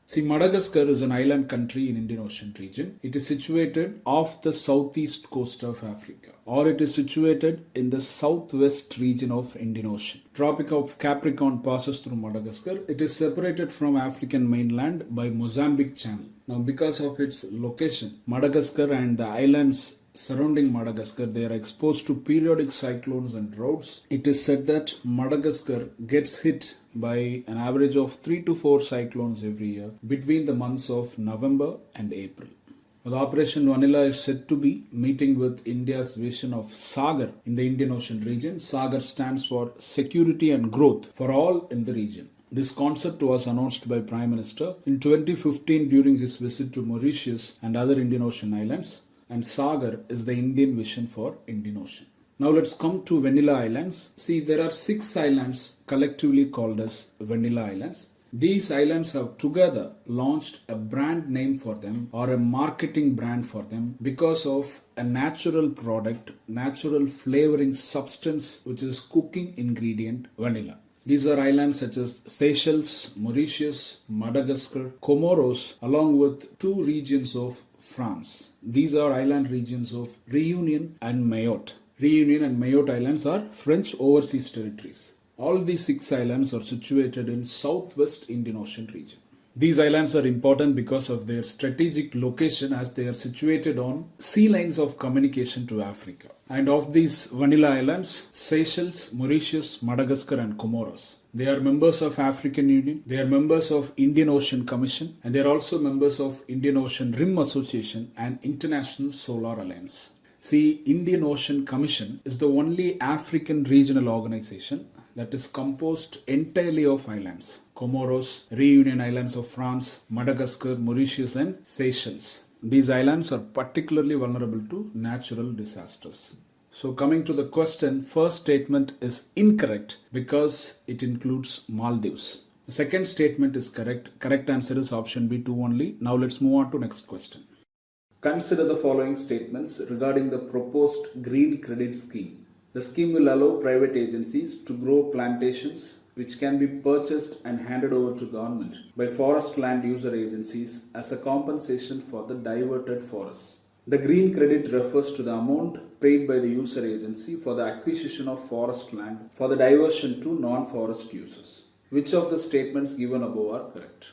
See, Madagascar is an island country in Indian Ocean region. It is situated off the southeast coast of Africa, or it is situated in the southwest region of Indian Ocean. Tropic of Capricorn passes through Madagascar. It is separated from African mainland by Mozambique Channel. Now, because of its location, Madagascar and the islands surrounding Madagascar, they are exposed to periodic cyclones and droughts. It is said that Madagascar gets hit by an average of 3 to 4 cyclones every year between the months of November and April. The Operation Vanilla is said to be meeting with India's vision of Sagar in the Indian Ocean region. Sagar stands for security and growth for all in the region. This concept was announced by Prime Minister in 2015 during his visit to Mauritius and other Indian Ocean islands, and Sagar is the Indian vision for Indian Ocean. Now let's come to Vanilla Islands. See, there are 6 islands collectively called as Vanilla Islands. These islands have together launched a brand name for them or a marketing brand for them because of a natural product, natural flavoring substance which is cooking ingredient vanilla. These are islands such as Seychelles, Mauritius, Madagascar, Comoros, along with 2 regions of France. These are island regions of Réunion and Mayotte. Réunion and Mayotte Islands are French overseas territories. All these 6 islands are situated in southwest Indian Ocean region. These islands are important because of their strategic location as they are situated on sea lines of communication to Africa. And of these Vanilla Islands, Seychelles, Mauritius, Madagascar and Comoros, they are members of African Union, they are members of Indian Ocean Commission, and they are also members of Indian Ocean Rim Association and International Solar Alliance. See, Indian Ocean Commission is the only African regional organization that is composed entirely of islands. Comoros, Réunion Islands of France, Madagascar, Mauritius and Seychelles. These islands are particularly vulnerable to natural disasters. So coming to the question, first statement is incorrect because it includes Maldives. The second statement is correct. Correct answer is option B, 2 only. Now let's move on to next question. Consider the following statements regarding the proposed Green Credit Scheme. The scheme will allow private agencies to grow plantations which can be purchased and handed over to government by forest land user agencies as a compensation for the diverted forests. The green credit refers to the amount paid by the user agency for the acquisition of forest land for the diversion to non-forest users. Which of the statements given above are correct?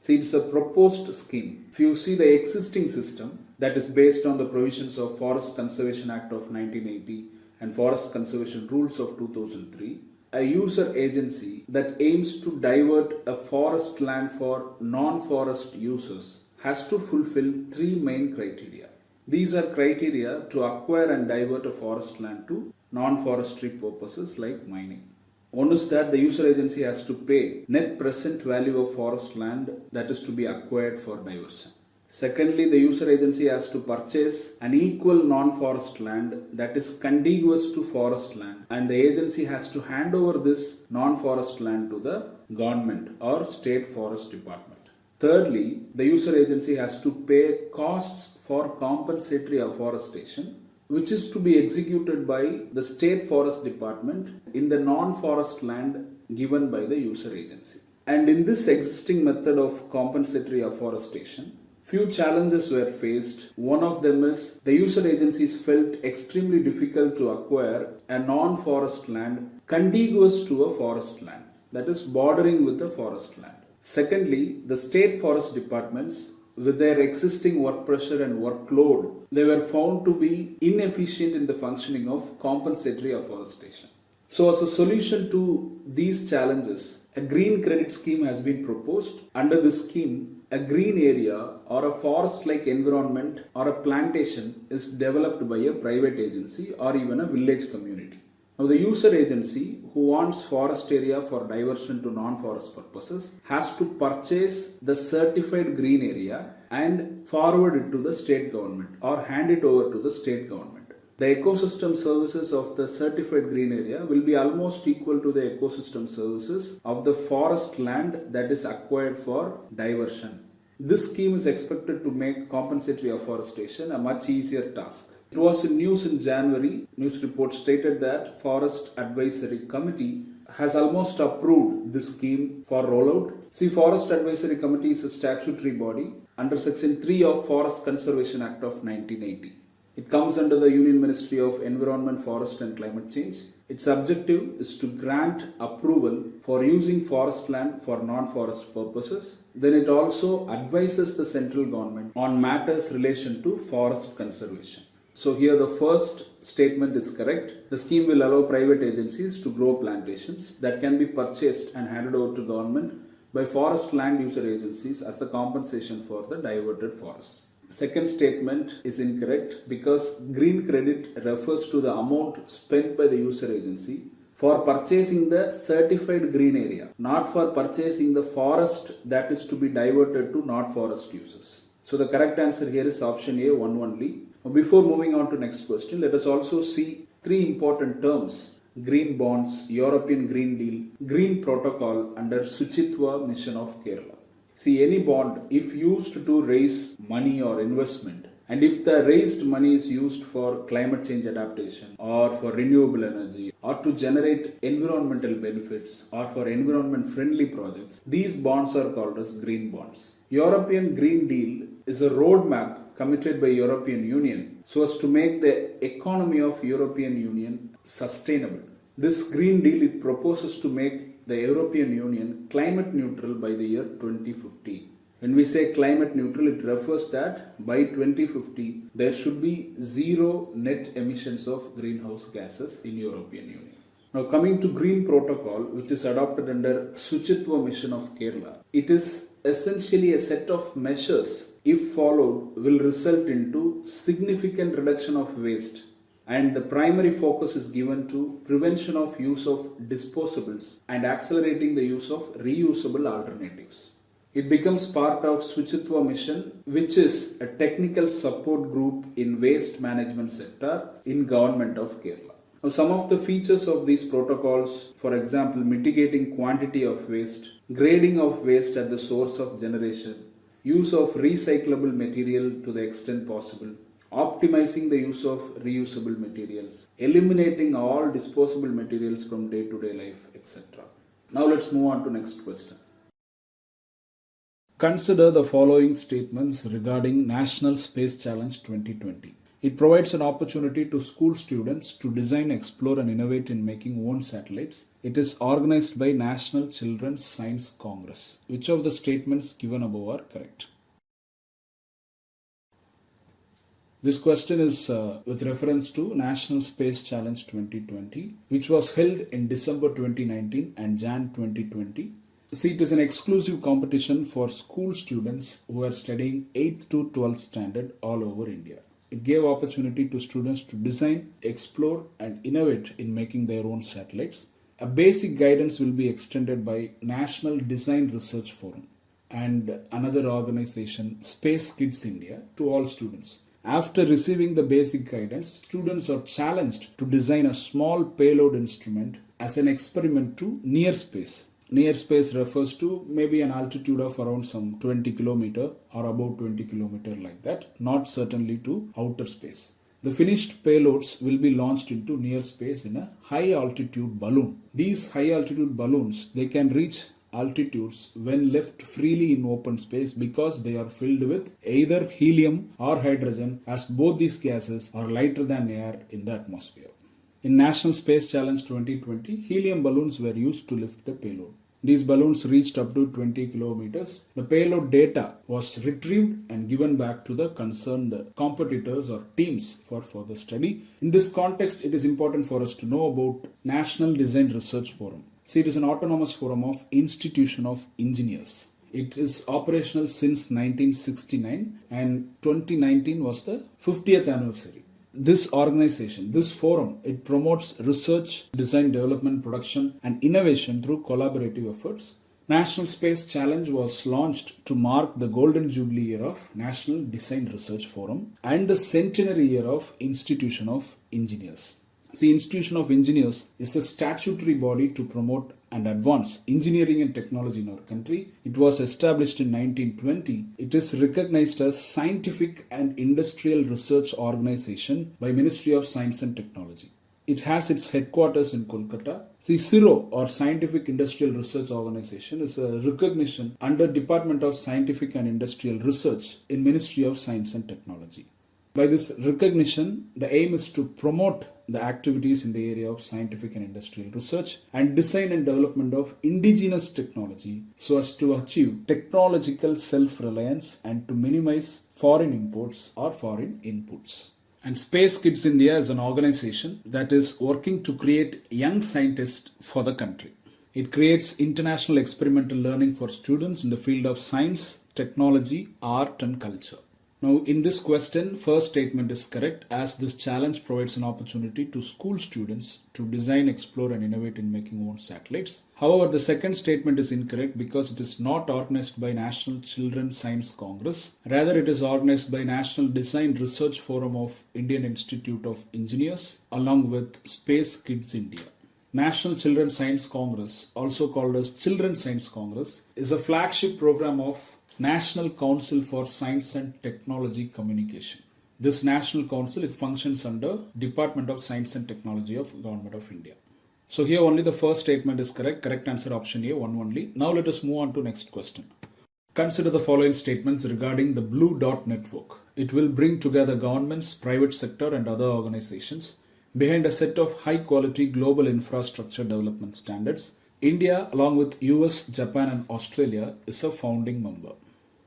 See, it's a proposed scheme. If you see the existing system that is based on the provisions of Forest Conservation Act of 1980 and Forest Conservation Rules of 2003, a user agency that aims to divert a forest land for non-forest users has to fulfill 3 main criteria. These are criteria to acquire and divert a forest land to non-forestry purposes like mining. One is that the user agency has to pay net present value of forest land that is to be acquired for diversion. Secondly, the user agency has to purchase an equal non-forest land that is contiguous to forest land, and the agency has to hand over this non-forest land to the government or state forest department. Thirdly, the user agency has to pay costs for compensatory afforestation, which is to be executed by the state forest department in the non-forest land given by the user agency. And in this existing method of compensatory afforestation, few challenges were faced. One of them is the user agencies felt extremely difficult to acquire a non-forest land contiguous to a forest land, that is bordering with the forest land. Secondly, the state forest departments, with their existing work pressure and workload, they were found to be inefficient in the functioning of compensatory afforestation. So as a solution to these challenges, a green credit scheme has been proposed. Under this scheme, a green area or a forest-like environment or a plantation is developed by a private agency or even a village community. Now the user agency who wants forest area for diversion to non-forest purposes has to purchase the certified green area and forward it to the state government or hand it over to the state government. The ecosystem services of the certified green area will be almost equal to the ecosystem services of the forest land that is acquired for diversion. This scheme is expected to make compensatory afforestation a much easier task. It was in news in January. News report stated that Forest Advisory Committee has almost approved this scheme for rollout. See, Forest Advisory Committee is a statutory body under Section 3 of Forest Conservation Act of 1980. It comes under the Union Ministry of Environment, Forest and Climate Change. Its objective is to grant approval for using forest land for non-forest purposes. Then it also advises the central government on matters relation to forest conservation. So here the first statement is correct. The scheme will allow private agencies to grow plantations that can be purchased and handed over to government by forest land user agencies as a compensation for the diverted forests. Second statement is incorrect because green credit refers to the amount spent by the user agency for purchasing the certified green area, not for purchasing the forest that is to be diverted to not forest users. So the correct answer here is option A, one only. Before moving on to next question, let us also see three important terms: green bonds, European Green Deal, Green Protocol under Suchitwa Mission of Kerala. See, any bond, if used to raise money or investment, and if the raised money is used for climate change adaptation or for renewable energy or to generate environmental benefits or for environment friendly projects, these bonds are called as green bonds. European Green Deal is a roadmap committed by European Union so as to make the economy of European Union sustainable. This Green Deal, it proposes to make the European Union climate neutral by the year 2050. When we say climate neutral, it refers that by 2050 there should be zero net emissions of greenhouse gases in European Union. Now coming to Green Protocol, which is adopted under Suchitwa Mission of Kerala, it is essentially a set of measures, if followed, will result into significant reduction of waste, and the primary focus is given to prevention of use of disposables and accelerating the use of reusable alternatives. It becomes part of Suchitwa Mission, which is a technical support group in waste management sector in Government of Kerala. Now, some of the features of these protocols, for example, mitigating quantity of waste, grading of waste at the source of generation, use of recyclable material to the extent possible, optimizing the use of reusable materials, eliminating all disposable materials from day-to-day life, etc. Now let's move on to next question. Consider the following statements regarding National Space Challenge 2020. It provides an opportunity to school students to design, explore and innovate in making own satellites. It is organized by National Children's Science Congress. Which of the statements given above are correct? This question is with reference to National Space Challenge 2020, which was held in December 2019 and Jan 2020. See, it is an exclusive competition for school students who are studying 8th to 12th standard all over India. It gave opportunity to students to design, explore and innovate in making their own satellites. A basic guidance will be extended by National Design Research Forum and another organization, Space Kids India, to all students. After receiving the basic guidance, students are challenged to design a small payload instrument as an experiment to near space. Near space refers to maybe an altitude of around some 20 km or about 20 km like that, not certainly to outer space. The finished payloads will be launched into near space in a high altitude balloon. These high altitude balloons, they can reach altitudes when left freely in open space because they are filled with either helium or hydrogen, as both these gases are lighter than air in the atmosphere. In National Space Challenge 2020, helium balloons were used to lift the payload. These balloons reached up to 20 kilometers. The payload data was retrieved and given back to the concerned competitors or teams for further study. In this context, it is important for us to know about National Design Research Forum. See, it is an autonomous forum of Institution of Engineers. It is operational since 1969 and 2019 was the 50th anniversary. This organization, this forum, it promotes research, design, development, production and innovation through collaborative efforts. National Space Challenge was launched to mark the Golden Jubilee year of National Design Research Forum and the centenary year of Institution of Engineers. The Institution of Engineers is a statutory body to promote and advance engineering and technology in our country. It was established in 1920. It is recognized as Scientific and Industrial Research Organization by Ministry of Science and Technology. It has its headquarters in Kolkata. The CIRO or Scientific Industrial Research Organization is a recognition under Department of Scientific and Industrial Research in Ministry of Science and Technology. By this recognition, the aim is to promote the activities in the area of scientific and industrial research and design and development of indigenous technology so as to achieve technological self-reliance and to minimize foreign imports or foreign inputs. And Space Kids India is an organization that is working to create young scientists for the country. It creates international experimental learning for students in the field of science, technology, art and culture. Now, in this question, first statement is correct as this challenge provides an opportunity to school students to design, explore and innovate in making own satellites. However, the second statement is incorrect because it is not organized by National Children's Science Congress. Rather, it is organized by National Design Research Forum of Indian Institute of Engineers along with Space Kids India. National Children's Science Congress, also called as Children's Science Congress, is a flagship program of National Council for Science and Technology Communication. This National Council, it functions under Department of Science and Technology of Government of India. So here only the first statement is correct. Correct answer option A, one only. Now let us move on to next question. Consider the following statements regarding the Blue Dot Network. It will bring together governments, private sector and other organizations behind a set of high quality global infrastructure development standards. India, along with US, Japan and Australia, is a founding member.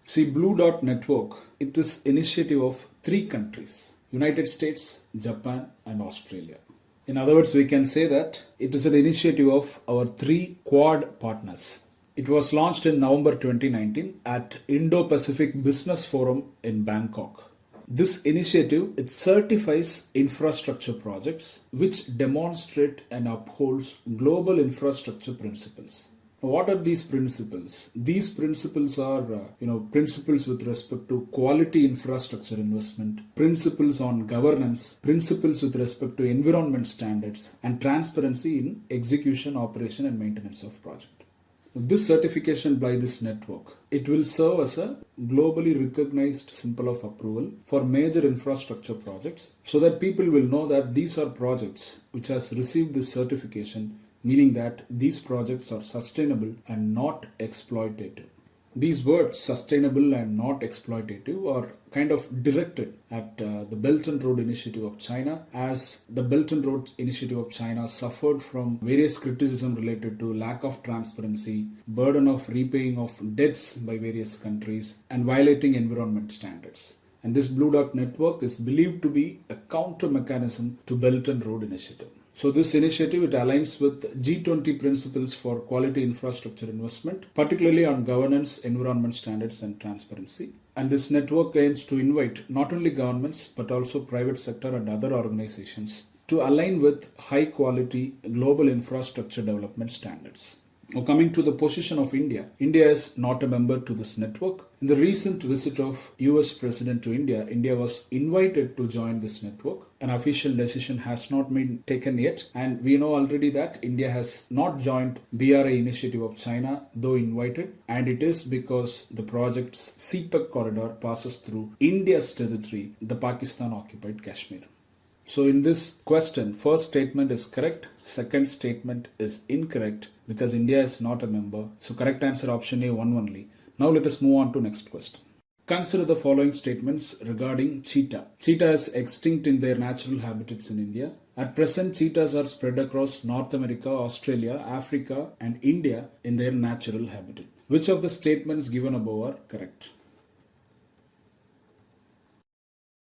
See, Blue Dot Network, it is initiative of 3 countries, United States, Japan and Australia. In other words, we can say that it is an initiative of our 3 Quad partners. It was launched in November 2019 at Indo-Pacific Business Forum in Bangkok. This initiative, it certifies infrastructure projects which demonstrate and upholds global infrastructure principles. What are these principles? These principles are, principles with respect to quality infrastructure investment, principles on governance, principles with respect to environment standards, and transparency in execution, operation, and maintenance of project. This certification by this network, it will serve as a globally recognized symbol of approval for major infrastructure projects so that people will know that these are projects which has received this certification, meaning that these projects are sustainable and not exploitative. These words, sustainable and not exploitative, are kind of directed at the Belt and Road Initiative of China, as the Belt and Road Initiative of China suffered from various criticism related to lack of transparency, burden of repaying of debts by various countries, and violating environment standards. And this Blue Dot Network is believed to be a counter mechanism to Belt and Road Initiative. So this initiative, it aligns with G20 principles for quality infrastructure investment, particularly on governance, environment standards and transparency. And this network aims to invite not only governments but also private sector and other organizations to align with high quality global infrastructure development standards. Now coming to the position of India. India is not a member to this network. In the recent visit of US President to India, India was invited to join this network. An official decision has not been taken yet, and we know already that India has not joined BRI initiative of China, though invited, and it is because the project's CPEC corridor passes through India's territory, the Pakistan occupied Kashmir. So in this question, first statement is correct, second statement is incorrect because India is not a member. So correct answer option A, one only. Now let us move on to next question. Consider the following statements regarding cheetah. Cheetah is extinct in their natural habitats in India. At present, cheetahs are spread across North America, Australia, Africa and India in their natural habitat. Which of the statements given above are correct?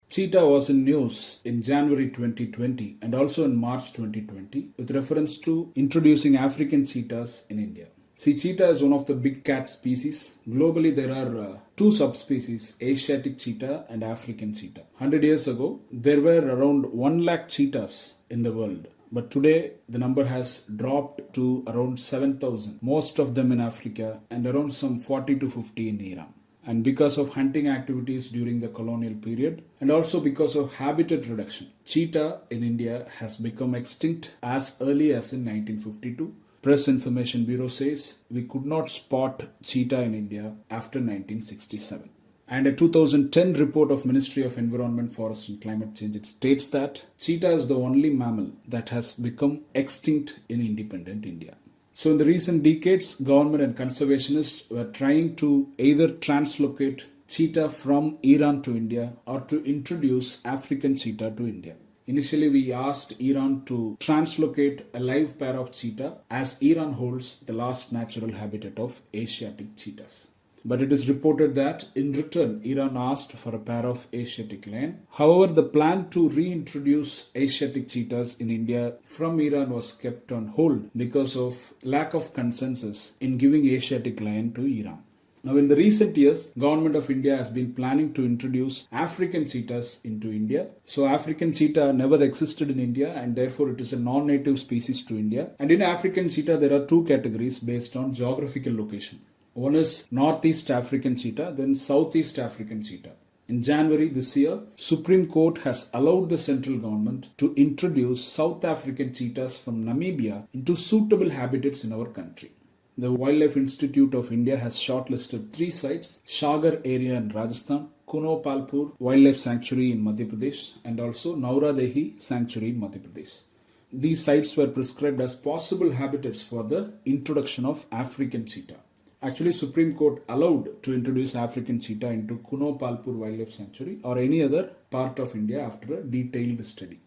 Cheetah was in news in January 2020 and also in March 2020 with reference to introducing African cheetahs in India. See, cheetah is one of the big cat species. Globally, there are 2 subspecies, Asiatic cheetah and African cheetah. 100 years ago, there were around 1 lakh cheetahs in the world. But today, the number has dropped to around 7,000, most of them in Africa and around some 40 to 50 in Iran. And because of hunting activities during the colonial period and also because of habitat reduction, cheetah in India has become extinct as early as in 1952. Press Information Bureau says we could not spot cheetah in India after 1967. And a 2010 report of Ministry of Environment, Forest and Climate Change, it states that cheetah is the only mammal that has become extinct in independent India. So in the recent decades, government and conservationists were trying to either translocate cheetah from Iran to India or to introduce African cheetah to India. Initially, we asked Iran to translocate a live pair of cheetah as Iran holds the last natural habitat of Asiatic cheetahs. But it is reported that in return, Iran asked for a pair of Asiatic lion. However, the plan to reintroduce Asiatic cheetahs in India from Iran was kept on hold because of lack of consensus in giving Asiatic lion to Iran. Now, in the recent years, Government of India has been planning to introduce African cheetahs into India. So, African cheetah never existed in India and therefore it is a non-native species to India. And in African cheetah, there are two categories based on geographical location. One is Northeast African cheetah, then Southeast African cheetah. In January this year, Supreme Court has allowed the central government to introduce South African cheetahs from Namibia into suitable habitats in our country. The Wildlife Institute of India has shortlisted 3 sites: Shagar area in Rajasthan, Kuno Palpur Wildlife Sanctuary in Madhya Pradesh, and also Nauradehi Sanctuary in Madhya Pradesh. These sites were prescribed as possible habitats for the introduction of African cheetah. Actually, Supreme Court allowed to introduce African cheetah into Kuno Palpur Wildlife Sanctuary or any other part of India after a detailed study.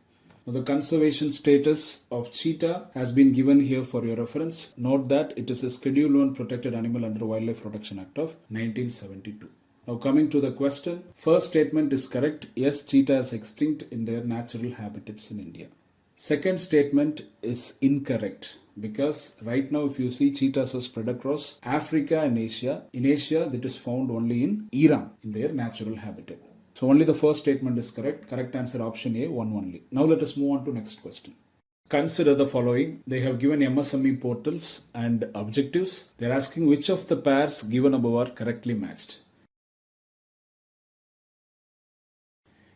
Now, the conservation status of cheetah has been given here for your reference. Note that it is a Schedule 1 protected animal under Wildlife Protection Act of 1972. Now, coming to the question, first statement is correct. Yes, cheetah is extinct in their natural habitats in India. Second statement is incorrect because right now if you see, cheetahs are spread across Africa and Asia. In Asia, that is found only in Iran in their natural habitat. So only the first statement is correct. Correct answer option A, 1 only. Now let us move on to next question. Consider the following. They have given MSME portals and objectives. They are asking which of the pairs given above are correctly matched.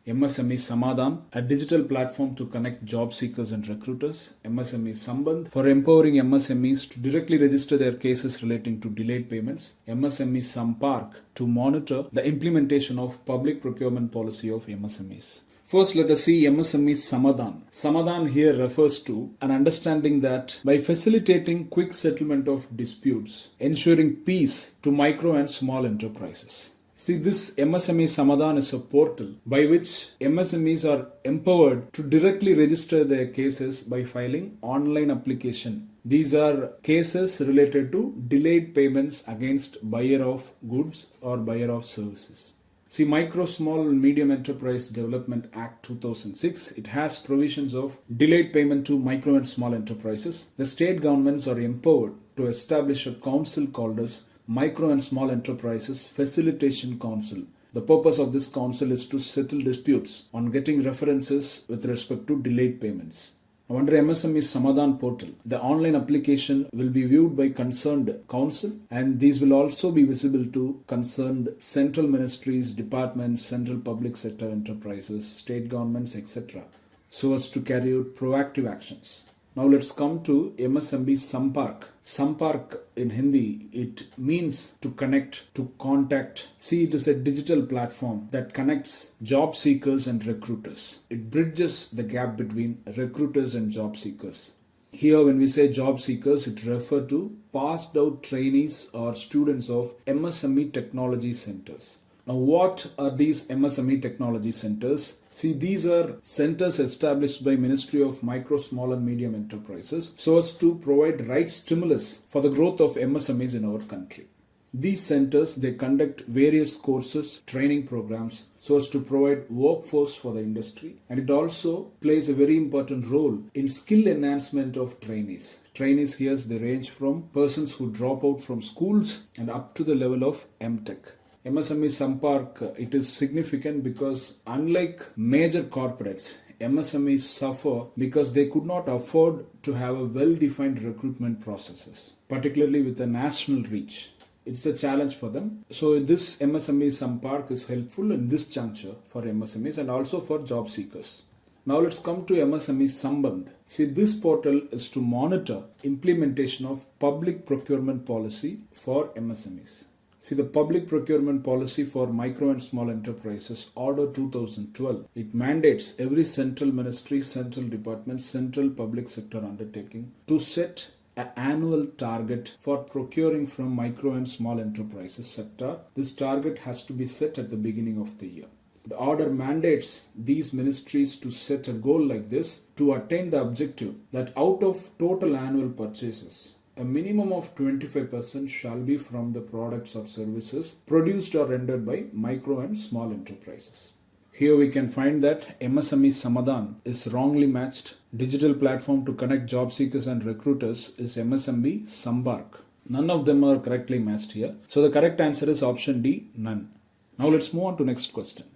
MSME Samadhan, a digital platform to connect job seekers and recruiters. MSME Sambandh, for empowering MSMEs to directly register their cases relating to delayed payments. MSME Sampark, to monitor the implementation of public procurement policy of MSMEs. First, let us see MSME Samadhan. Samadhan here refers to an understanding that by facilitating quick settlement of disputes, ensuring peace to micro and small enterprises. See, this MSME Samadhan is a portal by which MSMEs are empowered to directly register their cases by filing online application. These are cases related to delayed payments against buyer of goods or buyer of services. See, Micro, Small and Medium Enterprise Development Act 2006, it has provisions of delayed payment to micro and small enterprises. The state governments are empowered to establish a council called as Micro and Small Enterprises Facilitation Council. The purpose of this council is to settle disputes on getting references with respect to delayed payments. Now, under MSME Samadhan portal, the online application will be viewed by concerned council, and these will also be visible to concerned central ministries, departments, central public sector enterprises, state governments, etc., so as to carry out proactive actions. Now let's come to MSME Sampark. Sampark in Hindi, it means to connect, to contact. See, it is a digital platform that connects job seekers and recruiters. It bridges the gap between recruiters and job seekers. Here when we say job seekers, it refers to passed out trainees or students of MSME technology centers. Now, what are these MSME technology centers? See, these are centers established by Ministry of Micro, Small and Medium Enterprises so as to provide right stimulus for the growth of MSMEs in our country. These centers, they conduct various courses, training programs so as to provide workforce for the industry, and it also plays a very important role in skill enhancement of trainees. Trainees here, they range from persons who drop out from schools and up to the level of MTech. MSME Sampark, it is significant because unlike major corporates, MSMEs suffer because they could not afford to have a well-defined recruitment processes, particularly with a national reach. It's a challenge for them. So this MSME Sampark is helpful in this juncture for MSMEs and also for job seekers. Now let's come to MSME Sambandh. See, this portal is to monitor implementation of public procurement policy for MSMEs. See, the Public Procurement Policy for Micro and Small Enterprises, Order 2012, it mandates every central ministry, central department, central public sector undertaking to set an annual target for procuring from micro and small enterprises sector. This target has to be set at the beginning of the year. The order mandates these ministries to set a goal like this to attain the objective that out of total annual purchases, a minimum of 25% shall be from the products or services produced or rendered by micro and small enterprises. Here we can find that MSME Samadhan is wrongly matched. Digital platform to connect job seekers and recruiters is MSME Sambark. None of them are correctly matched here. So the correct answer is option D, none. Now let's move on to next question.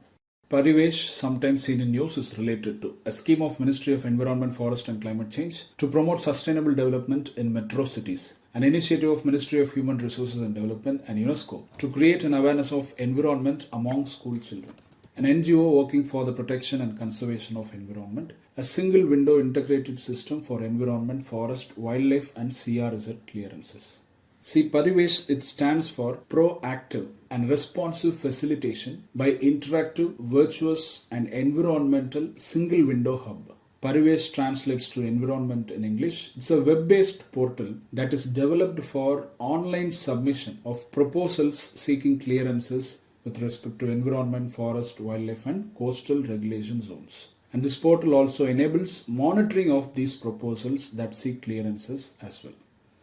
Parivesh, sometimes seen in news, is related to a scheme of Ministry of Environment, Forest and Climate Change to promote sustainable development in metro cities, an initiative of Ministry of Human Resources and Development and UNESCO to create an awareness of environment among school children, an NGO working for the protection and conservation of environment, a single window integrated system for environment, forest, wildlife and CRZ clearances. See, Parivesh, it stands for proactive and responsive facilitation by interactive, virtuous and environmental single window hub. Parivesh translates to environment in English. It's a web-based portal that is developed for online submission of proposals seeking clearances with respect to environment, forest, wildlife and coastal regulation zones. And this portal also enables monitoring of these proposals that seek clearances as well.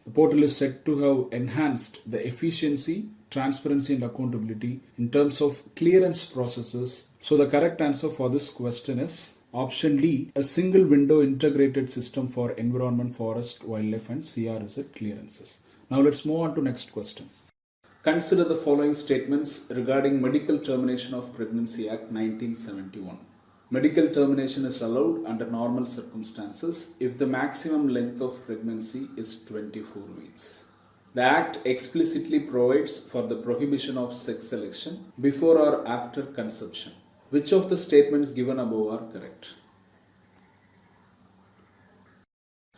The portal is said to have enhanced the efficiency, transparency and accountability in terms of clearance processes. So the correct answer for this question is option D, a single window integrated system for environment, forest, wildlife and CRZ clearances. Now let's move on to next question. Consider the following statements regarding Medical Termination of Pregnancy Act 1971. Medical termination is allowed under normal circumstances if the maximum length of pregnancy is 24 weeks. The Act explicitly provides for the prohibition of sex selection before or after conception. Which of the statements given above are correct?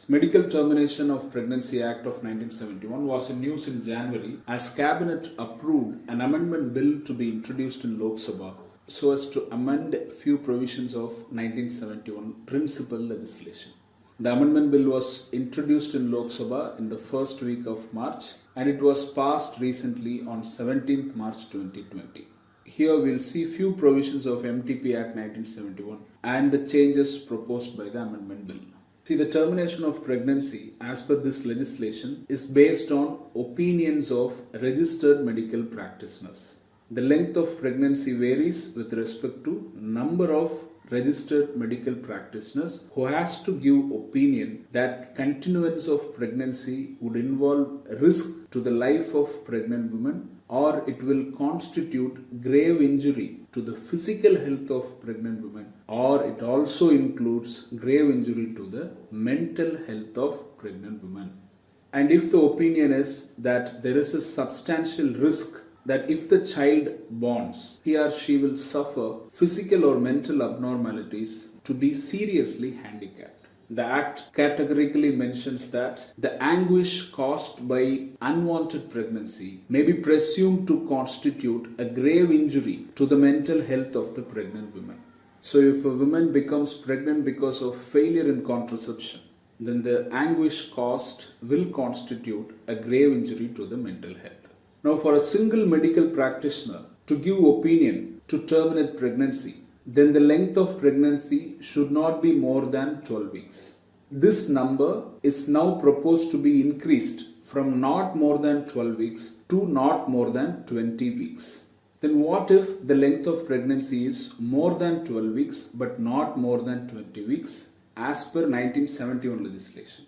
Medical Termination of Pregnancy Act of 1971 was in news in January as Cabinet approved an amendment bill to be introduced in Lok Sabha so as to amend few provisions of 1971 principal legislation. The amendment bill was introduced in Lok Sabha in the first week of March and it was passed recently on 17th March 2020. Here we'll see few provisions of MTP Act 1971 and the changes proposed by the amendment bill. See, the termination of pregnancy as per this legislation is based on opinions of registered medical practitioners. The length of pregnancy varies with respect to number of registered medical practitioners who has to give opinion that continuance of pregnancy would involve risk to the life of pregnant women or it will constitute grave injury to the physical health of pregnant women or it also includes grave injury to the mental health of pregnant women. And if the opinion is that there is a substantial risk that if the child borns, he or she will suffer physical or mental abnormalities to be seriously handicapped. The Act categorically mentions that the anguish caused by unwanted pregnancy may be presumed to constitute a grave injury to the mental health of the pregnant woman. So if a woman becomes pregnant because of failure in contraception, then the anguish caused will constitute a grave injury to the mental health. Now, for a single medical practitioner to give opinion to terminate pregnancy, then the length of pregnancy should not be more than 12 weeks. This number is now proposed to be increased from not more than 12 weeks to not more than 20 weeks. Then what if the length of pregnancy is more than 12 weeks but not more than 20 weeks as per 1971 legislation?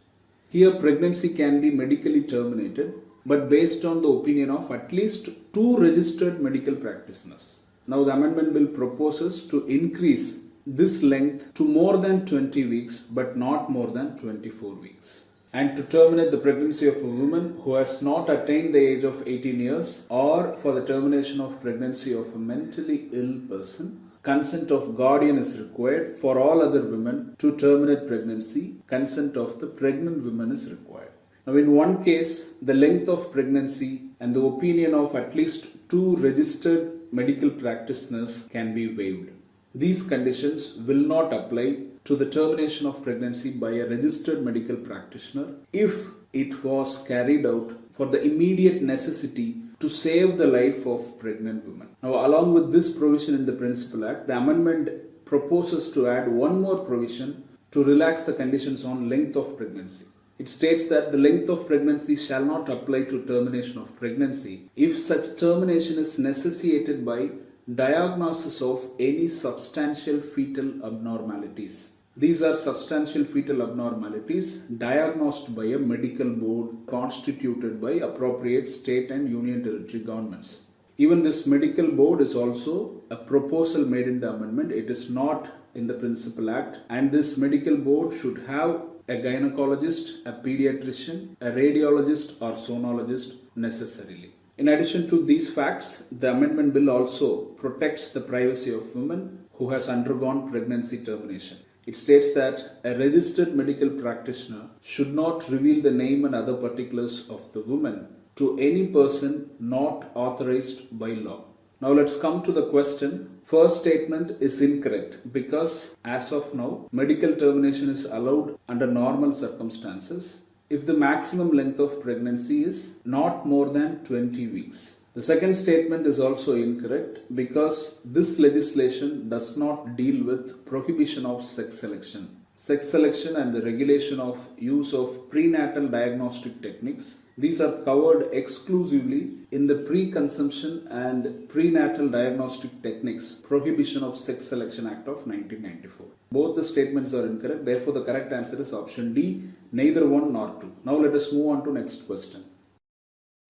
Here pregnancy can be medically terminated but based on the opinion of at least 2 registered medical practitioners. Now the amendment bill proposes to increase this length to more than 20 weeks but not more than 24 weeks. And to terminate the pregnancy of a woman who has not attained the age of 18 years or for the termination of pregnancy of a mentally ill person, consent of guardian is required. For all other women to terminate pregnancy, consent of the pregnant woman is required. Now in one case, the length of pregnancy and the opinion of at least 2 registered medical practitioners can be waived. These conditions will not apply to the termination of pregnancy by a registered medical practitioner if it was carried out for the immediate necessity to save the life of pregnant women. Now, along with this provision in the Principal Act, the amendment proposes to add one more provision to relax the conditions on length of pregnancy. It states that the length of pregnancy shall not apply to termination of pregnancy if such termination is necessitated by diagnosis of any substantial fetal abnormalities. These are substantial fetal abnormalities diagnosed by a medical board constituted by appropriate state and union territory governments. Even this medical board is also a proposal made in the amendment. It is not in the Principal Act, and this medical board should have a gynecologist, a pediatrician, a radiologist or sonologist necessarily. In addition to these facts, the amendment bill also protects the privacy of women who has undergone pregnancy termination. It states that a registered medical practitioner should not reveal the name and other particulars of the woman to any person not authorized by law. Now let's come to the question. First statement is incorrect because as of now, medical termination is allowed under normal circumstances if the maximum length of pregnancy is not more than 20 weeks. The second statement is also incorrect because this legislation does not deal with prohibition of sex selection. Sex selection and the regulation of use of prenatal diagnostic techniques, these are covered exclusively in the Pre-Conception and Prenatal Diagnostic Techniques Prohibition of Sex Selection Act of 1994. Both the statements are incorrect. Therefore, the correct answer is option D, neither one nor two. Now let us move on to next question.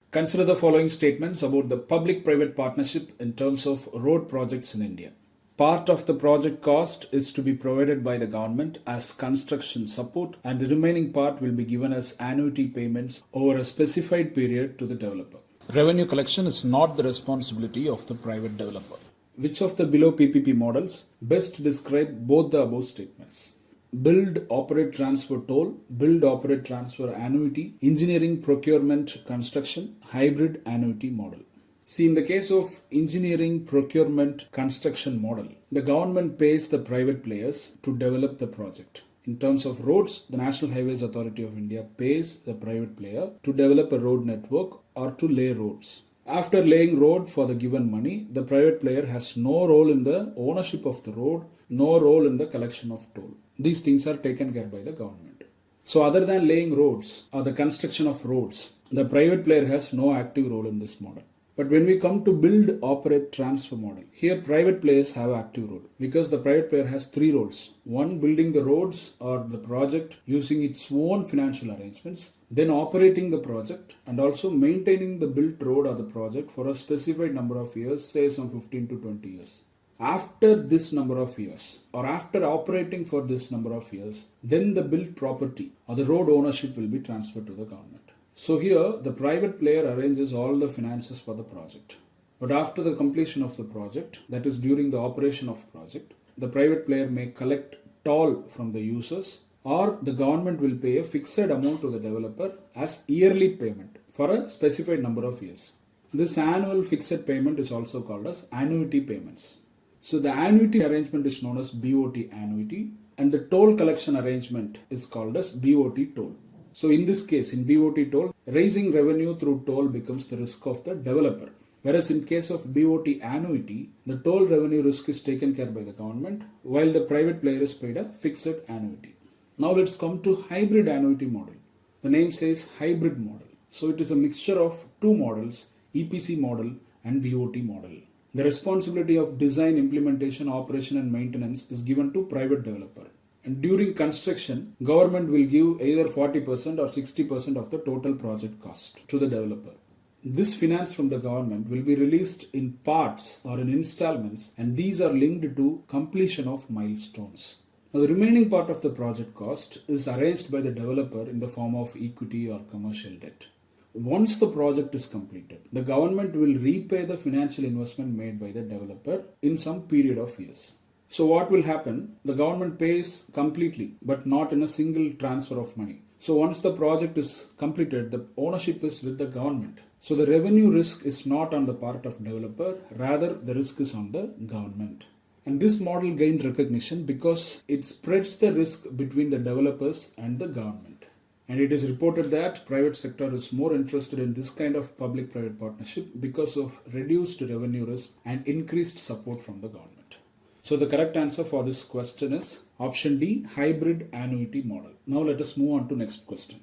Consider the following statements about the public-private partnership in terms of road projects in India. Part of the project cost is to be provided by the government as construction support, and the remaining part will be given as annuity payments over a specified period to the developer. Revenue collection is not the responsibility of the private developer. Which of the below PPP models best describe both the above statements? Build, operate, transfer toll, build, operate, transfer annuity, engineering, procurement, construction, hybrid annuity model. See, in the case of engineering, procurement, construction model, the government pays the private players to develop the project. In terms of roads, the National Highways Authority of India pays the private player to develop a road network or to lay roads. After laying road for the given money, the private player has no role in the ownership of the road, no role in the collection of toll. These things are taken care by the government. So other than laying roads or the construction of roads, the private player has no active role in this model. But when we come to build, operate, transfer model, here private players have active role because the private player has three roles. One, building the roads or the project using its own financial arrangements, then operating the project and also maintaining the built road or the project for a specified number of years, say some 15 to 20 years. After this number of years or after operating for this number of years, then the built property or the road ownership will be transferred to the government. So here the private player arranges all the finances for the project. But after the completion of the project, that is during the operation of project, the private player may collect toll from the users, or the government will pay a fixed amount to the developer as yearly payment for a specified number of years. This annual fixed payment is also called as annuity payments. So the annuity arrangement is known as BOT annuity, and the toll collection arrangement is called as BOT toll. So in this case, in BOT toll, raising revenue through toll becomes the risk of the developer. Whereas in case of BOT annuity, the toll revenue risk is taken care by the government, while the private player is paid a fixed annuity. Now let's come to hybrid annuity model. The name says hybrid model. So it is a mixture of two models, EPC model and BOT model. The responsibility of design, implementation, operation and maintenance is given to private developer. And during construction, government will give either 40% or 60% of the total project cost to the developer. This finance from the government will be released in parts or in installments, and these are linked to completion of milestones. Now, the remaining part of the project cost is arranged by the developer in the form of equity or commercial debt. Once the project is completed, the government will repay the financial investment made by the developer in some period of years. So what will happen? The government pays completely, but not in a single transfer of money. So once the project is completed, the ownership is with the government. So the revenue risk is not on the part of developer, rather the risk is on the government. And this model gained recognition because it spreads the risk between the developers and the government. And it is reported that private sector is more interested in this kind of public-private partnership because of reduced revenue risk and increased support from the government. So the correct answer for this question is option D, hybrid annuity model. Now let us move on to next question.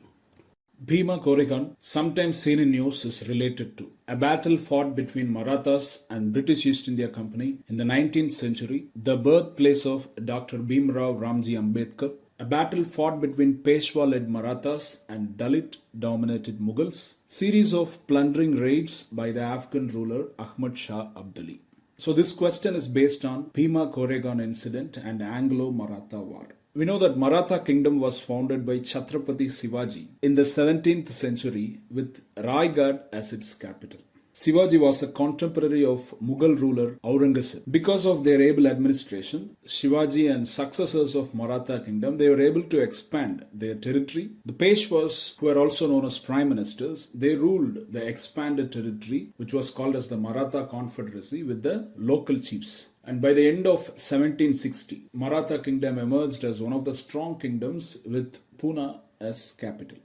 Bhima Koregaon, sometimes seen in news, is related to a battle fought between Marathas and British East India Company in the 19th century, the birthplace of Dr. Bhimrao Ramji Ambedkar, a battle fought between Peshwa-led Marathas and Dalit-dominated Mughals, series of plundering raids by the Afghan ruler Ahmad Shah Abdali. So this question is based on Bhima Koregaon incident and Anglo-Maratha war. We know that Maratha kingdom was founded by Chhatrapati Shivaji in the 17th century with Raigad as its capital. Shivaji was a contemporary of Mughal ruler Aurangzeb. Because of their able administration, Shivaji and successors of Maratha kingdom, they were able to expand their territory. The Peshwas, who are also known as prime ministers, they ruled the expanded territory, which was called as the Maratha Confederacy, with the local chiefs. And by the end of 1760, Maratha kingdom emerged as one of the strong kingdoms with Pune as capital.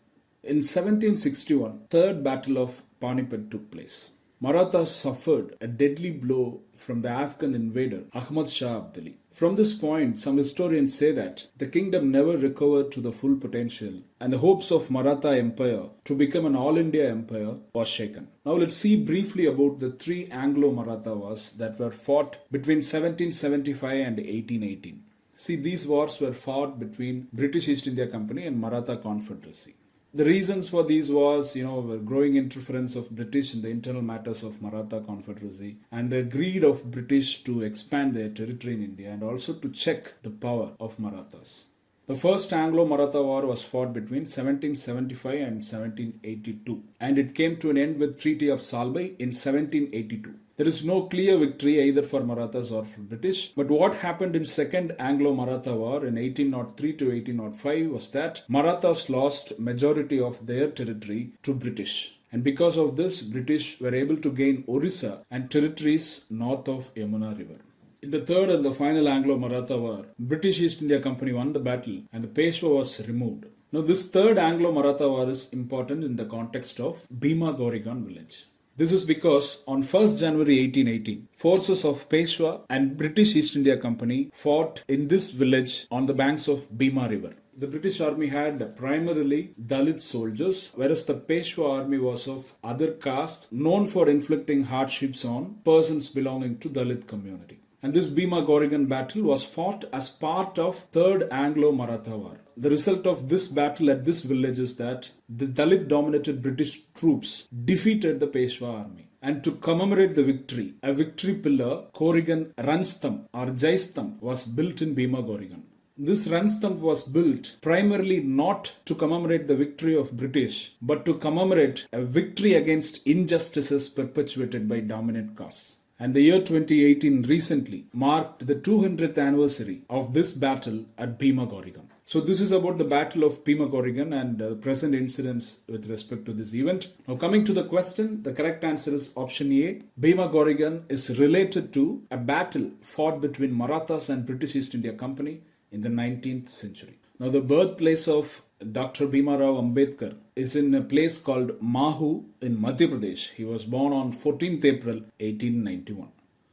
In 1761, Third Battle of Panipat took place. Marathas suffered a deadly blow from the Afghan invader Ahmad Shah Abdali. From this point, some historians say that the kingdom never recovered to the full potential and the hopes of Maratha Empire to become an all-India empire was shaken. Now let's see briefly about the three Anglo-Maratha wars that were fought between 1775 and 1818. See, these wars were fought between British East India Company and Maratha Confederacy. The reasons for these wars, were growing interference of British in the internal matters of Maratha Confederacy and the greed of British to expand their territory in India and also to check the power of Marathas. The first Anglo-Maratha war was fought between 1775 and 1782 and it came to an end with Treaty of Salbai in 1782. There is no clear victory either for Marathas or for British. But what happened in Second Anglo-Maratha War in 1803 to 1805 was that Marathas lost majority of their territory to British. And because of this, British were able to gain Orissa and territories north of Yamuna River. In the third and the final Anglo-Maratha War, British East India Company won the battle and the Peshwa was removed. Now this third Anglo-Maratha War is important in the context of Bhima Koregaon village. This is because on 1st January 1818, forces of Peshwa and British East India Company fought in this village on the banks of Bhima River. The British army had primarily Dalit soldiers, whereas the Peshwa army was of other castes known for inflicting hardships on persons belonging to Dalit community. And this Bhima Koregaon battle was fought as part of Third Anglo-Maratha War. The result of this battle at this village is that the Dalit-dominated British troops defeated the Peshwa army. And to commemorate the victory, a victory pillar, Koregaon Ranstham or Jaistham, was built in Bhima Koregaon. This Ranstham was built primarily not to commemorate the victory of British, but to commemorate a victory against injustices perpetuated by dominant castes. And the year 2018 recently marked the 200th anniversary of this battle at Bhima Koregaon. So this is about the Battle of Bhima Koregaon and present incidents with respect to this event. Now coming to the question, the correct answer is option A. Bhima Koregaon is related to a battle fought between Marathas and British East India Company in the 19th century. Now the birthplace of Dr. Bhimrao Ambedkar is in a place called Mahu in Madhya Pradesh. He was born on 14th April 1891.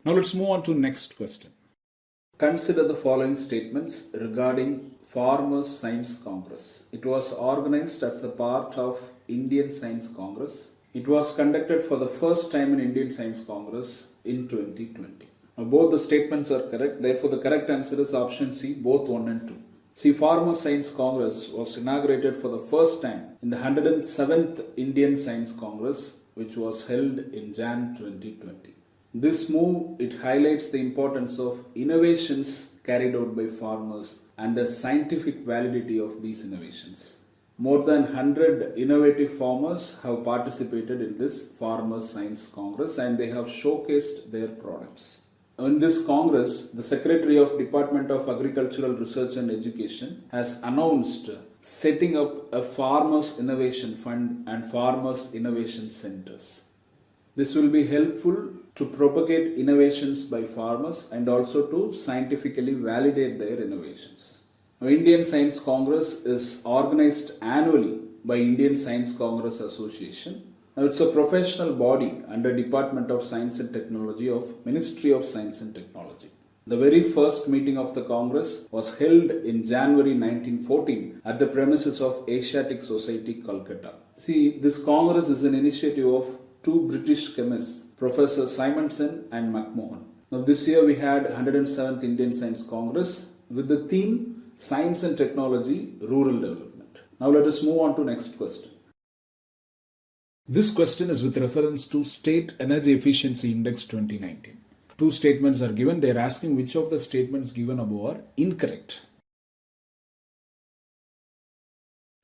Now let's move on to next question. Consider the following statements regarding Farmers Science Congress. It was organized as a part of Indian Science Congress. It was conducted for the first time in Indian Science Congress in 2020. Now both the statements are correct. Therefore the correct answer is option C, both 1 and 2. See, Farmers Science Congress was inaugurated for the first time in the 107th Indian Science Congress, which was held in Jan 2020. This move, it highlights the importance of innovations carried out by farmers and the scientific validity of these innovations. More than 100 innovative farmers have participated in this Farmers Science Congress and they have showcased their products. In this Congress, the Secretary of Department of Agricultural Research and Education has announced setting up a Farmers Innovation Fund and Farmers Innovation Centers. This will be helpful to propagate innovations by farmers and also to scientifically validate their innovations. Now, Indian Science Congress is organized annually by Indian Science Congress Association. Now it's a professional body under Department of Science and Technology of Ministry of Science and Technology. The very first meeting of the Congress was held in January 1914 at the premises of Asiatic Society, Calcutta. See, this Congress is an initiative of two British chemists, Professor Simonson and McMahon. Now this year we had 107th Indian Science Congress with the theme Science and Technology, Rural Development. Now let us move on to next question. This question is with reference to State Energy Efficiency Index 2019. Two statements are given. They are asking which of the statements given above are incorrect.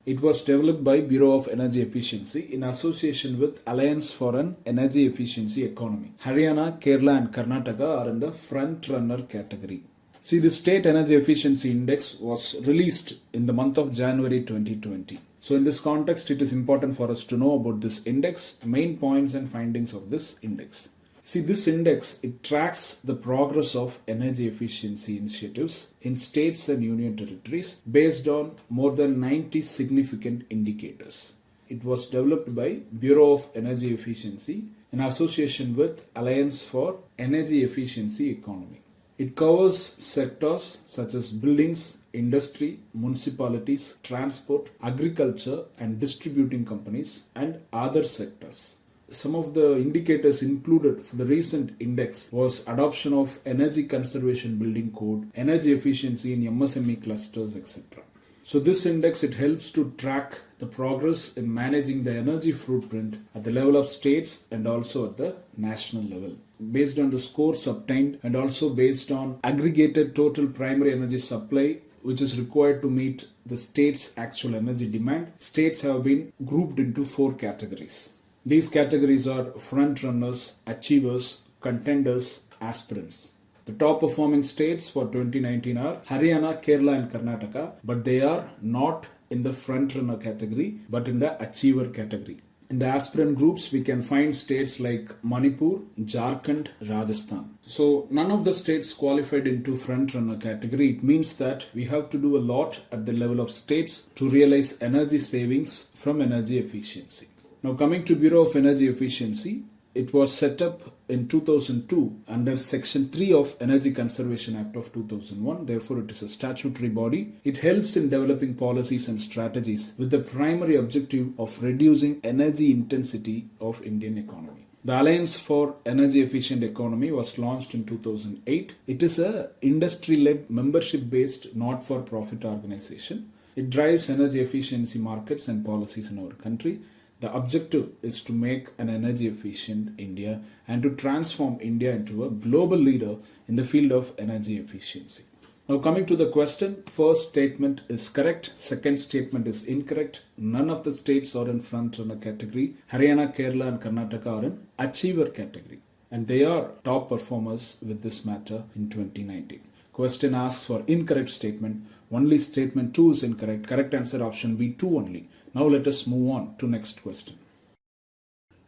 It was developed by Bureau of Energy Efficiency in association with Alliance for an Energy Efficiency Economy. Haryana, Kerala and Karnataka are in the front runner category. See, the State Energy Efficiency Index was released in the month of January 2020. So in this context, it is important for us to know about this index, main points and findings of this index. See, this index, it tracks the progress of energy efficiency initiatives in states and union territories based on more than 90 significant indicators. It was developed by Bureau of Energy Efficiency in association with Alliance for Energy Efficiency Economy. It covers sectors such as buildings, industry, municipalities, transport, agriculture and distributing companies and other sectors. Some of the indicators included for the recent index was adoption of energy conservation building code, energy efficiency in MSME clusters, etc. So this index, it helps to track the progress in managing the energy footprint at the level of states and also at the national level. Based on the scores obtained and also based on aggregated total primary energy supply which is required to meet the state's actual energy demand, states have been grouped into 4 categories. These categories are front runners, achievers, contenders, aspirants. The top performing states for 2019 are Haryana, Kerala and Karnataka, but they are not in the front runner category but in the achiever category. In the aspirant groups, we can find states like Manipur, Jharkhand, Rajasthan. So none of the states qualified into front runner category. It means that we have to do a lot at the level of states to realize energy savings from energy efficiency. Now coming to Bureau of Energy Efficiency, it was set up in 2002 under Section 3 of Energy Conservation Act of 2001. Therefore, it is a statutory body. It helps in developing policies and strategies with the primary objective of reducing energy intensity of Indian economy. The Alliance for Energy Efficient Economy was launched in 2008. It is an industry-led, membership-based, not-for-profit organization. It drives energy efficiency markets and policies in our country. The objective is to make an energy efficient India and to transform India into a global leader in the field of energy efficiency. Now coming to the question, first statement is correct, second statement is incorrect. None of the states are in front runner category. Haryana, Kerala and Karnataka are in achiever category and they are top performers with this matter in 2019. Question asks for incorrect statement. Only statement 2 is incorrect. Correct answer option B, 2 only. Now let us move on to next question.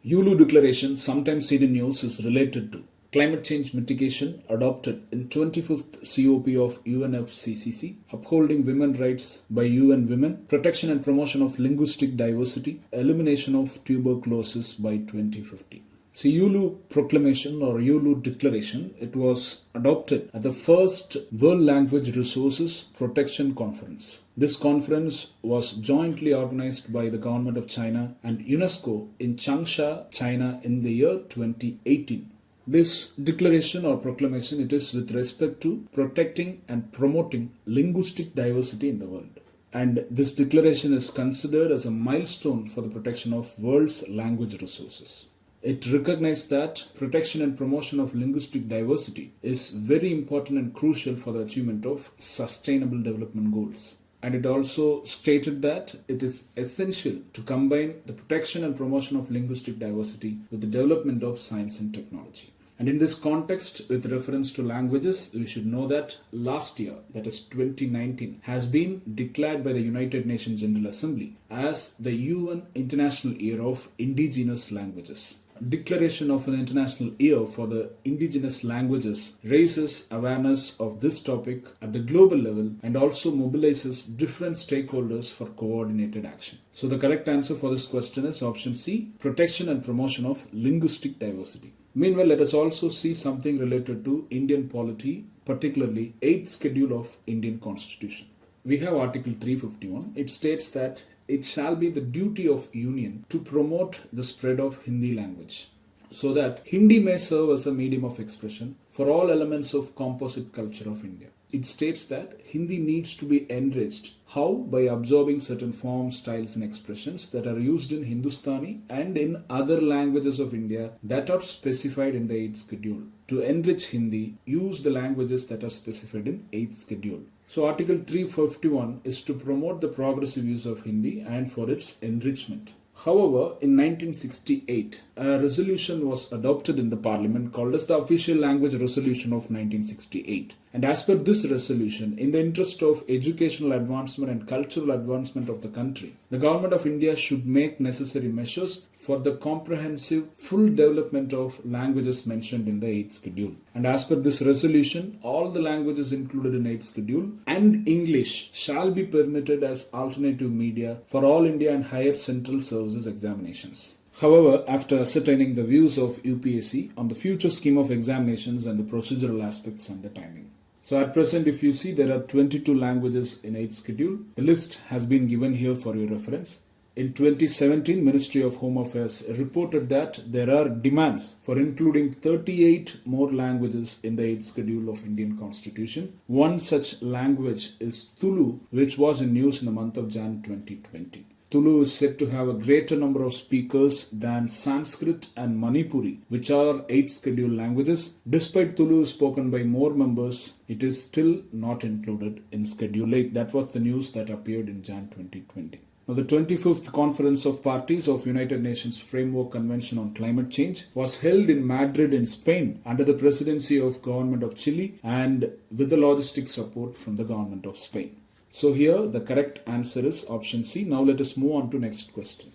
ULU declaration, sometimes seen in news, is related to climate change mitigation adopted in 25th COP of UNFCCC, upholding women rights by UN Women, protection and promotion of linguistic diversity, elimination of tuberculosis by 2050. See, ULU proclamation or ULU declaration, it was adopted at the first World Language Resources Protection Conference. This conference was jointly organized by the government of China and UNESCO in Changsha, China in the year 2018. This declaration or proclamation, it is with respect to protecting and promoting linguistic diversity in the world. And this declaration is considered as a milestone for the protection of world's language resources. It recognized that protection and promotion of linguistic diversity is very important and crucial for the achievement of sustainable development goals. And it also stated that it is essential to combine the protection and promotion of linguistic diversity with the development of science and technology. And in this context, with reference to languages, we should know that last year, that is 2019, has been declared by the United Nations General Assembly as the UN International Year of Indigenous Languages. declaration of an international year for the indigenous languages raises awareness of this topic at the global level and also mobilizes different stakeholders for coordinated action. So the correct answer for this question is option C, protection and promotion of linguistic diversity. Meanwhile, let us also see something related to Indian polity, particularly 8th schedule of Indian Constitution. We have Article 351. It states that it shall be the duty of Union to promote the spread of Hindi language, so that Hindi may serve as a medium of expression for all elements of composite culture of India. It states that Hindi needs to be enriched. How? By absorbing certain forms, styles and expressions that are used in Hindustani and in other languages of India that are specified in the 8th schedule. To enrich Hindi, use the languages that are specified in 8th schedule. So Article 351 is to promote the progressive use of Hindi and for its enrichment. However, in 1968, a resolution was adopted in the Parliament called as the Official Language Resolution of 1968. And as per this resolution, in the interest of educational advancement and cultural advancement of the country, the Government of India should make necessary measures for the comprehensive full development of languages mentioned in the 8th schedule. And as per this resolution, all the languages included in 8th schedule and English shall be permitted as alternative media for all India and higher central services examinations. However, after ascertaining the views of UPSC on the future scheme of examinations and the procedural aspects and the timing. So at present, if you see, there are 22 languages in 8th schedule. The list has been given here for your reference. In 2017, Ministry of Home Affairs reported that there are demands for including 38 more languages in the 8th schedule of Indian Constitution. One such language is Tulu, which was in news in the month of Jan 2020. Tulu is said to have a greater number of speakers than Sanskrit and Manipuri, which are 8th schedule languages. Despite Tulu is spoken by more members, it is still not included in Schedule 8. That was the news that appeared in Jan 2020. Now, the 25th Conference of Parties of United Nations Framework Convention on Climate Change was held in Madrid in Spain under the presidency of Government of Chile and with the logistic support from the Government of Spain. So here the correct answer is option C. Now let us move on to next question.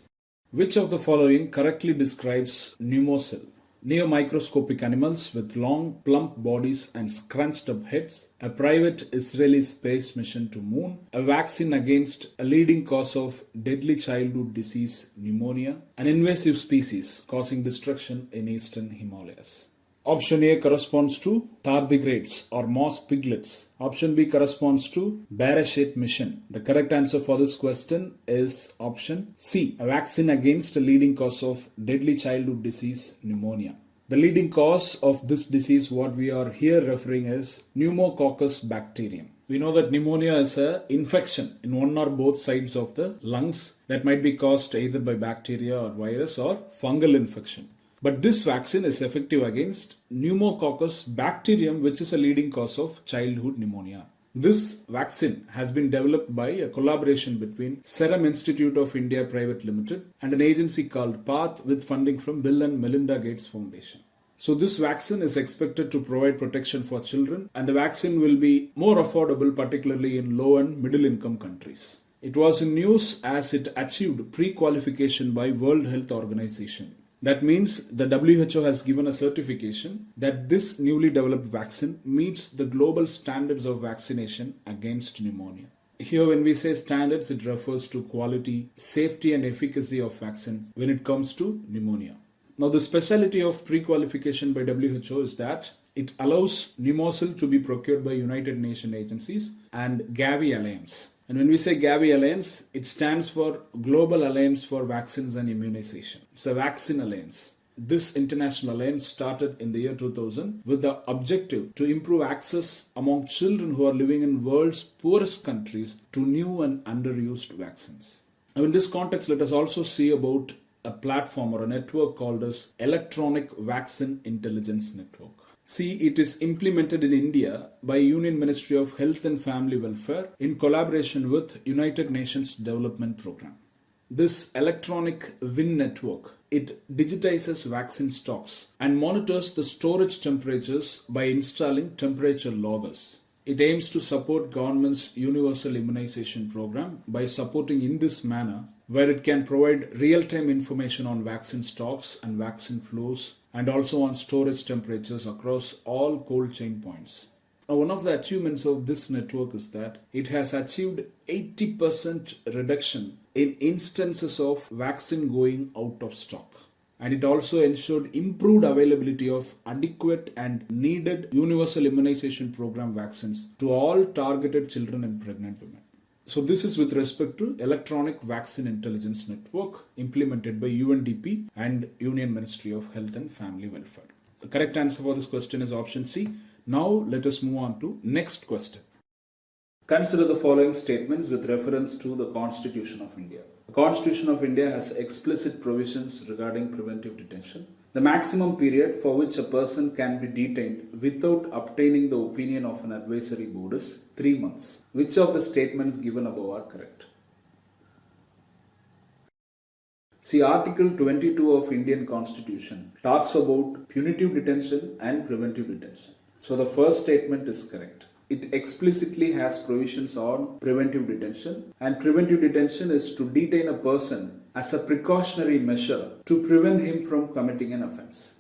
Which of the following correctly describes pneumocell? Near-microscopic animals with long, plump bodies and scrunched-up heads, a private Israeli space mission to moon, a vaccine against a leading cause of deadly childhood disease, pneumonia, an invasive species causing destruction in eastern Himalayas. Option A corresponds to tardigrades or moss piglets. Option B corresponds to bear-shaped mission. The correct answer for this question is option C, a vaccine against a leading cause of deadly childhood disease, pneumonia. The leading cause of this disease, what we are here referring is pneumococcus bacterium. We know that pneumonia is an infection in one or both sides of the lungs that might be caused either by bacteria or virus or fungal infection. But this vaccine is effective against pneumococcus bacterium, which is a leading cause of childhood pneumonia. This vaccine has been developed by a collaboration between Serum Institute of India Private Limited and an agency called PATH with funding from Bill and Melinda Gates Foundation. So this vaccine is expected to provide protection for children, and the vaccine will be more affordable, particularly in low and middle income countries. It was in news as it achieved pre-qualification by World Health Organization. That means the WHO has given a certification that this newly developed vaccine meets the global standards of vaccination against pneumonia. Here when we say standards, it refers to quality, safety and efficacy of vaccine when it comes to pneumonia. Now the speciality of pre-qualification by WHO is that it allows pneumocell to be procured by United Nations agencies and Gavi Alliance. And when we say Gavi Alliance, it stands for Global Alliance for Vaccines and Immunization. It's a vaccine alliance. This international alliance started in the year 2000 with the objective to improve access among children who are living in world's poorest countries to new and underused vaccines. Now in this context, let us also see about a platform or a network called as Electronic Vaccine Intelligence Network. See, it is implemented in India by Union Ministry of Health and Family Welfare in collaboration with United Nations Development Programme. This electronic VIN network, it digitizes vaccine stocks and monitors the storage temperatures by installing temperature loggers. It aims to support government's universal immunization program by supporting in this manner where it can provide real-time information on vaccine stocks and vaccine flows and also on storage temperatures across all cold chain points. Now, one of the achievements of this network is that it has achieved 80% reduction in instances of vaccine going out of stock. And it also ensured improved availability of adequate and needed universal immunization program vaccines to all targeted children and pregnant women. So this is with respect to Electronic Vaccine Intelligence Network implemented by UNDP and Union Ministry of Health and Family Welfare. The correct answer for this question is option C. Now let us move on to next question. Consider the following statements with reference to the Constitution of India. The Constitution of India has explicit provisions regarding preventive detention. The maximum period for which a person can be detained without obtaining the opinion of an advisory board is 3 months. Which of the statements given above are correct? See, Article 22 of Indian Constitution talks about punitive detention and preventive detention. So the first statement is correct. It explicitly has provisions on preventive detention, and preventive detention is to detain a person as a precautionary measure to prevent him from committing an offense.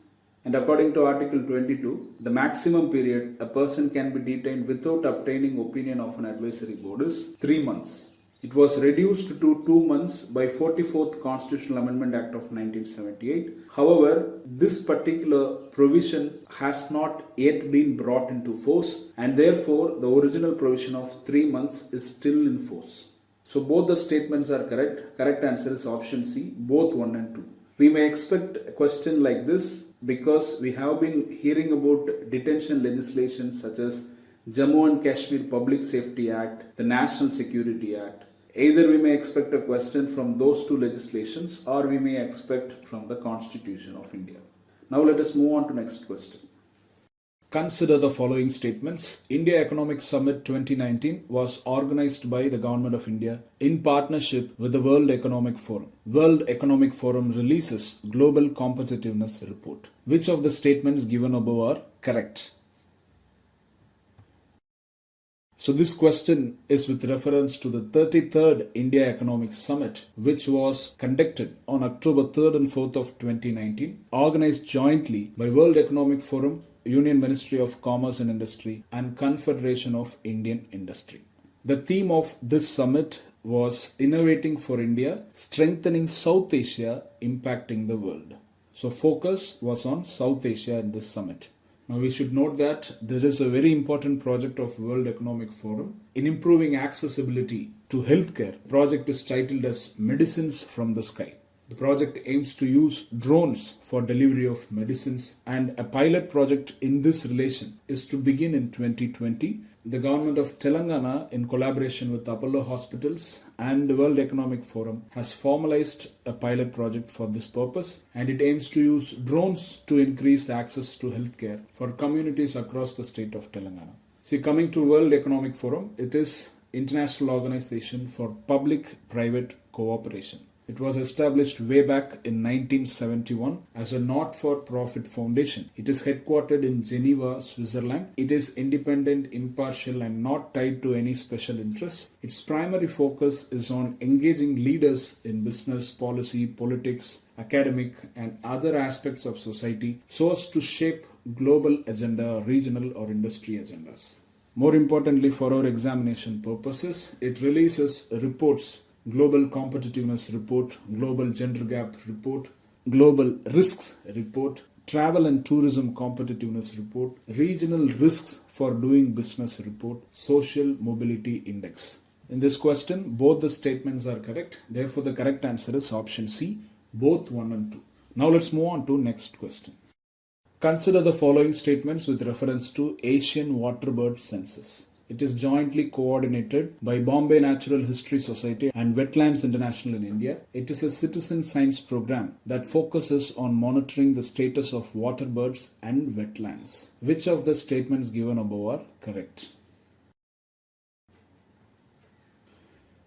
And according to Article 22, the maximum period a person can be detained without obtaining opinion of an advisory board is 3 months. It was reduced to 2 months by 44th Constitutional Amendment Act of 1978. However, this particular provision has not yet been brought into force, and therefore the original provision of 3 months is still in force. So both the statements are correct. Correct answer is option C, both 1 and 2. We may expect a question like this because we have been hearing about detention legislation such as Jammu and Kashmir Public Safety Act, the National Security Act. Either we may expect a question from those two legislations or we may expect from the Constitution of India. Now let us move on to next question. Consider the following statements. India Economic Summit 2019 was organized by the Government of India in partnership with the World Economic Forum. World Economic Forum releases Global Competitiveness Report. Which of the statements given above are correct? So this question is with reference to the 33rd India Economic Summit, which was conducted on October 3rd and 4th of 2019, organized jointly by World Economic Forum, Union Ministry of Commerce and Industry, and Confederation of Indian Industry. The theme of this summit was Innovating for India, Strengthening South Asia, Impacting the World. So focus was on South Asia in this summit. Now we should note that there is a very important project of World Economic Forum in improving accessibility to healthcare. The project is titled as Medicines from the Sky. The project aims to use drones for delivery of medicines, and a pilot project in this relation is to begin in 2020. The government of Telangana, in collaboration with Apollo Hospitals and the World Economic Forum, has formalized a pilot project for this purpose, and it aims to use drones to increase the access to healthcare for communities across the state of Telangana. See, coming to World Economic Forum, it is International Organization for Public-Private Cooperation. It was established way back in 1971 as a not-for-profit foundation. It is headquartered in Geneva, Switzerland. It is independent, impartial, and not tied to any special interest. Its primary focus is on engaging leaders in business, policy, politics, academic, and other aspects of society so as to shape global agenda, regional or industry agendas. More importantly, for our examination purposes, it releases reports: Global Competitiveness Report, Global Gender Gap Report, Global Risks Report, Travel and Tourism Competitiveness Report, Regional Risks for Doing Business Report, Social Mobility Index. In this question, both the statements are correct. Therefore, the correct answer is option C, both 1 and 2. Now let's move on to next question. Consider the following statements with reference to Asian Waterbird Census. It is jointly coordinated by Bombay Natural History Society and Wetlands International in India. It is a citizen science program that focuses on monitoring the status of waterbirds and wetlands. Which of the statements given above are correct?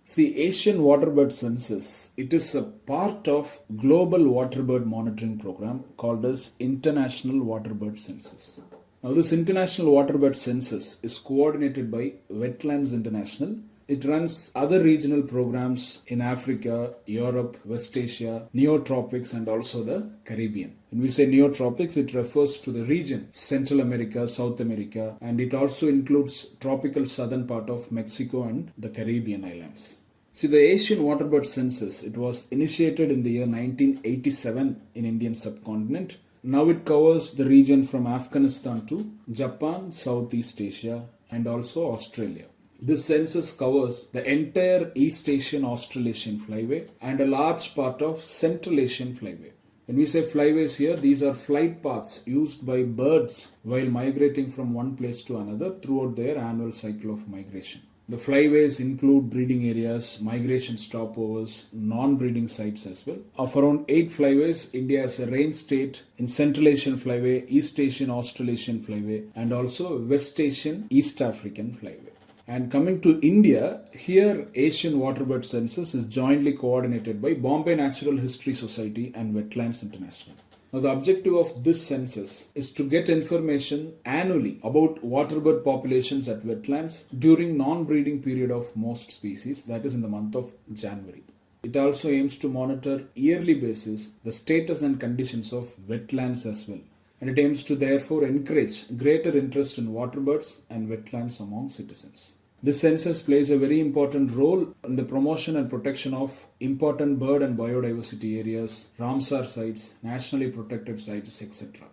See, Asian Waterbird Census, it is a part of Global Waterbird Monitoring Program called as International Waterbird Census. Now, this International Waterbird Census is coordinated by Wetlands International It runs other regional programs in Africa, Europe, West Asia, Neotropics, and also the Caribbean. When we say Neotropics, it refers to the region Central America, South America, and it also includes tropical southern part of Mexico and the Caribbean islands. See, the Asian Waterbird Census, it was initiated in the year 1987 in Indian subcontinent. Now it covers the region from Afghanistan to Japan, Southeast Asia, and also Australia. This census covers the entire East Asian Australasian flyway and a large part of Central Asian flyway. When we say flyways here, these are flight paths used by birds while migrating from one place to another throughout their annual cycle of migration. The flyways include breeding areas, migration stopovers, non-breeding sites as well. Of around 8 flyways, India has a range state in Central Asian flyway, East Asian Australasian flyway, and also West Asian East African flyway. And coming to India, here Asian Waterbird Census is jointly coordinated by Bombay Natural History Society and Wetlands International. Now, the objective of this census is to get information annually about waterbird populations at wetlands during non-breeding period of most species, that is in the month of January. It also aims to monitor yearly basis the status and conditions of wetlands as well. And it aims to therefore encourage greater interest in waterbirds and wetlands among citizens. This census plays a very important role in the promotion and protection of important bird and biodiversity areas, Ramsar sites, nationally protected sites, etc.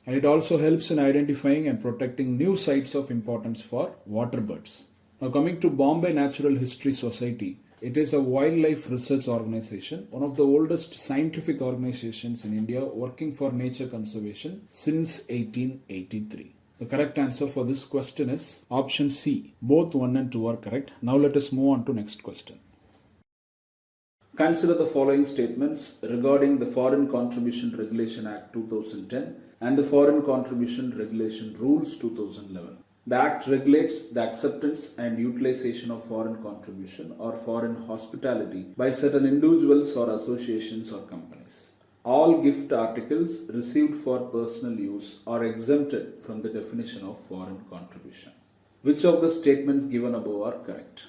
And it also helps in identifying and protecting new sites of importance for waterbirds. Now, coming to Bombay Natural History Society, it is a wildlife research organization, one of the oldest scientific organizations in India working for nature conservation since 1883. The correct answer for this question is option C. Both 1 and 2 are correct. Now let us move on to next question. Consider the following statements regarding the Foreign Contribution Regulation Act 2010 and the Foreign Contribution Regulation Rules 2011. The Act regulates the acceptance and utilization of foreign contribution or foreign hospitality by certain individuals or associations or companies. All gift articles received for personal use are exempted from the definition of foreign contribution. Which of the statements given above are correct?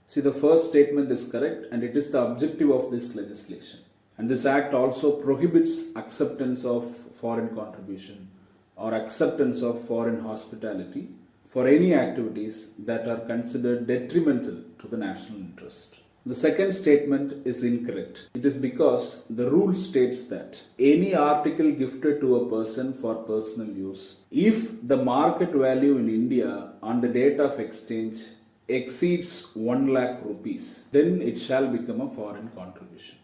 See, the first statement is correct and it is the objective of this legislation. And this act also prohibits acceptance of foreign contribution or acceptance of foreign hospitality for any activities that are considered detrimental to the national interest. The second statement is incorrect. It is because the rule states that any article gifted to a person for personal use, if the market value in India on the date of exchange exceeds 1 lakh rupees, then it shall become a foreign contribution.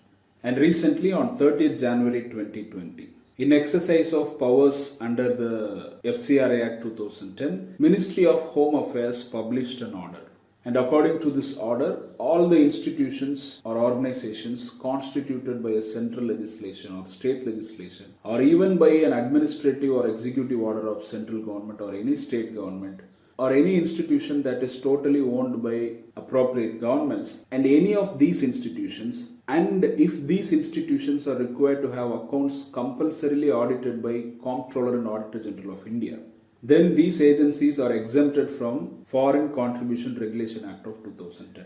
And recently on 30th January 2020, in exercise of powers under the FCRA Act 2010, Ministry of Home Affairs published an order. And according to this order, all the institutions or organizations constituted by a central legislation or state legislation or even by an administrative or executive order of central government or any state government or any institution that is totally owned by appropriate governments and any of these institutions, and if these institutions are required to have accounts compulsorily audited by Comptroller and Auditor General of India, then these agencies are exempted from Foreign Contribution Regulation Act of 2010.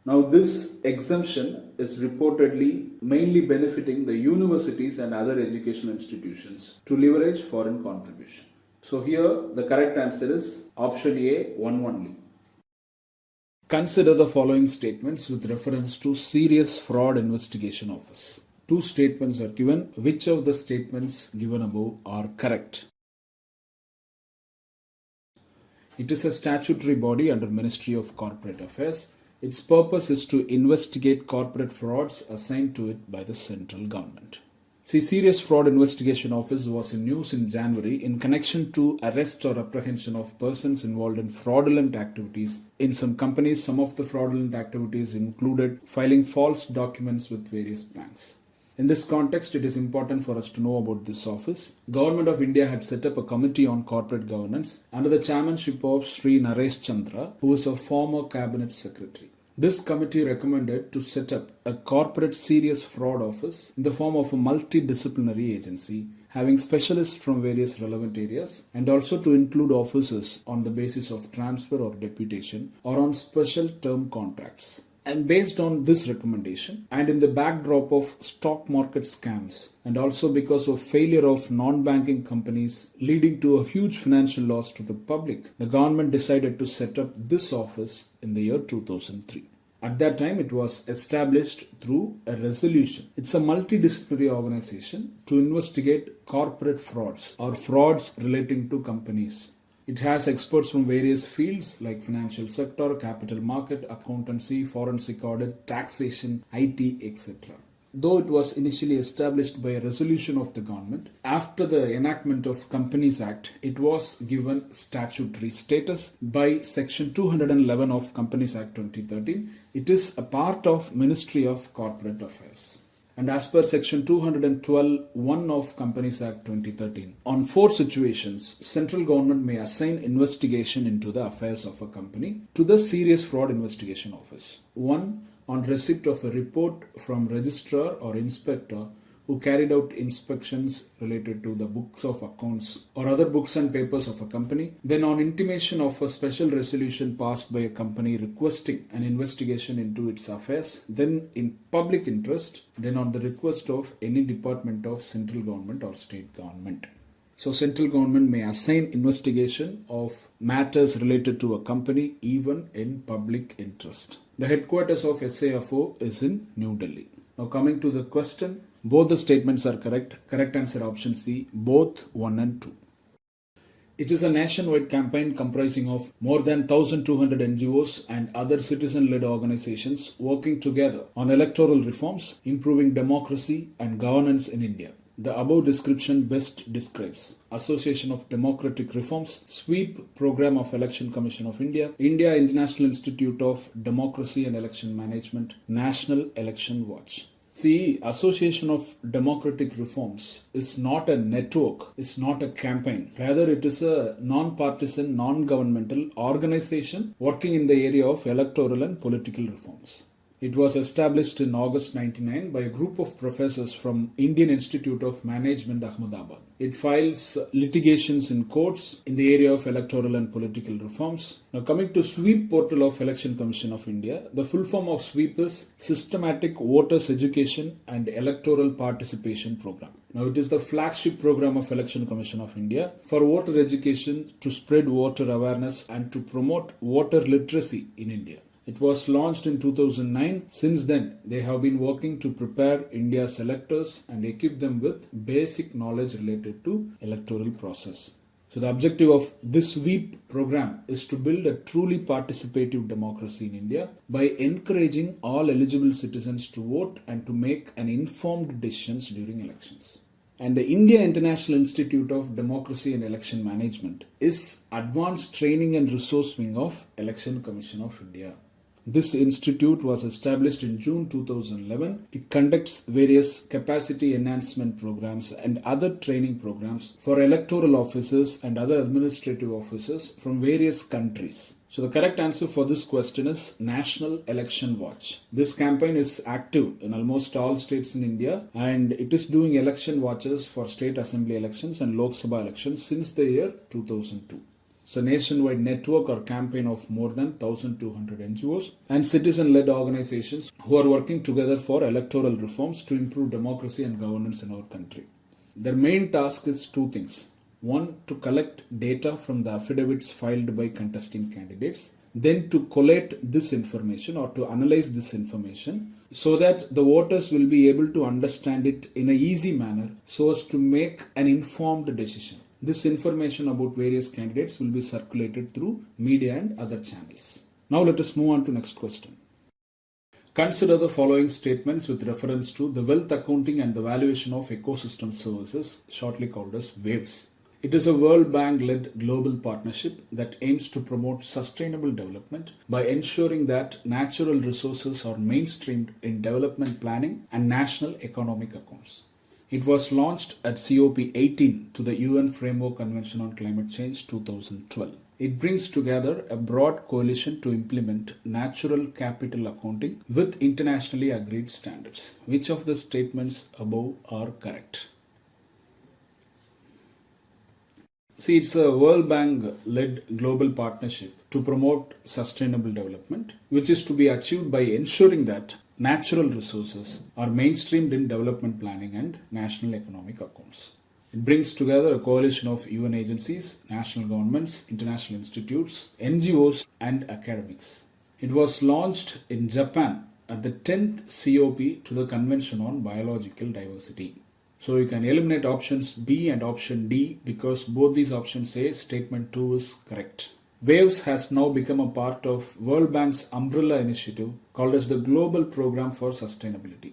Now this exemption is reportedly mainly benefiting the universities and other educational institutions to leverage foreign contribution. So here the correct answer is option A, 1 only. Consider the following statements with reference to Serious Fraud Investigation Office. 2 statements are given. Which of the statements given above are correct? It is a statutory body under Ministry of Corporate Affairs. Its purpose is to investigate corporate frauds assigned to it by the central government. See, Serious Fraud Investigation Office was in news in January in connection to arrest or apprehension of persons involved in fraudulent activities in some companies. Some of the fraudulent activities included filing false documents with various banks. In this context, it is important for us to know about this office. Government of India had set up a committee on corporate governance under the chairmanship of Sri Naresh Chandra, who is a former cabinet secretary. This committee recommended to set up a corporate serious fraud office in the form of a multidisciplinary agency having specialists from various relevant areas, and also to include officers on the basis of transfer or deputation or on special term contracts. And based on this recommendation, and in the backdrop of stock market scams, and also because of failure of non-banking companies leading to a huge financial loss to the public, the government decided to set up this office in the year 2003. At that time, it was established through a resolution. It's a multidisciplinary organization to investigate corporate frauds or frauds relating to companies. It has experts from various fields like financial sector, capital market, accountancy, forensic audit, taxation, IT, etc. Though it was initially established by a resolution of the government, after the enactment of Companies Act, it was given statutory status by Section 211 of Companies Act 2013. It is a part of Ministry of Corporate Affairs. And as per Section 212(1) of Companies Act 2013, on 4 situations, central government may assign investigation into the affairs of a company to the Serious Fraud Investigation Office. 1. On receipt of a report from registrar or inspector who carried out inspections related to the books of accounts or other books and papers of a company. Then on intimation of a special resolution passed by a company requesting an investigation into its affairs. Then in public interest. Then on the request of any department of central government or state government. So central government may assign investigation of matters related to a company even in public interest. The headquarters of SAFO is in New Delhi. Now coming to the question, both the statements are correct. Correct answer option C, both 1 and 2. It is a nationwide campaign comprising of more than 1,200 NGOs and other citizen-led organizations working together on electoral reforms, improving democracy and governance in India. The above description best describes Association of Democratic Reforms, SWEEP Program of Election Commission of India, India International Institute of Democracy and Election Management, National Election Watch. See, Association of Democratic Reforms is not a network, it's not a campaign. Rather, it is a non-partisan, non-governmental organization working in the area of electoral and political reforms. It was established in August 1999 by a group of professors from Indian Institute of Management, Ahmedabad. It files litigations in courts in the area of electoral and political reforms. Now coming to SWEEP portal of Election Commission of India, the full form of SWEEP is Systematic Voters Education and Electoral Participation Program. Now it is the flagship program of Election Commission of India for voter education to spread voter awareness and to promote voter literacy in India. It was launched in 2009. Since then, they have been working to prepare India's electors and equip them with basic knowledge related to electoral process. So the objective of this SWEEP program is to build a truly participative democracy in India by encouraging all eligible citizens to vote and to make an informed decisions during elections. And the India International Institute of Democracy and Election Management is Advanced Training and Resource Wing of Election Commission of India. This institute was established in June 2011. It conducts various capacity enhancement programs and other training programs for electoral officers and other administrative officers from various countries. So the correct answer for this question is National Election Watch. This campaign is active in almost all states in India and it is doing election watches for state assembly elections and Lok Sabha elections since the year 2002. It's a nationwide network or campaign of more than 1,200 NGOs and citizen-led organizations who are working together for electoral reforms to improve democracy and governance in our country. Their main task is 2 things. 1, to collect data from the affidavits filed by contesting candidates. Then to collate this information or to analyze this information so that the voters will be able to understand it in an easy manner so as to make an informed decision. This information about various candidates will be circulated through media and other channels. Now let us move on to next question. Consider the following statements with reference to the wealth accounting and the valuation of ecosystem services, shortly called as WAVES. It is a World Bank-led global partnership that aims to promote sustainable development by ensuring that natural resources are mainstreamed in development planning and national economic accounts. It was launched at COP18 to the UN Framework Convention on Climate Change 2012. It brings together a broad coalition to implement natural capital accounting with internationally agreed standards. Which of the statements above are correct? See, it's a World Bank led global partnership to promote sustainable development, which is to be achieved by ensuring that natural resources are mainstreamed in development planning and national economic accounts. It brings together a coalition of UN agencies, national governments, international institutes, NGOs, and academics. It was launched in Japan at the 10th COP to the Convention on Biological Diversity. So you can eliminate options B and option D because both these options say statement 2 is correct. WAVES has now become a part of World Bank's umbrella initiative called as the Global Program for Sustainability.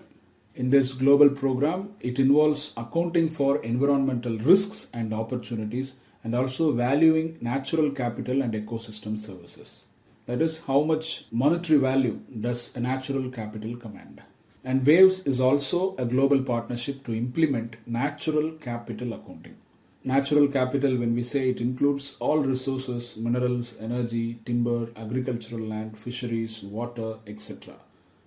In this global program, it involves accounting for environmental risks and opportunities and also valuing natural capital and ecosystem services. That is, how much monetary value does a natural capital command. And WAVES is also a global partnership to implement natural capital accounting. Natural capital, when we say, it includes all resources, minerals, energy, timber, agricultural land, fisheries, water, etc.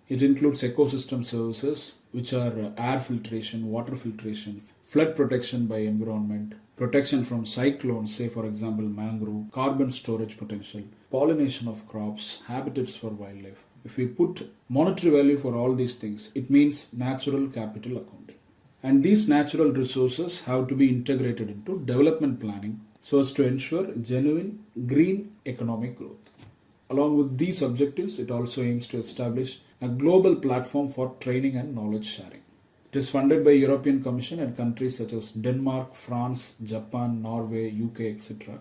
It includes ecosystem services, which are air filtration, water filtration, flood protection by environment, protection from cyclones, say for example mangrove, carbon storage potential, pollination of crops, habitats for wildlife. If we put monetary value for all these things, it means natural capital accounting. And these natural resources have to be integrated into development planning so as to ensure genuine green economic growth. Along with these objectives, it also aims to establish a global platform for training and knowledge sharing. It is funded by European Commission and countries such as Denmark, France, Japan, Norway, UK, etc.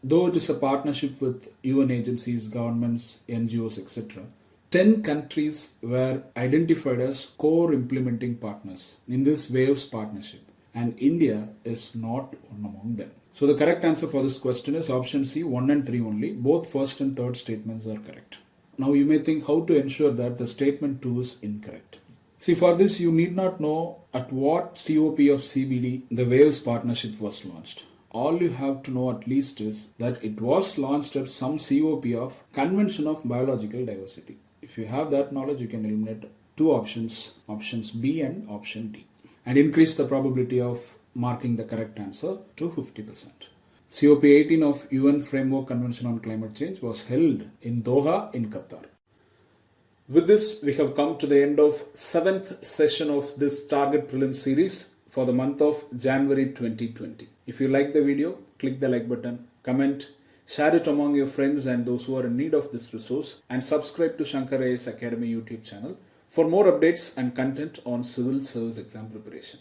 Though it is a partnership with UN agencies, governments, NGOs, etc., 10 countries were identified as core implementing partners in this WAVES partnership, and India is not one among them. So the correct answer for this question is option C, 1 and 3 only. Both first and third statements are correct. Now you may think how to ensure that the statement 2 is incorrect. See, for this you need not know at what COP of CBD the WAVES partnership was launched. All you have to know at least is that it was launched at some COP of Convention of Biological Diversity. If you have that knowledge, you can eliminate two options, options B and option D, and increase the probability of marking the correct answer to 50%. COP 18 of UN Framework Convention on Climate Change was held in Doha in Qatar. With this, we have come to the end of 7th session of this Target Prelims series for the month of January 2020. If you like the video, click the like button, comment, share it among your friends and those who are in need of this resource, and subscribe to Shankar IAS Academy YouTube channel for more updates and content on civil service exam preparation.